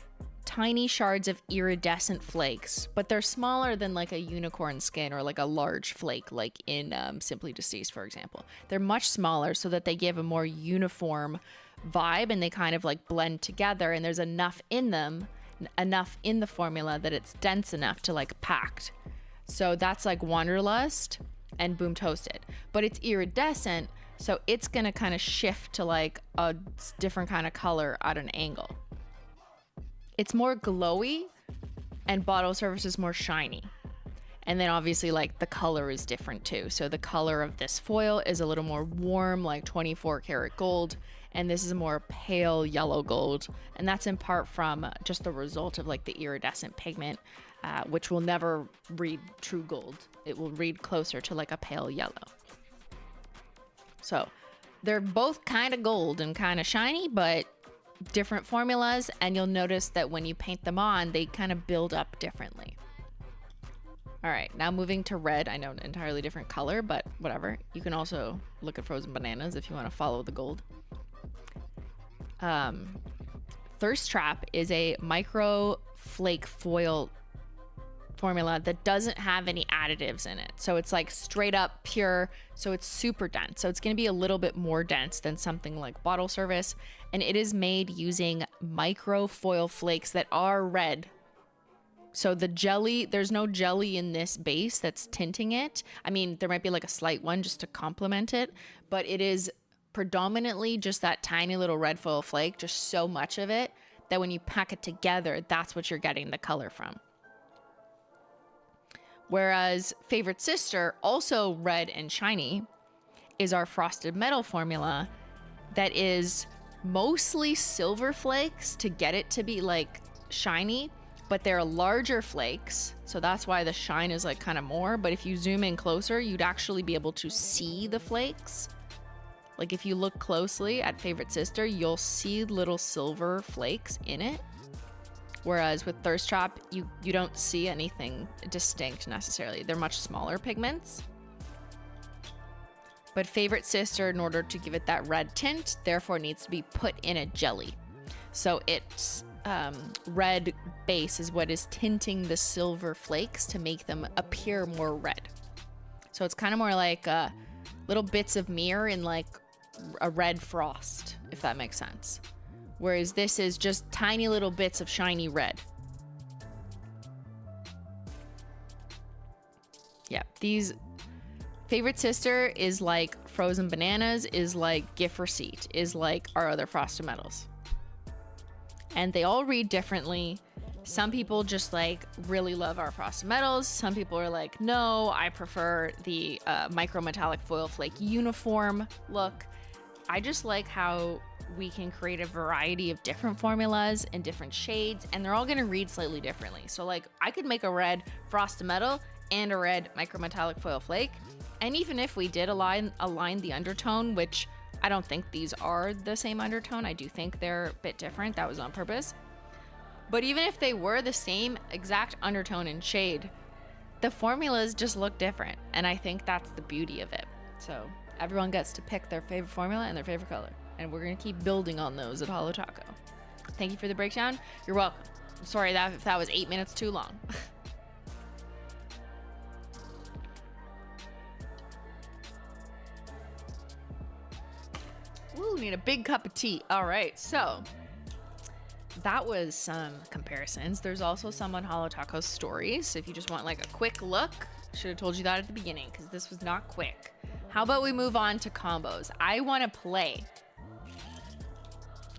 tiny shards of iridescent flakes, but they're smaller than like a unicorn skin or like a large flake like in Simply Deceased, for example. They're much smaller so that they give a more uniform vibe and they kind of like blend together, and there's enough in them enough in the formula that it's dense enough to like packed. So that's like Wanderlust and Boom Toasted. But it's iridescent, so it's gonna kind of shift to like a different kind of color at an angle. It's more glowy and Bottle Service is more shiny. And then obviously like the color is different too. So the color of this foil is a little more warm, like 24 karat gold. And this is a more pale yellow gold. And that's in part from just the result of like the iridescent pigment, which will never read true gold. It will read closer to like a pale yellow. So they're both kind of gold and kind of shiny, but different formulas. And you'll notice that when you paint them on, they kind of build up differently. All right, now moving to red. I know an entirely different color, but whatever. You can also look at Frozen Bananas if you want to follow the gold. Thirst Trap is a micro flake foil formula that doesn't have any additives in it. So it's like straight up pure, so it's super dense. So it's going to be a little bit more dense than something like Bottle Service. And it is made using micro foil flakes that are red. So the jelly, there's no jelly in this base that's tinting it. I mean, there might be like a slight one just to complement it, but it is predominantly just that tiny little red foil flake, just so much of it that when you pack it together, that's what you're getting the color from. Whereas Favorite Sister, also red and shiny, is our Frosted Metal formula that is mostly silver flakes to get it to be like shiny, but they're larger flakes, so that's why the shine is like kind of more. But if you zoom in closer, you'd actually be able to see the flakes. Like if you look closely at Favorite Sister, you'll see little silver flakes in it. Whereas with Thirst Trap, you don't see anything distinct necessarily. They're much smaller pigments. But Favorite Sister, in order to give it that red tint, therefore needs to be put in a jelly. So it's red base is what is tinting the silver flakes to make them appear more red. So it's kind of more like little bits of mirror in like a red frost, if that makes sense. Whereas this is just tiny little bits of shiny red. Yeah, these Favorite Sister is like Frozen Bananas, is like Gift Receipt, is like our other Frosted Metals. And they all read differently. Some people just like really love our Frosted Metals. Some people are like, no, I prefer the micro metallic foil flake uniform look. I just like how we can create a variety of different formulas and different shades, and they're all gonna read slightly differently. So like I could make a red Frosted Metal and a red micro metallic foil flake. And even if we did align the undertone, which I don't think these are the same undertone. I do think they're a bit different. That was on purpose. But even if they were the same exact undertone and shade, the formulas just look different. And I think that's the beauty of it. So everyone gets to pick their favorite formula and their favorite color. And we're going to keep building on those at Holo Taco. Thank you for the breakdown. You're welcome. I'm sorry if that was 8 minutes too long. Ooh, need a big cup of tea. All right, so that was some comparisons. There's also some on Holo Taco's stories. If you just want like a quick look, should have told you that at the beginning because this was not quick. How about we move on to combos? I want to play.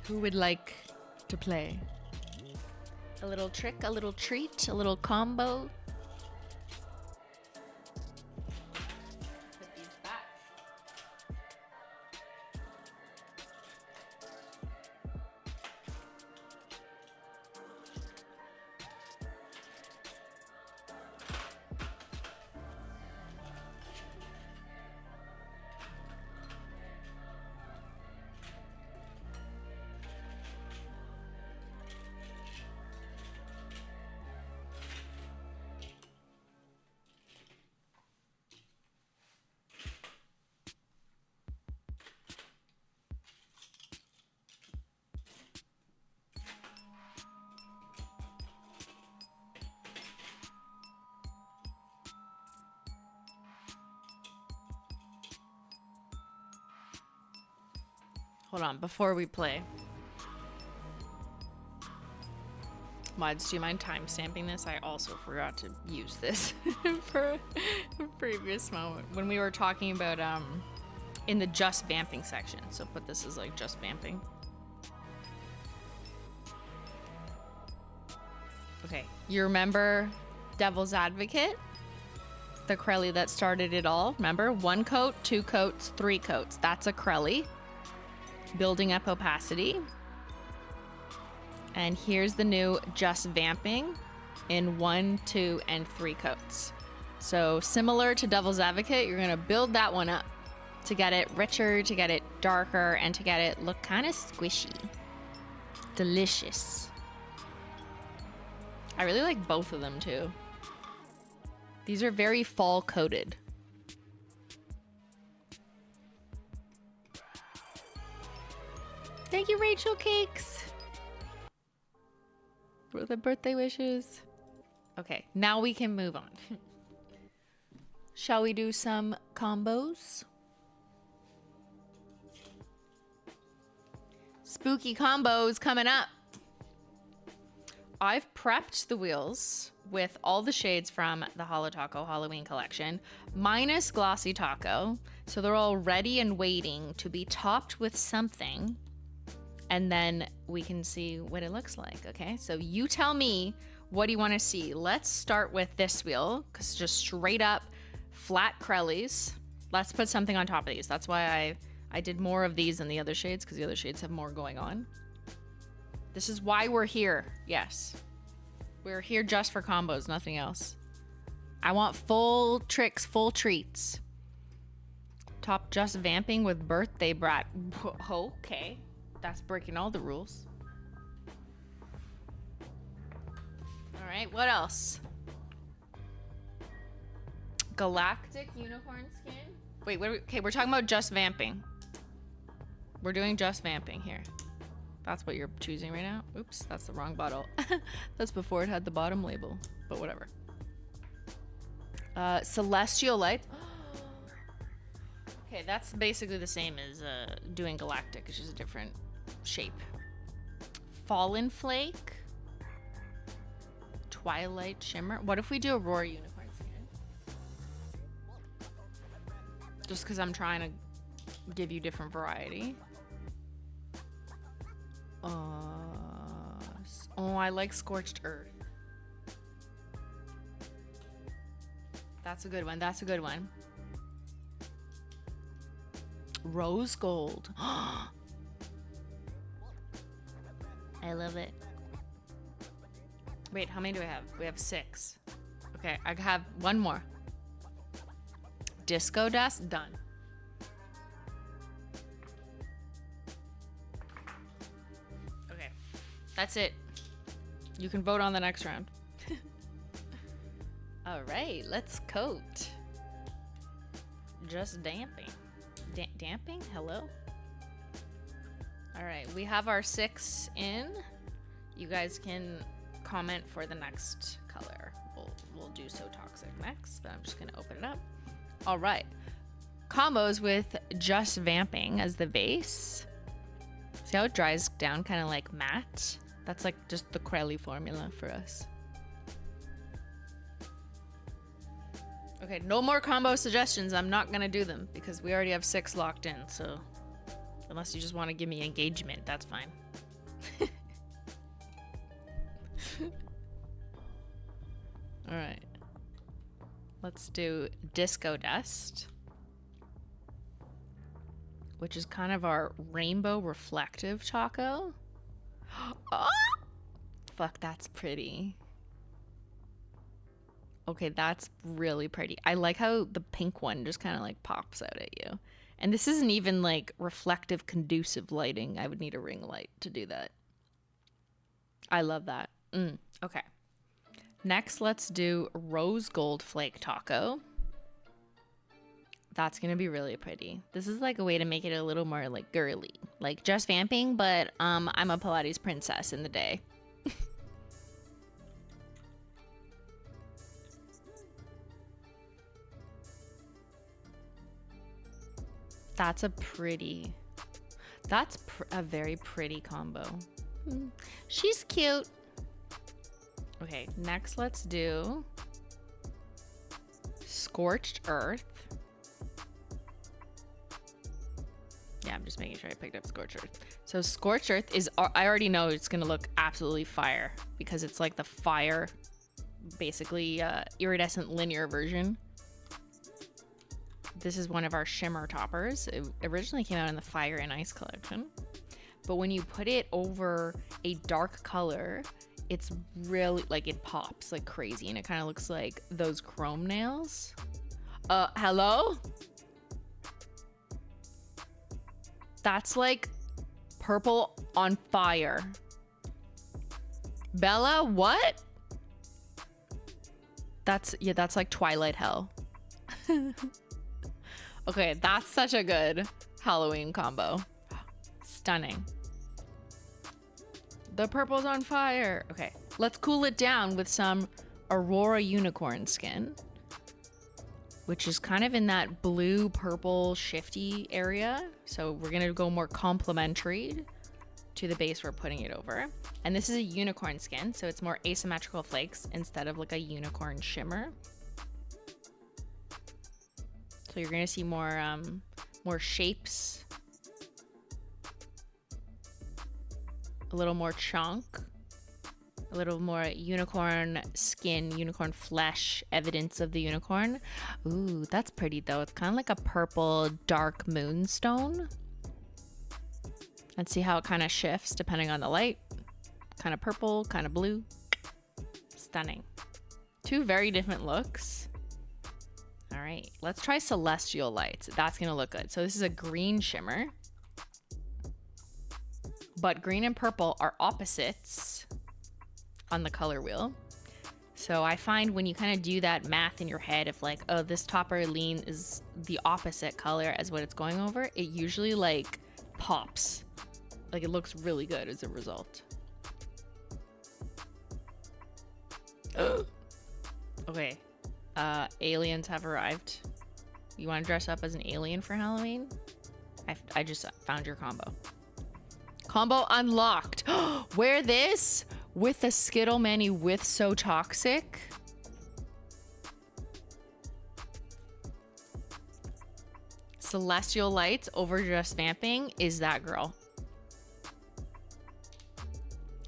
Who would like to play? A little trick, a little treat, a little combo. Hold on, before we play. Mods, do you mind time stamping this? I also forgot to use this for a previous moment when we were talking about in the just vamping section. So put this as like just vamping. Okay, you remember Devil's Advocate? The Crelly that started it all. Remember? 1 coat, 2 coats, 3 coats. That's a Crelly. Building up opacity. And here's the new Just Vamping in 1, 2, and 3 coats. So similar to Devil's Advocate, you're gonna build that one up to get it richer, to get it darker, and to get it look kind of squishy. Delicious. I really like both of them too. These are very fall coated. Thank you, Rachel Cakes, for the birthday wishes. Okay, now we can move on. Shall we do some combos? Spooky combos coming up. I've prepped the wheels with all the shades from the Holo Taco Holoween Collection, minus Glossy Taco. So they're all ready and waiting to be topped with something. And then we can see what it looks like, okay? So you tell me, what do you want to see? Let's start with this wheel, because just straight up flat Crellys. Let's put something on top of these. That's why I did more of these than the other shades, because the other shades have more going on. This is why we're here. Yes. We're here just for combos, nothing else. I want full tricks, full treats. Top just vamping with birthday brat. Okay. That's breaking all the rules. All right, what else? Galactic unicorn skin. Wait, okay, we're talking about just vamping. We're doing just vamping here. That's what you're choosing right now. Oops, that's the wrong bottle. That's before it had the bottom label, but whatever. Celestial Light. Okay, that's basically the same as doing Galactic. It's just a different shape. Fallen Flake. Twilight Shimmer. What if we do Aurora Unicorn skin? Just because I'm trying to give you different variety. Oh, I like Scorched Earth. That's a good one. That's a good one. Rose Gold. I love it. Wait, how many do I have? We have 6. Okay, I have one more. Disco Dust, done. Okay, that's it. You can vote on the next round. All right, let's coat. Just damping. Damping? Hello? All right, we have our 6 in. You guys can comment for the next color. We'll do So Toxic next, but I'm just gonna open it up. All right, combos with Just Vamping as the base. See how it dries down kind of like matte? That's like just the Crelly formula for us. Okay, no more combo suggestions. I'm not gonna do them because we already have 6 locked in, so unless you just want to give me engagement, that's fine. All right, let's do Disco Dust, which is kind of our rainbow reflective taco. Oh! Fuck, that's pretty. Okay, that's really pretty. I like how the pink one just kind of like pops out at you. And this isn't even like reflective conducive lighting. I would need a ring light to do that. I love that. Okay. Next, let's do Rose Gold Flake Taco. That's gonna be really pretty. This is like a way to make it a little more like girly. Like Just Vamping, but I'm a Pilates princess in the day. That's a pretty, a very pretty combo. She's cute. Okay, next let's do Scorched Earth. Yeah, I'm just making sure I picked up Scorched Earth. So Scorched Earth is, I already know it's gonna look absolutely fire because it's like the fire, basically iridescent linear version. This is one of our shimmer toppers. It originally came out in the Fire and Ice collection. But when you put it over a dark color, it's really, like, it pops like crazy. And it kind of looks like those chrome nails. Hello? That's like purple on fire. Bella, what? That's like Twilight Hell. Okay, that's such a good Halloween combo. Stunning. The purple's on fire. Okay, let's cool it down with some Aurora Unicorn skin, which is kind of in that blue purple shifty area. So we're gonna go more complementary to the base we're putting it over. And this is a unicorn skin, so it's more asymmetrical flakes instead of like a unicorn shimmer. So you're gonna see more shapes, a little more chunk, a little more unicorn skin, unicorn flesh, evidence of the unicorn. Ooh, that's pretty though. It's kind of like a purple dark moonstone. Let's see how it kind of shifts depending on the light. Kind of purple, kind of blue. Stunning. Two very different looks. All right, let's try Celestial Lights. That's gonna look good. So this is a green shimmer, but green and purple are opposites on the color wheel. So I find when you kind of do that math in your head of like, oh, this topper lean is the opposite color as what it's going over, it usually like pops. Like it looks really good as a result. Okay. Aliens have arrived. You want to dress up as an alien for Halloween? I just found your combo. Combo unlocked. Wear this with a Skittle Mani with So Toxic. Celestial Lights over Just Vamping is that girl.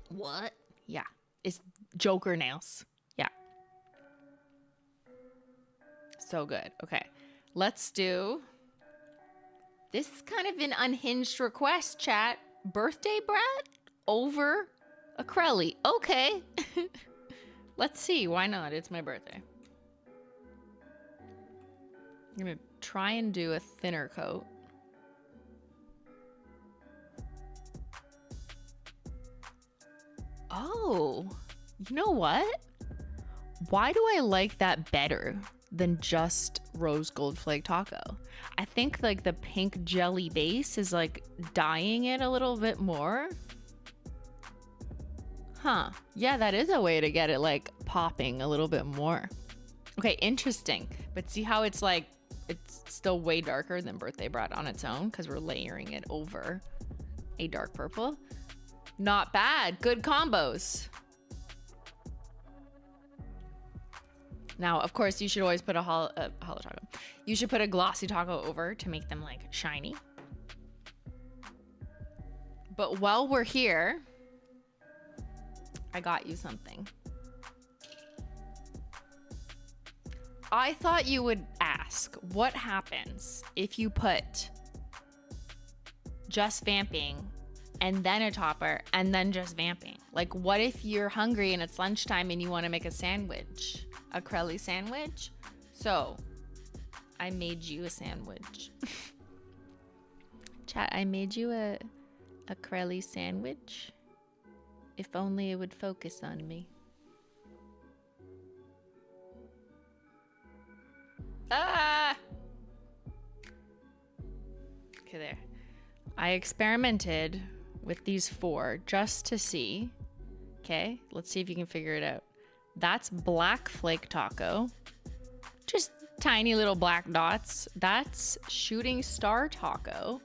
What? Yeah. It's Joker nails. Yeah. So good. Okay. Let's do... This is kind of an unhinged request, chat. Birthday brat over acrylic. Okay. Let's see. Why not? It's my birthday. I'm going to try and do a thinner coat. Oh, you know what? Why do I like that better than just rose gold flake taco? I think like the pink jelly base is like dyeing it a little bit more. Huh. Yeah, that is a way to get it like popping a little bit more. Okay, interesting. But see how it's like, it's still way darker than Birthday Brat on its own because we're layering it over a dark purple. Not bad. Good combos. Now, of course, you should always put a hollow taco. You should put a glossy taco over to make them like shiny. But while we're here, I got you something. I thought you would ask, what happens if you put Just Vamping and then a topper and then Just Vamping? Like, what if you're hungry and it's lunchtime and you want to make a sandwich? A crelly sandwich? So, I made you a sandwich. Chat, I made you a crelly sandwich. If only it would focus on me. Ah! Okay, there. I experimented with these four just to see. Okay, let's see if you can figure it out. That's black flake taco. Just tiny little black dots. That's shooting star taco.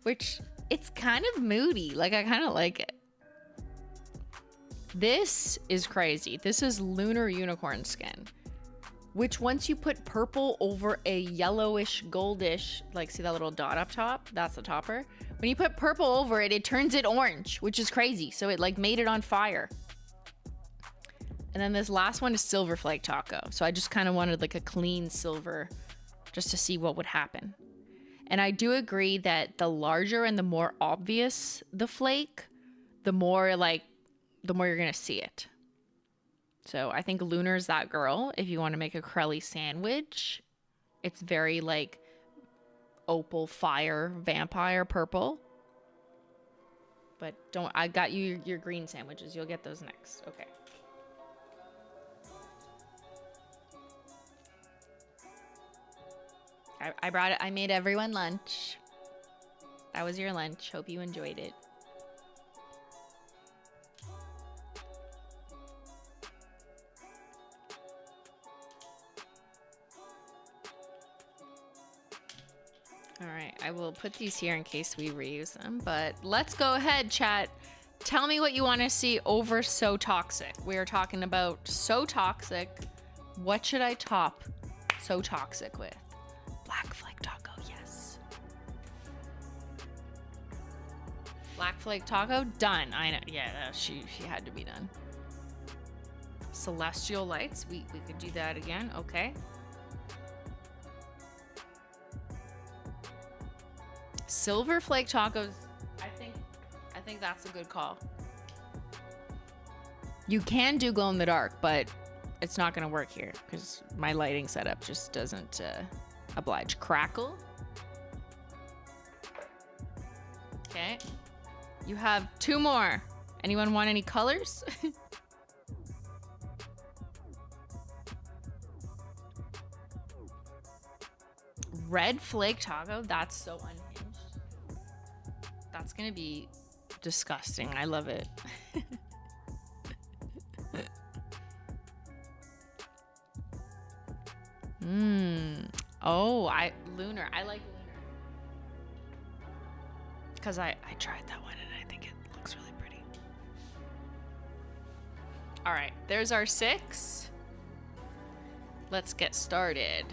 Which, it's kind of moody. Like, I kind of like it. This is crazy. This is lunar unicorn skin, which once you put purple over a yellowish goldish, like see that little dot up top? That's the topper. When you put purple over it, it turns it orange, which is crazy. So it like made it on fire. And then this last one is Silver Flake Taco. So I just kind of wanted like a clean silver just to see what would happen. And I do agree that the larger and the more obvious the flake, the more you're gonna see it. So I think Lunar's that girl if you want to make a crelly sandwich. It's very like opal fire vampire purple. But I got you your green sandwiches. You'll get those next. Okay. I brought it. I made everyone lunch. That was your lunch. Hope you enjoyed it. All right, I will put these here in case we reuse them, but let's go ahead, chat. Tell me what you want to see over So Toxic. We are talking about So Toxic. What should I top So Toxic with? Black Flake Taco, yes. Black Flake Taco, done. I know, yeah, she had to be done. Celestial Lights, we could do that again, okay. Silver Flake Tacos, I think that's a good call. You can do glow in the dark, but it's not gonna work here because my lighting setup just doesn't oblige. Crackle. Okay. You have 2 more. Anyone want any colors? Red Flake Taco, that's so unhinged. That's gonna be disgusting. I love it. Oh, Lunar. I like Lunar. Because I tried that one and I think it looks really pretty. All right, there's our 6. Let's get started.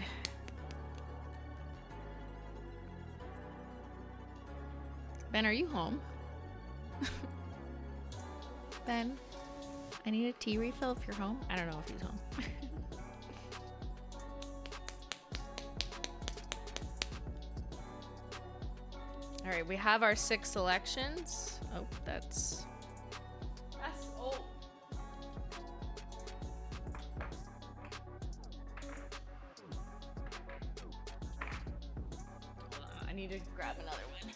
Ben, are you home? Ben, I need a tea refill if you're home. I don't know if he's home. All right, we have our 6 selections. Oh, that's old. Hold on, I need to grab another one.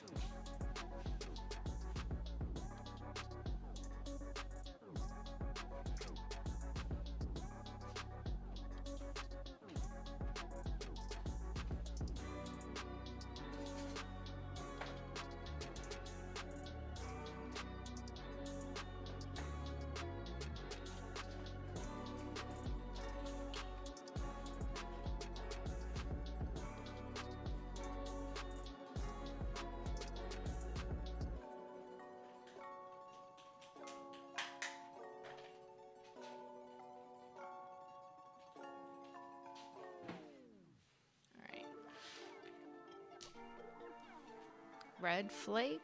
Red Flake.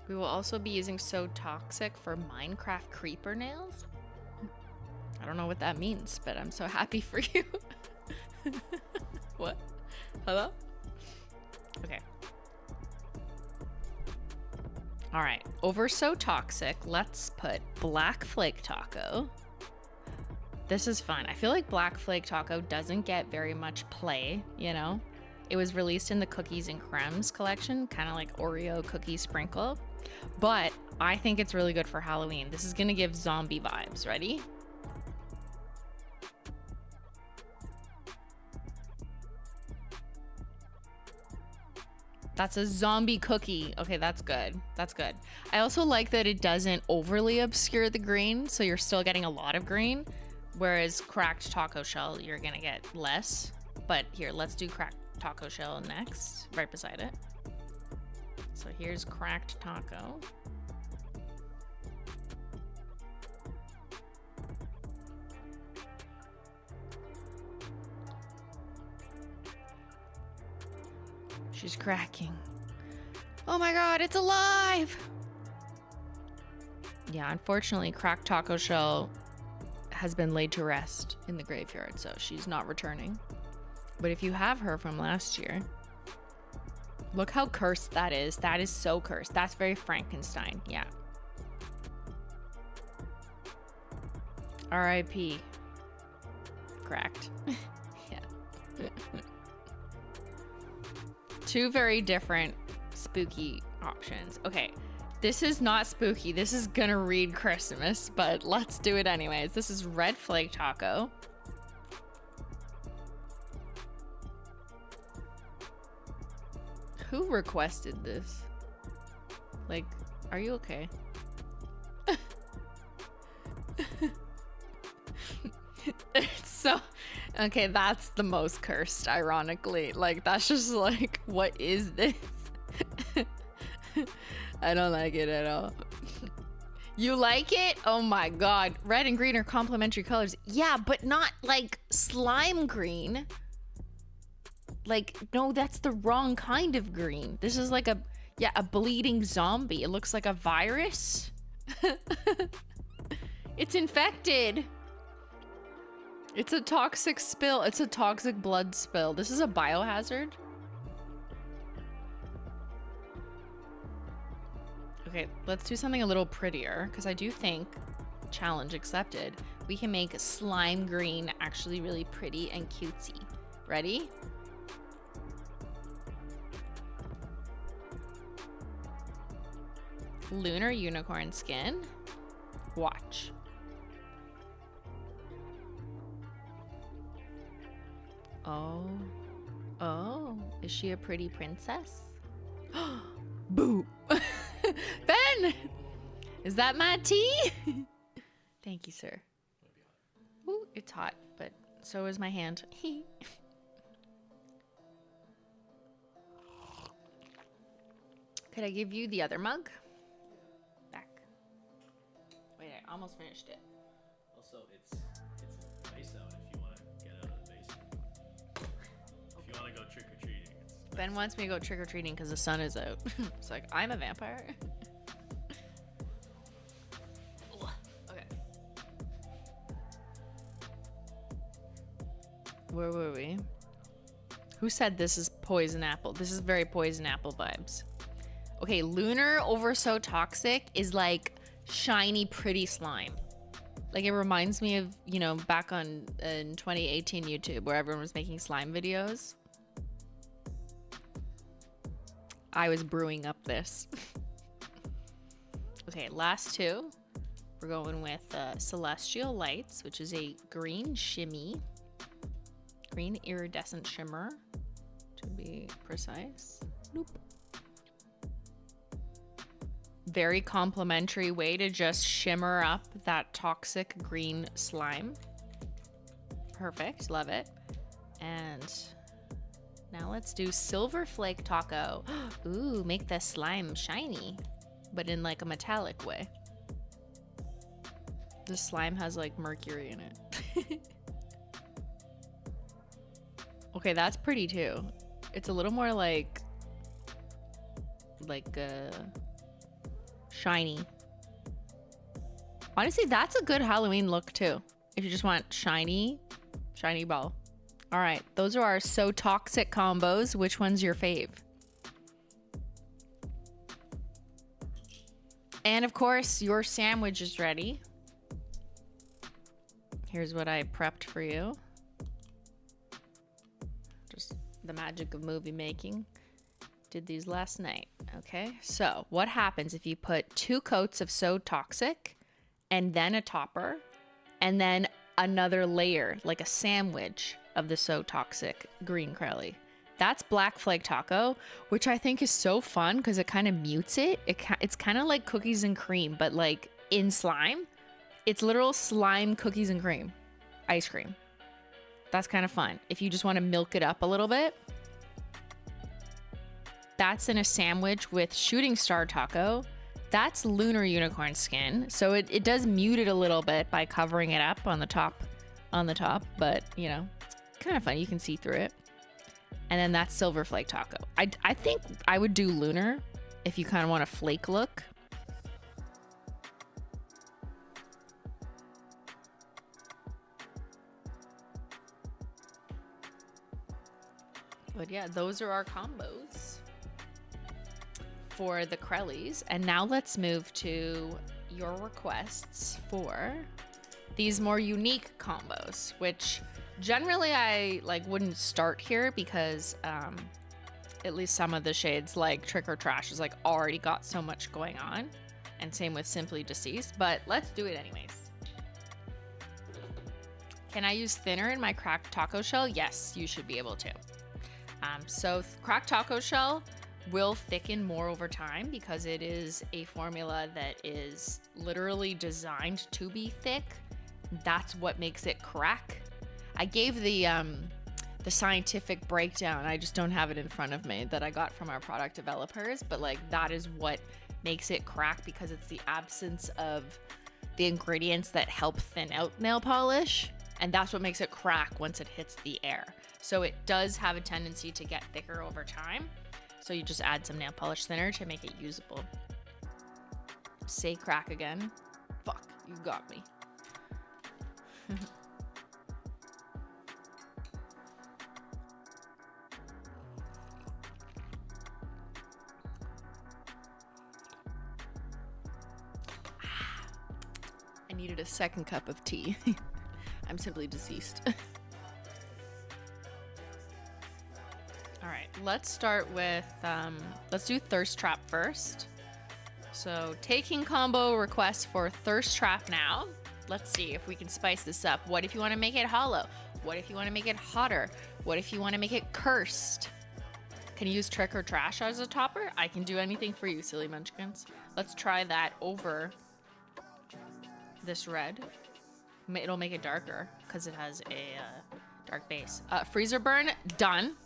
We will also be using So Toxic for Minecraft creeper nails. I don't know what that means, but I'm so happy for you. What? Hello? Okay. All right, over So Toxic, let's put Black Flake Taco. This is fun. I feel like Black Flake Taco doesn't get very much play, you know? It was released in the Cookies and Crumbs collection, kind of like Oreo cookie sprinkle. But I think it's really good for Halloween. This is gonna give zombie vibes. Ready? That's a zombie cookie. Okay, that's good. That's good. I also like that it doesn't overly obscure the green, so you're still getting a lot of green. Whereas cracked taco shell, you're gonna get less. But here, let's do cracked taco shell next, right beside it. So here's cracked taco. She's cracking. Oh my god, it's alive! Yeah, unfortunately, cracked taco shell has been laid to rest in the graveyard, so she's not returning. But if you have her from last year, look how cursed that is. That is so cursed. That's very Frankenstein. Yeah. R.I.P. Cracked. Yeah. Two very different spooky options. Okay. This is not spooky. This is gonna read Christmas, but let's do it anyways. This is red flake taco. Who requested this? Like, are you okay? It's so... Okay, that's the most cursed, ironically. Like, that's just like, what is this? I don't like it at all. You like it? Oh my god. Red and green are complementary colors. Yeah, but not like slime green. Like, no, that's the wrong kind of green. This is like a bleeding zombie. It looks like a virus. It's infected. It's a toxic spill. It's a toxic blood spill. This is a biohazard. Okay, let's do something a little prettier, because I do think, challenge accepted, we can make slime green actually really pretty and cutesy. Ready? Lunar unicorn skin. Watch. Oh. Oh. Is she a pretty princess? Boo. Ben! Is that my tea? Thank you, sir. Ooh, it's hot, but so is my hand. Could I give you the other mug? Back. Wait, I almost finished it. Also, it's nice out if you want to get out of the basement. If you want to go trick-or-treating. Ben wants me to go trick-or-treating because the sun is out. It's like, I'm a vampire. Okay. Where were we? Who said this is poison apple? This is very poison apple vibes. Okay, lunar over so toxic is like shiny, pretty slime. Like, it reminds me of, you know, back in 2018 YouTube where everyone was making slime videos. I was brewing up this. Okay, last two. We're going with Celestial Lights, which is a green shimmy. Green iridescent shimmer, to be precise. Nope. Very complimentary way to just shimmer up that toxic green slime. Perfect, love it. And now let's do Silver Flake Taco. Ooh, make the slime shiny, but in like a metallic way. The slime has like mercury in it. Okay, that's pretty too. It's a little more like shiny. Honestly, that's a good Halloween look too. If you just want shiny ball. All right, those are our so toxic combos. Which one's your fave? And of course, your sandwich is ready. Here's what I prepped for you. Just the magic of movie making. Did these last night. Okay, so what happens if you put 2 coats of So Toxic and then a topper and then another layer, like a sandwich of the So Toxic green crelly? That's Black Flake Taco, which I think is so fun because it kind of mutes it. It's kind of like cookies and cream, but like in slime. It's literal slime cookies and cream. Ice cream. That's kind of fun. If you just want to milk it up a little bit. That's in a sandwich with shooting star taco. That's lunar unicorn skin. So it does mute it a little bit by covering it up on the top, but you know, it's kind of fun. You can see through it. And then that's silver flake taco. I think I would do lunar if you kind of want a flake look. But yeah, those are our combos for the Krellies. And now let's move to your requests for these more unique combos, which generally I like wouldn't start here because at least some of the shades like Trick or Trash is like already got so much going on, and same with Simply Deceased, but let's do it anyways. Can I use thinner in my cracked taco shell? Yes, you should be able to. So cracked taco shell will thicken more over time because it is a formula that is literally designed to be thick. That's what makes it crack. I gave the scientific breakdown. I just don't have it in front of me that I got from our product developers, but like that is what makes it crack because it's the absence of the ingredients that help thin out nail polish, and that's what makes it crack once it hits the air. So it does have a tendency to get thicker over time. So you just add some nail polish thinner to make it usable. Say crack again. Fuck, you got me. I needed a second cup of tea. I'm simply deceased. All right, let's start with, let's do Thirst Trap first. So taking combo requests for Thirst Trap now. Let's see if we can spice this up. What if you want to make it hollow? What if you want to make it hotter? What if you want to make it cursed? Can you use Trick or Trash as a topper? I can do anything for you, silly munchkins. Let's try that over this red. It'll make it darker because it has a dark base. Freezer burn, done.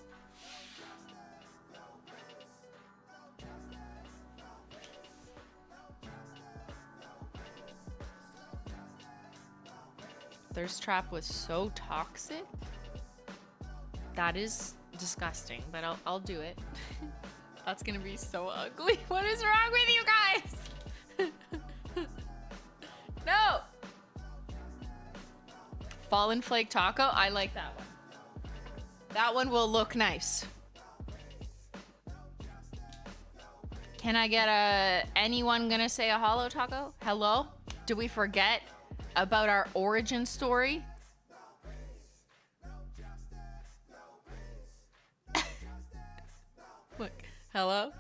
Thirst Trap was so toxic. That is disgusting, but I'll do it. That's gonna be so ugly. What is wrong with you guys? No! Fallen Flake Taco, I like that one. That one will look nice. Can I get anyone gonna say a hollow taco? Hello? Did we forget about our origin story? Look, hello?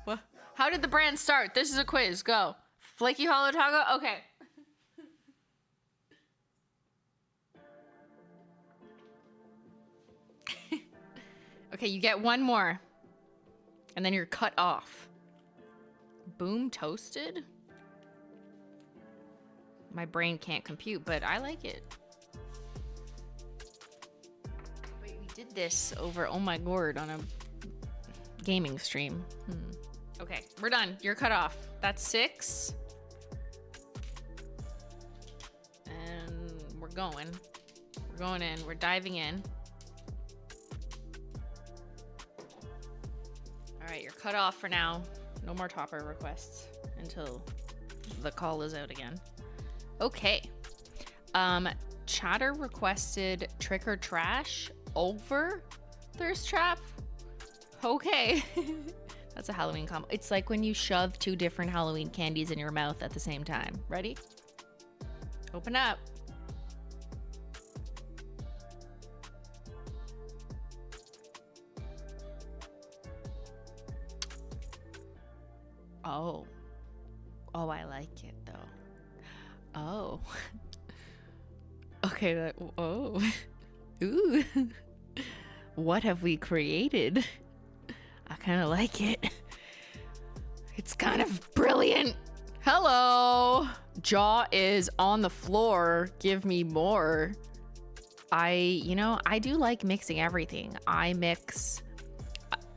What? How did the brand start? This is a quiz, go. Flaky hollow taco, okay. Okay, you get one more. And then you're cut off. Boom toasted? My brain can't compute, but I like it. Wait, we did this over, oh my god, on a gaming stream. Okay, we're done. You're cut off. That's 6. And we're going. We're going in. We're diving in. All right, you're cut off for now. No more topper requests until the call is out again. Okay. Chatter requested Trick or Trash over Thirst Trap. Okay. That's a Halloween combo. It's like when you shove 2 different Halloween candies in your mouth at the same time. Ready? Open up. Oh. Oh, I like it though. Oh. Okay, oh. Ooh. What have we created? I kind of like it. It's kind of brilliant. Hello. Jaw is on the floor. Give me more. I do like mixing everything. I mix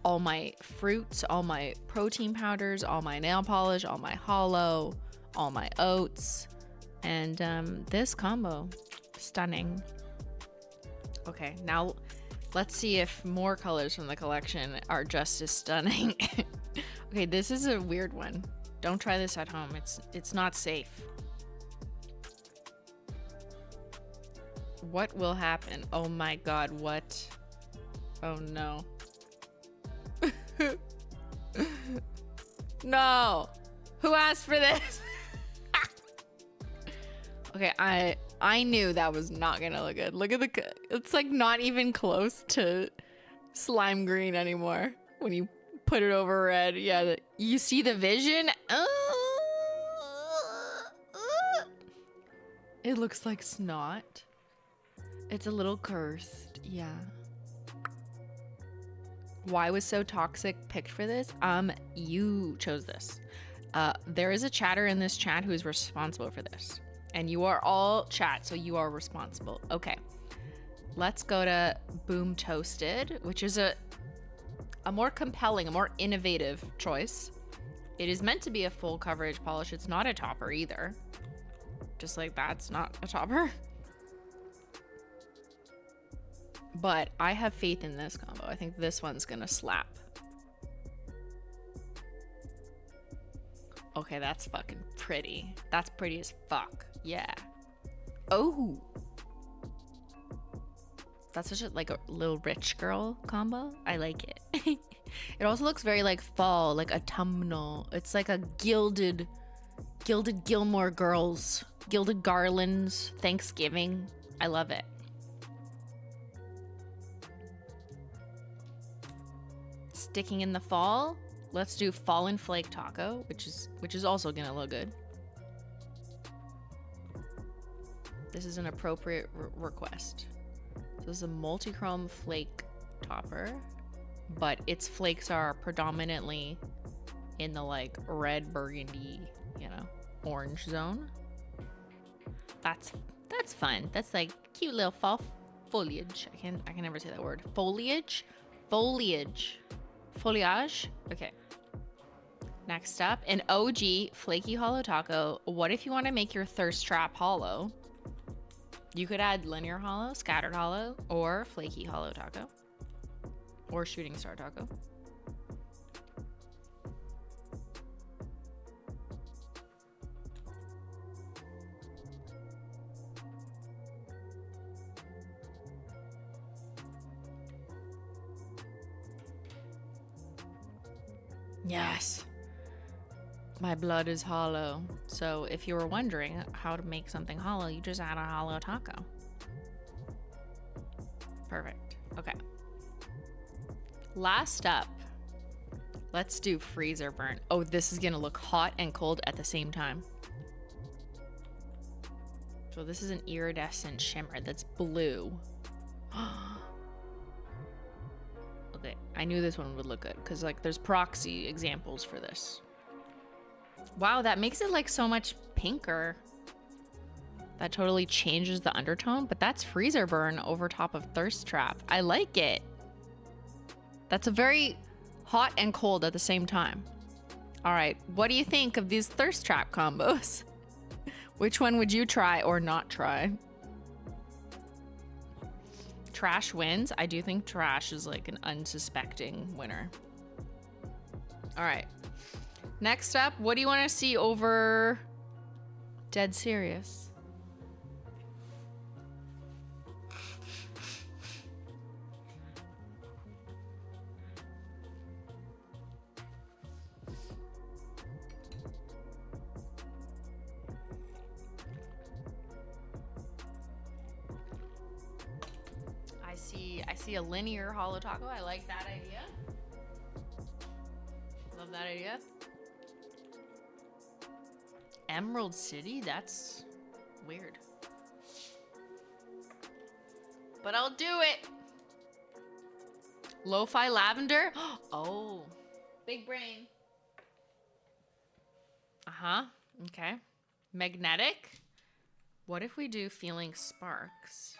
all my fruits, all my protein powders, all my nail polish, all my hollow, all my oats, and this combo, stunning. Okay, now let's see if more colors from the collection are just as stunning. Okay, this is a weird one. Don't try this at home. It's not safe. What will happen? Oh my god, what? Oh no. No. Who asked for this? Okay, I knew that was not gonna look good. Look at the, it's like not even close to slime green anymore when you put it over red. Yeah, you see the vision? It looks like snot. It's a little cursed, yeah. Why was So Toxic picked for this? You chose this. There is a chatter in this chat who is responsible for this. And you are all chat, so you are responsible. Okay. Let's go to Boom Toasted, which is a more compelling, a more innovative choice. It is meant to be a full coverage polish. It's not a topper either. Just like that's not a topper. But I have faith in this combo. I think this one's gonna slap. Okay, that's fucking pretty. That's pretty as fuck. Yeah. Oh. That's such a like a little rich girl combo. I like it. It also looks very like fall, like autumnal. It's like a gilded Gilmore Girls, gilded garlands, Thanksgiving. I love it. Sticking in the fall, let's do Fallen Flake Taco, which is also gonna look good. This is an appropriate request. So this is a multi-chrome flake topper, but its flakes are predominantly in the like red, burgundy, you know, orange zone. That's fun. That's like cute little fall foliage. I can never say that word. Foliage. Okay. Next up, an OG flaky hollow taco. What if you want to make your thirst trap hollow? You could add linear hollow, scattered hollow, or flaky hollow taco, or shooting star taco. Yes. My blood is hollow. So if you were wondering how to make something hollow, you just add a hollow taco. Perfect. Okay. Last up, let's do freezer burn. Oh, this is gonna look hot and cold at the same time. So this is an iridescent shimmer that's blue. Okay, I knew this one would look good because like there's proxy examples for this. Wow, that makes it like so much pinker. That totally changes the undertone, but that's freezer burn over top of thirst trap. I like it. That's a very hot and cold at the same time. All right, what do you think of these thirst trap combos? Which one would you try or not try? Trash wins. I do think trash is like an unsuspecting winner. All right. Next up, what do you want to see over Dead Serious? I see a linear hollow taco. I like that idea. Love that idea. Emerald City? That's weird. But I'll do it. Lo-fi lavender? Oh, big brain. Uh-huh, okay. Magnetic? What if we do Feeling Sparks?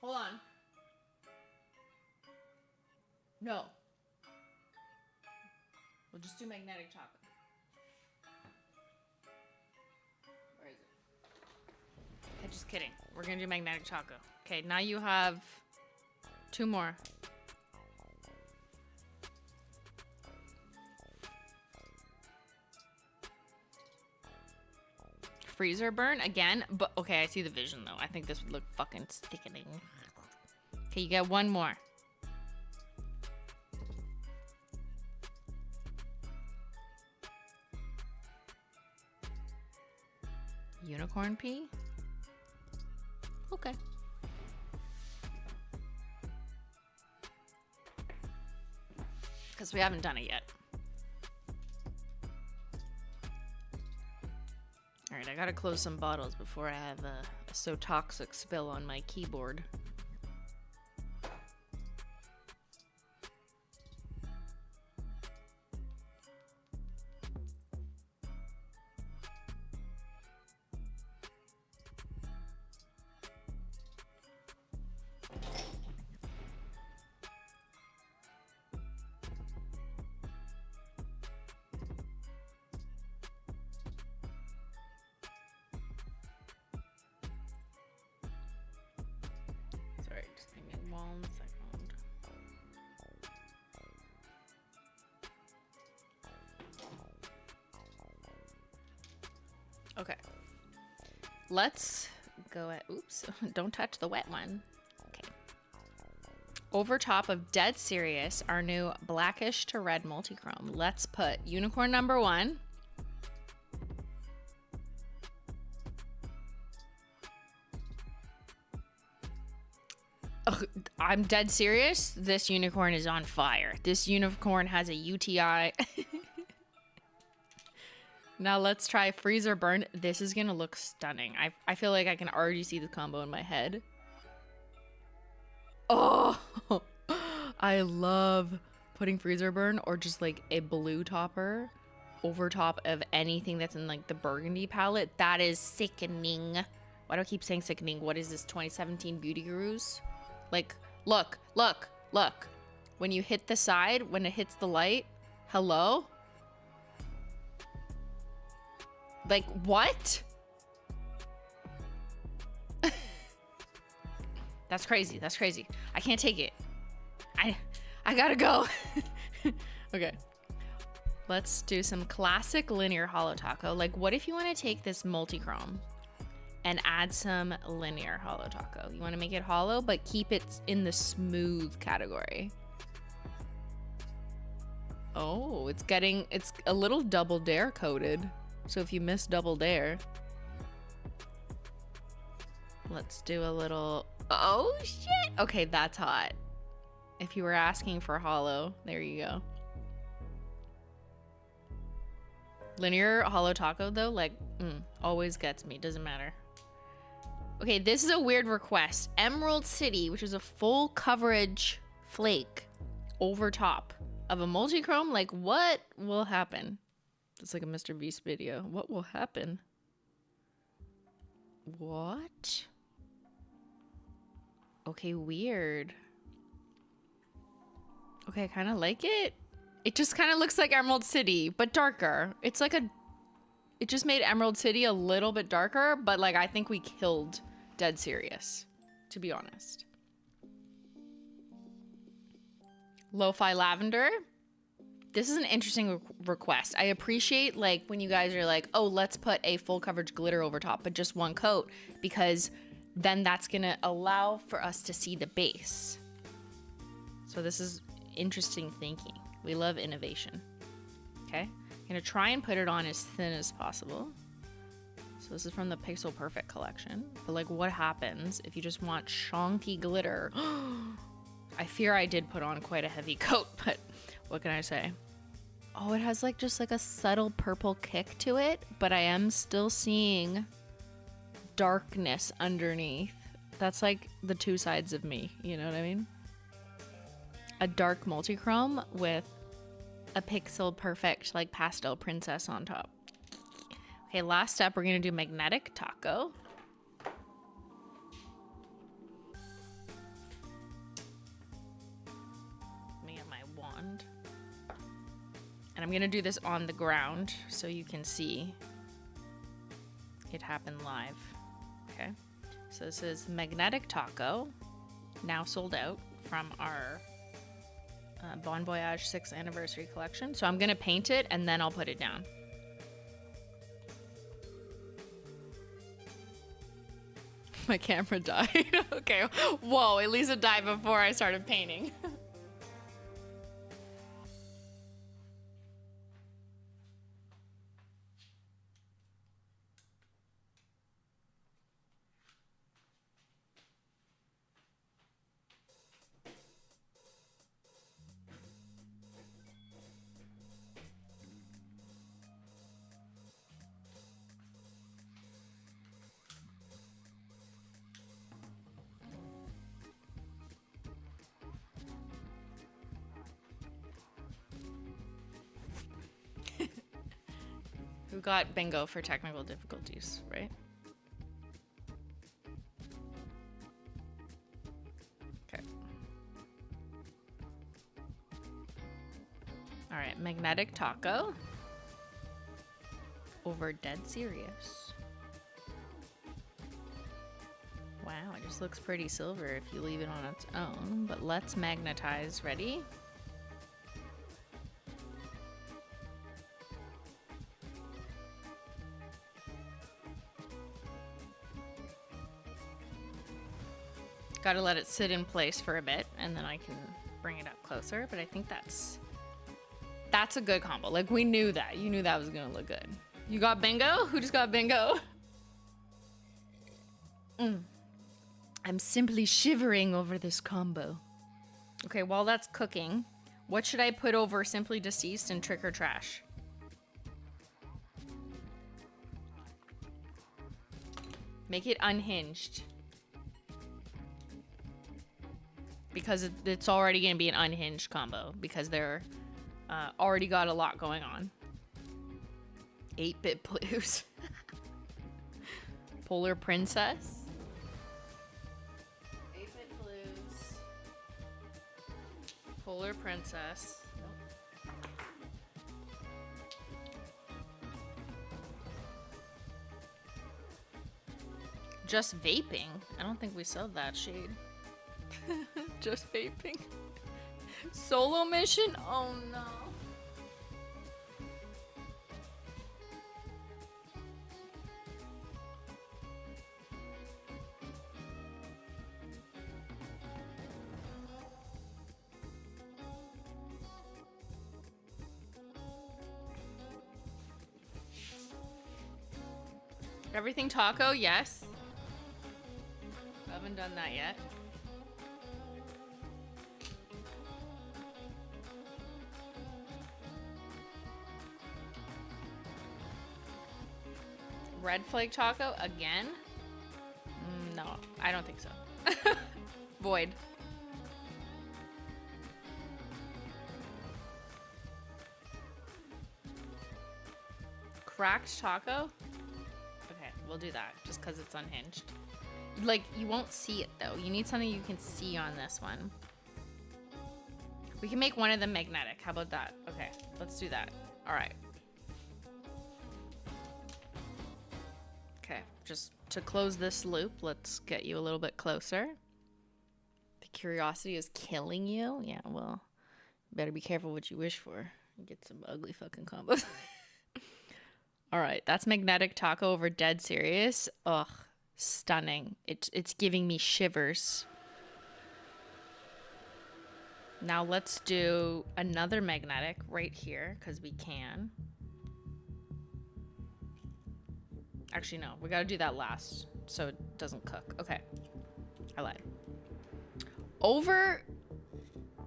Hold on. No. We'll just do magnetic chocolate. Where is it? Okay, just kidding. We're gonna do magnetic chocolate. Okay, now you have 2 more. Freezer burn again, but okay, I see the vision though. I think this would look fucking sickening. Okay, you get 1 more. Unicorn pea? Okay. Because we haven't done it yet. Alright, I gotta close some bottles before I have a so toxic spill on my keyboard. Sorry, just give me 1 second. Okay. Let's go at, oops, don't touch the wet one. Okay. Over top of Dead Serious, our new blackish to red multichrome. Let's put unicorn number 1. Ugh, I'm dead serious. This unicorn is on fire. This unicorn has a UTI. Now let's try freezer burn. This is gonna look stunning. I feel like I can already see the combo in my head. Oh, I love putting freezer burn or just like a blue topper over top of anything that's in like the burgundy palette. That is sickening. Why do I keep saying sickening? What is this, 2017 Beauty Gurus? Like, look, look, look. When you hit the side, when it hits the light, hello? Like, what? That's crazy. That's crazy. I can't take it. I gotta go. Okay. Let's do some classic linear holo taco. Like, what if you want to take this multi-chrome and add some linear holo taco? You want to make it hollow, but keep it in the smooth category. Oh, it's a little double dare coated. So if you miss double dare, let's do a little, oh shit. Okay, that's hot. If you were asking for hollow, there you go. Linear holo taco though, like, always gets me, doesn't matter. Okay, this is a weird request. Emerald City, which is a full coverage flake over top of a multi-chrome. Like, what will happen? It's like a Mr. Beast video. What will happen? What? Okay, weird. Okay, I kind of like it. It just kind of looks like Emerald City, but darker. It's like it just made Emerald City a little bit darker, but like I think we killed Dead Serious, to be honest. Lo-fi lavender. This is an interesting request. I appreciate like when you guys are like, oh, let's put a full coverage glitter over top, but just 1 coat, because then that's gonna allow for us to see the base. So this is interesting thinking. We love innovation. Okay, I'm gonna try and put it on as thin as possible. So this is from the Pixel Perfect collection. But like, what happens if you just want chonky glitter? I fear I did put on quite a heavy coat, but what can I say? Oh, it has like just like a subtle purple kick to it, but I am still seeing darkness underneath. That's like the 2 sides of me, you know what I mean? A dark multi-chrome with a Pixel Perfect like pastel princess on top. Okay, last step, we're gonna do magnetic taco. Let me get my I'm gonna do this on the ground so you can see it happen live. Okay, so this is Magnetic Taco, now sold out from our Bon Voyage 6th anniversary collection. So I'm gonna paint it and then I'll put it down. My camera died. Okay, whoa, at least it died before I started painting. Who got bingo for technical difficulties, right? Okay. All right, Magnetic Taco over Dead Serious. Wow, it just looks pretty silver if you leave it on its own, but let's magnetize. Ready? Gotta let it sit in place for a bit, and then I can bring it up closer, but I think that's a good combo. Like, we knew that. You knew that was gonna look good. You got bingo? Who just got bingo? I'm simply shivering over this combo. Okay, while that's cooking, what should I put over Simply Deceased and Trick or Trash? Make it unhinged. Because it's already going to be an unhinged combo. Because they're already got a lot going on. 8-bit blues. Polar Princess. 8-bit blues. Polar Princess. Just vaping? I don't think we sold that shade. Just vaping. Solo mission? Oh no. Everything taco? Yes. I haven't done that yet. Red Flake Taco again? No, I don't think so. Void. Cracked Taco? Okay, we'll do that just because it's unhinged. Like, you won't see it though. You need something you can see on this one. We can make one of them magnetic. How about that? Okay, let's do that. All right. Okay, just to close this loop, let's get you a little bit closer. The curiosity is killing you. Yeah, well, you better be careful what you wish for. Get some ugly fucking combos. All right, that's Magnetic Taco over Dead Serious. Ugh, stunning. It's giving me shivers. Now let's do another magnetic right here, because we can. Actually, no, we gotta do that last so it doesn't cook. Okay, I lied. Over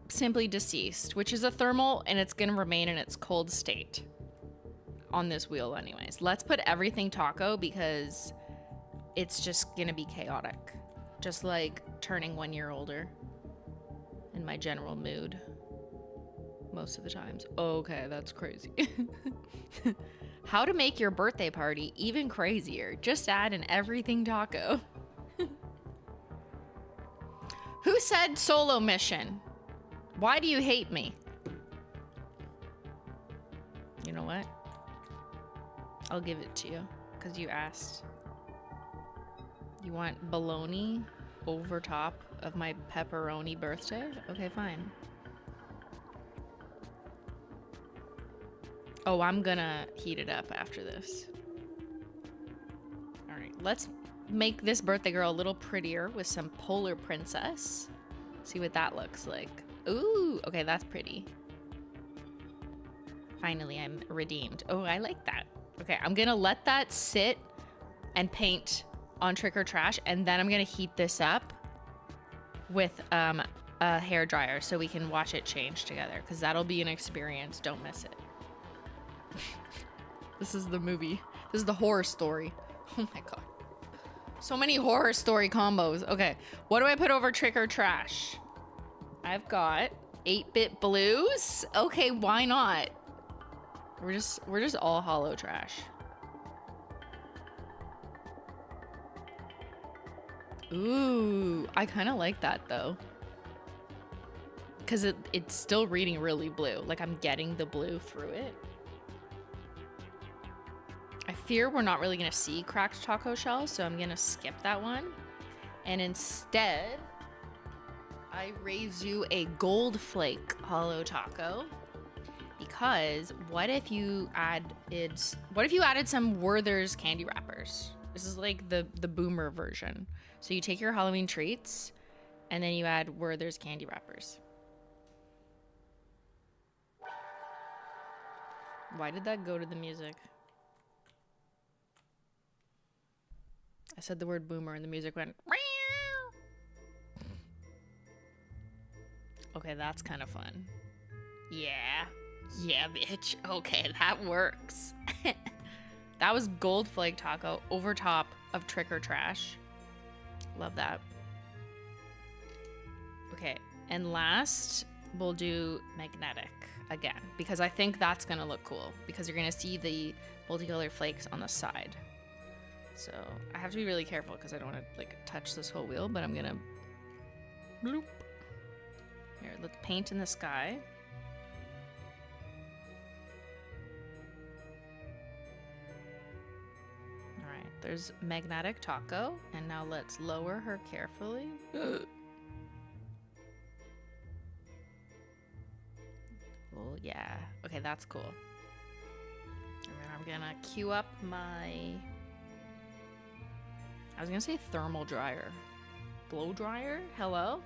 Simply Deceased, which is a thermal, and it's gonna remain in its cold state on this wheel anyways. Let's put everything taco because it's just gonna be chaotic. Just like turning 1 year older in my general mood most of the times. Okay, that's crazy. How to make your birthday party even crazier. Just add an everything taco. Who said solo mission? Why do you hate me? You know what? I'll give it to you because you asked. You want bologna over top of my pepperoni birthday? Okay, fine. Oh, I'm gonna heat it up after this. All right, let's make this birthday girl a little prettier with some Polar Princess. See what that looks like. Ooh, okay, that's pretty. Finally, I'm redeemed. Oh, I like that. Okay, I'm gonna let that sit and paint on Trick or Trash, and then I'm gonna heat this up with a hair dryer so we can watch it change together, because that'll be an experience. Don't miss it. This is the movie. This is the horror story. Oh my god. So many horror story combos. Okay, what do I put over Trick or Trash? I've got 8-bit blues. Okay, why not? We're just all hollow trash. Ooh, I kind of like that though. Because it's still reading really blue. Like I'm getting the blue through it. I fear we're not really gonna see cracked taco shells, so I'm gonna skip that one. And instead, I raise you a gold flake hollow taco. Because what if you added some Werther's candy wrappers? This is like the boomer version. So you take your Halloween treats and then you add Werther's candy wrappers. Why did that go to the music? I said the word boomer and the music went. Okay, that's kind of fun. Yeah. Yeah, bitch. Okay, that works. That was gold flake taco over top of Trick or Trash. Love that. Okay, and last we'll do magnetic again, because I think that's gonna look cool, because you're gonna see the multicolored flakes on the side. So I have to be really careful because I don't want to like touch this whole wheel, but I'm gonna bloop. Here, let's paint in the sky. There's magnetic taco, and now let's lower her carefully. Oh yeah. Okay, that's cool. And then I'm gonna queue up my... I was gonna say thermal dryer. Blow dryer? Hello?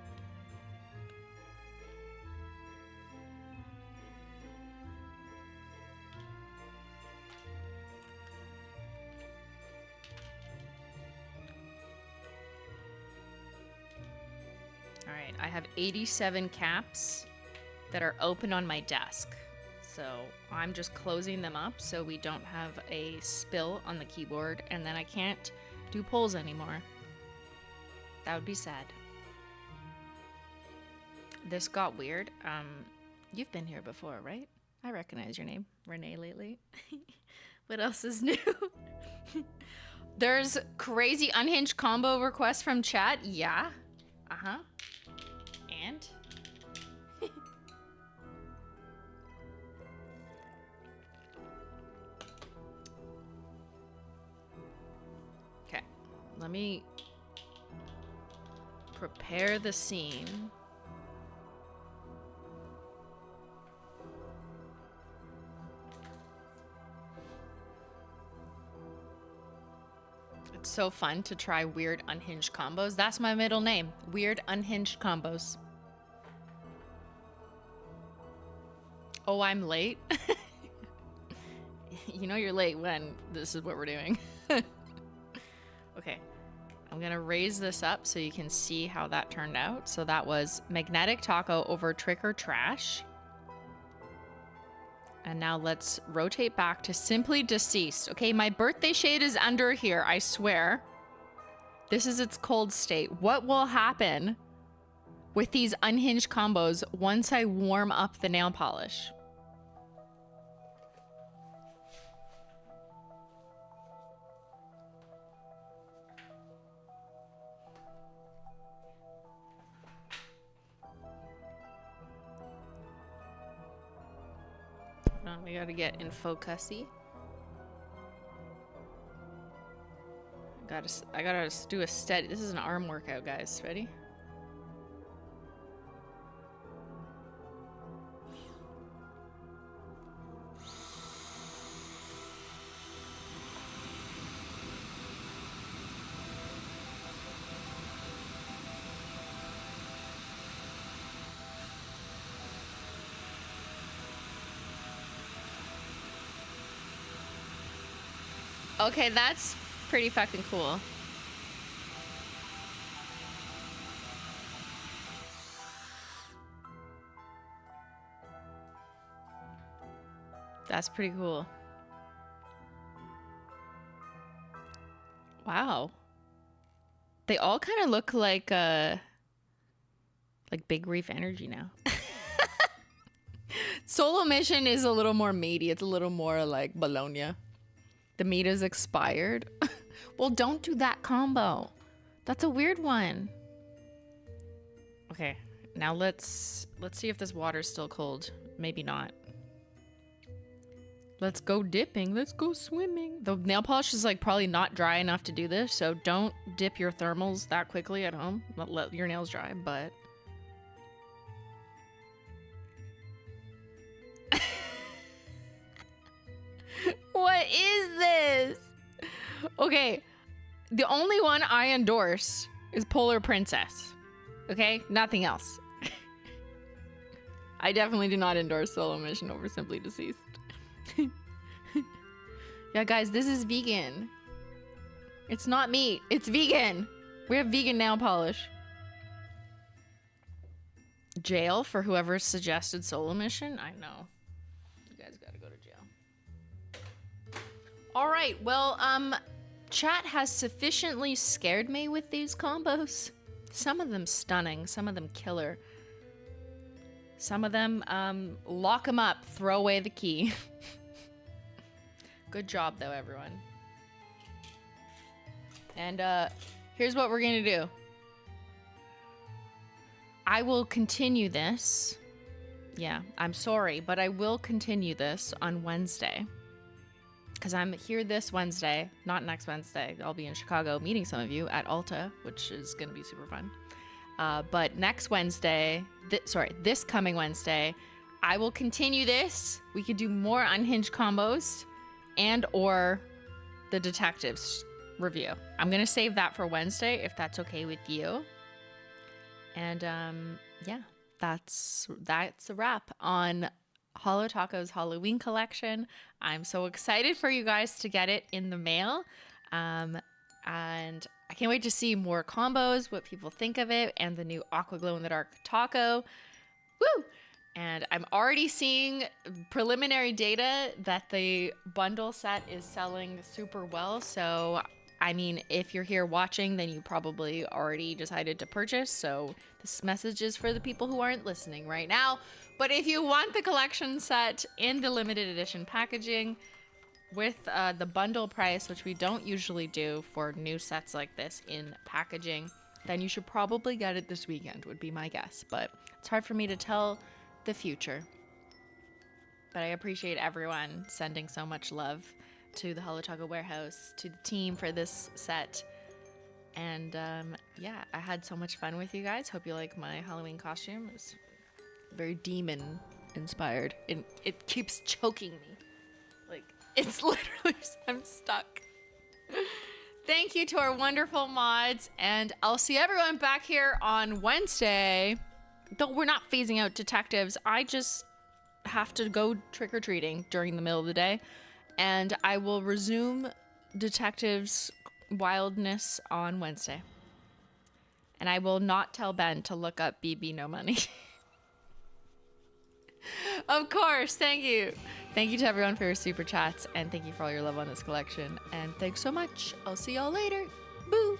Alright, I have 87 caps that are open on my desk. So I'm just closing them up so we don't have a spill on the keyboard, and then I can't do polls anymore. That would be sad. This got weird. You've been here before, right? I recognize your name. Renee lately. What else is new? There's crazy unhinged combo requests from chat. Yeah. Uh-huh. And? Okay. Let me prepare the scene. It's so fun to try weird unhinged combos. That's my middle name. Weird unhinged combos. Oh, I'm late? You know you're late when this is what we're doing. Okay. I'm gonna raise this up so you can see how that turned out. So that was magnetic taco over Trick or Trash. And now let's rotate back to Simply Deceased. Okay, my birthday shade is under here, I swear. This is its cold state. What will happen with these unhinged combos once I warm up the nail polish? on, we gotta get in focusy. I gotta do a steady. This is an arm workout, guys. Ready? Okay, that's pretty fucking cool. That's pretty cool. Wow. They all kind of look like Big Reef Energy now. Solo Mission is a little more meaty. It's a little more like Bologna. The meat is expired. Well, don't do that combo. That's a weird one. Okay, now let's see if this water's still cold. Maybe not. Let's go dipping. Let's go swimming. The nail polish is like probably not dry enough to do this, so don't dip your thermals that quickly at home. Let your nails dry, but... What is this? Okay, the only one I endorse is Polar Princess. Okay, nothing else. I definitely do not endorse Solo Mission over Simply Deceased. Yeah, guys, this is vegan. It's not meat, it's vegan. We have vegan nail polish. Jail for whoever suggested Solo Mission? I know. You guys gotta go to jail. All right, well, chat has sufficiently scared me with these combos. Some of them stunning, some of them killer. Some of them, lock them up, throw away the key. Good job, though, everyone. And, here's what we're gonna do. I will continue this. Yeah, I'm sorry, but I will continue this on Wednesday. Because I'm here this Wednesday, not next Wednesday. I'll be in Chicago meeting some of you at Alta, which is going to be super fun. But next Wednesday, this coming Wednesday, I will continue this. We could do more unhinged combos and or the detectives review. I'm going to save that for Wednesday if that's okay with you. And yeah, that's a wrap on Holo Taco's Holoween collection. I'm so excited for you guys to get it in the mail. And I can't wait to see more combos, what people think of it, and the new Aqua Glow in the Dark taco. Woo! And I'm already seeing preliminary data that the bundle set is selling super well. So, I mean, if you're here watching, then you probably already decided to purchase. So this message is for the people who aren't listening right now. But if you want the collection set in the limited edition packaging with the bundle price, which we don't usually do for new sets like this in packaging, then you should probably get it this weekend, would be my guess. But it's hard for me to tell the future. But I appreciate everyone sending so much love to the Holo Taco warehouse, to the team for this set. And yeah, I had so much fun with you guys. Hope you like my Halloween costume. It was very demon inspired, and it keeps choking me. Like, it's literally, I'm stuck. Thank you to our wonderful mods, and I'll see everyone back here on Wednesday. Though we're not phasing out detectives, I just have to go trick-or-treating during the middle of the day, and I will resume detectives wildness on Wednesday. And I will not tell Ben to look up BB No Money. Of course, thank you. Thank you to everyone for your super chats, and thank you for all your love on this collection. And thanks so much. I'll see y'all later. Boo!